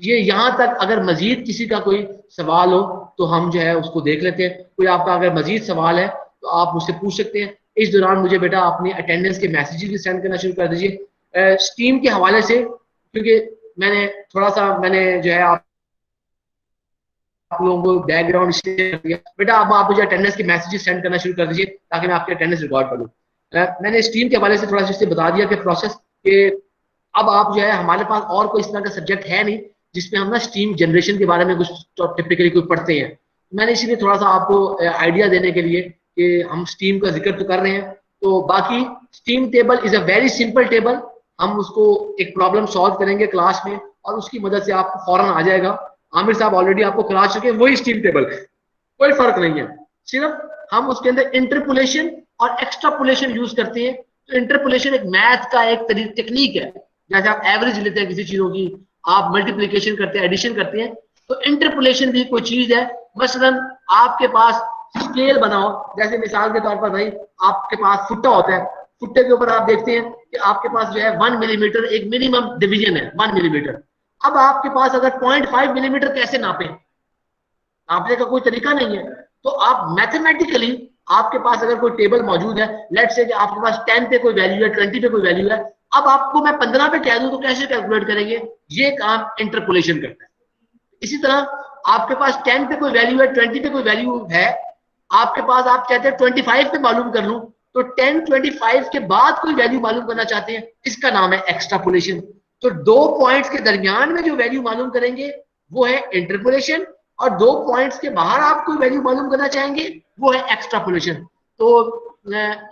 ये यहां तक, अगर मजीद किसी का कोई सवाल हो तो हम जो है उसको देख लेते हैं। कोई आपका अगर मजीद सवाल है तो आप मुझसे पूछ सकते हैं। इस दौरान मुझे बेटा अपनी अटेंडेंस के मैसेजेस भी सेंड करना शुरू कर दीजिए स्टीम के हवाले से, क्योंकि मैंने थोड़ा सा जो है आप लोगों को बैकग्राउंड शेयर किया। बेटा अब आप मुझे अटेंडेंस के मैसेजेस सेंड करना शुरू कर दीजिए ताकि मैं आपके अटेंडेंस रिकॉर्ड करूँ। मैंने स्टीम के हवाले से थोड़ा सा इससे बता दिया कि प्रोसेस के अब आप जो है हमारे पास और कोई इस तरह का सब्जेक्ट है नहीं जिसमें हम ना स्टीम जनरेशन के बारे में कुछ टिपिकली कुछ पढ़ते हैं। मैंने इसीलिए थोड़ा सा आपको आइडिया देने के लिए कि हम स्टीम का जिक्र तो कर रहे हैं, तो बाकी steam table is a very simple table. हम उसको एक प्रॉब्लम सॉल्व करेंगे क्लास में और उसकी मदद से आपको फौरन आ जाएगा। आमिर साहब ऑलरेडी आपको करा चुके हैं, वही स्टीम टेबल, कोई फर्क नहीं है। सिर्फ हम उसके अंदर इंटरपोलेशन और एक्स्ट्रापोलेशन यूज करते हैं। तो इंटरपोलेशन एक मैथ का एक टेक्निक है, जैसे आप एवरेज लेते हैं किसी चीजों की, आप मल्टीप्लीकेशन करते हैं, एडिशन करते हैं, तो इंटरपोलेशन भी कोई चीज है। मसलन आपके पास स्केल बनाओ, जैसे मिसाल के तौर पर भाई आपके पास फुट्टा होता है, फुट्टे के ऊपर आप देखते हैं कि आपके पास जो है 1 मिलीमीटर एक मिनिमम डिवीजन है, 1 मिलीमीटर। अब आपके पास अगर 0.5 मिलीमीटर कैसे नापे, नापने का कोई तरीका नहीं है। तो आप मैथमेटिकली आपके पास अगर कोई टेबल मौजूद है, लेट्स से कि आपके पास 10 पे कोई वैल्यू है, 20 पे कोई वैल्यू है, अब आपको मैं 15 पे कह दूं तो कैसे कैलकुलेट करेंगे? ये काम इंटरपोलेशन करता है। इसी तरह आपके पास 10 पे कोई वैल्यू है, 20 पे कोई वैल्यू है, आपके पास आप कहते हैं 25 पे मालूम कर लूं, तो 10 25 के बाद कोई वैल्यू मालूम करना चाहते हैं, इसका नाम है एक्स्ट्रापोलेशन। तो दो पॉइंट्स के दरमियान में जो वैल्यू मालूम करेंगे वो है इंटरपोलेशन, और दो पॉइंट्स के बाहर आप कोई वैल्यू मालूम करना चाहेंगे वो है एक्स्ट्रापोलेशन। तो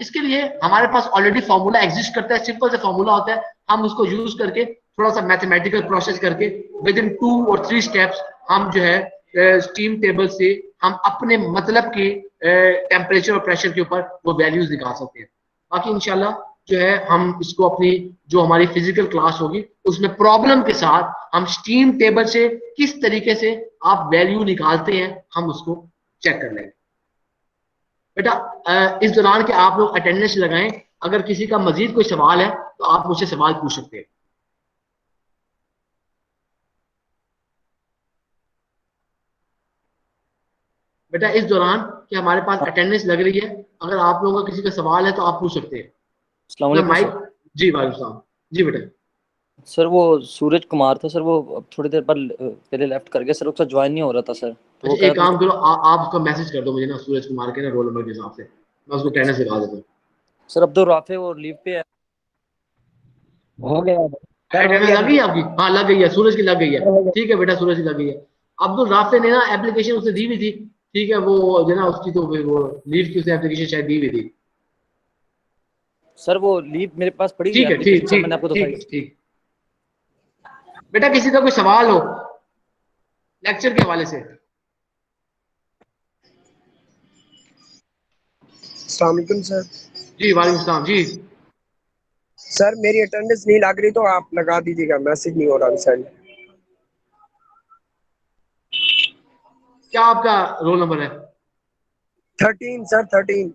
इसके लिए हमारे पास ऑलरेडी फॉर्मूला एग्जिस्ट करता है, सिंपल से फॉर्मूला होता है, हम उसको यूज करके थोड़ा सा मैथमेटिकल प्रोसेस करके विद इन 2 और 3 स्टेप्स हम जो है स्टीम टेबल से हम अपने मतलब के टेम्परेचर और प्रेशर के ऊपर वो वैल्यूज निकाल सकते हैं। बाकी इंशाल्लाह जो है हम इसको अपनी जो हमारी फिजिकल क्लास होगी उसमें प्रॉब्लम के साथ हम स्टीम टेबल से किस तरीके से आप वैल्यू निकालते हैं हम उसको चेक कर लेंगे। बेटा इस दौरान के आप लोग अटेंडेंस लगाएं, अगर किसी का मजीद कोई सवाल है तो आप मुझसे सवाल पूछ सकते हैं। बेटा इस दौरान कि हमारे पास अटेंडेंस लग रही है, अगर आप लोगों का किसी का सवाल है तो आप पूछ सकते हैं। अस्सलाम मैं वालेकुम माइक, सर। जी वालेकुम सलाम, जी बेटा। सर वो सूरज कुमार था सर, वो अब थोड़ी देर पर पहले लेफ्ट कर गया सर, उसका ज्वाइन नहीं हो रहा था सर, तो वो अच्छा कह एक रहा काम था। करो, आप उसका मैसेज कर दो मुझे ना, सूरज कुमार के ना रोल नंबर के हिसाब से मैं उसको अटेंडेंस दिखा देता हूँ। सर अब्दुल राफे वो लीव पे है। हो गया सर, हो अटेंडेंस गया। लग गई आपकी? हाँ लग गई है, सूरज की लग गई है। ठीक है बेटा, सूरज की लग गई है। अब्दुल राफे ने ना एप्लीकेशन उसने दी हुई थी, ठीक है, वो जो ना उसकी तो वो लीव की उसने एप्लीकेशन शायद दी हुई थी। सर वो लीव मेरे पास पड़ी हुई है ठीक है, एप्लीकेशन ठीक सर, मैंने ठीक आपको दिखाई। ठीक ठीक। बेटा किसी का कोई सवाल हो लेक्चर के हवाले से? अस्सलाम वालेकुम सर। जी वालेकुम सलाम जी। सर मेरी अटेंडेंस नहीं लग रही तो आप लगा दीजिएगा, मैसेज नहीं हो रहा सर। क्या आपका रोल नंबर है? 13 सर, 13।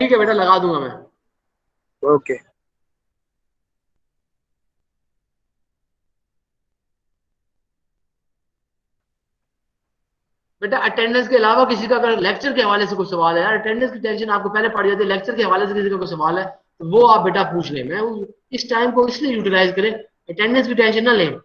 ठीक है बेटा, लगा दूंगा मैं। ओके। बेटा अटेंडेंस के अलावा किसी का अगर लेक्चर के हवाले से कोई सवाल है यार, अटेंडेंस की टेंशन आपको पहले पड़ जाती है, लेक्चर के हवाले से किसी का कोई सवाल है तो वो आप बेटा पूछ लें। मैं इस टाइम को इसलिए यूटिलाइज करें, अटेंडेंस की टेंशन ना लें।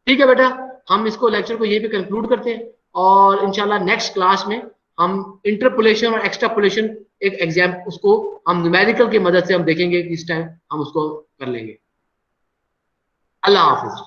ठीक है बेटा, हम इसको लेक्चर को यहीं पे कंक्लूड करते हैं और इंशाल्लाह नेक्स्ट क्लास में हम इंटरपोलेशन और एक्सट्रापोलेशन एक एग्जाम उसको हम न्यूमेरिकल की मदद से हम देखेंगे, इस टाइम हम उसको कर लेंगे। अल्लाह हाफिज।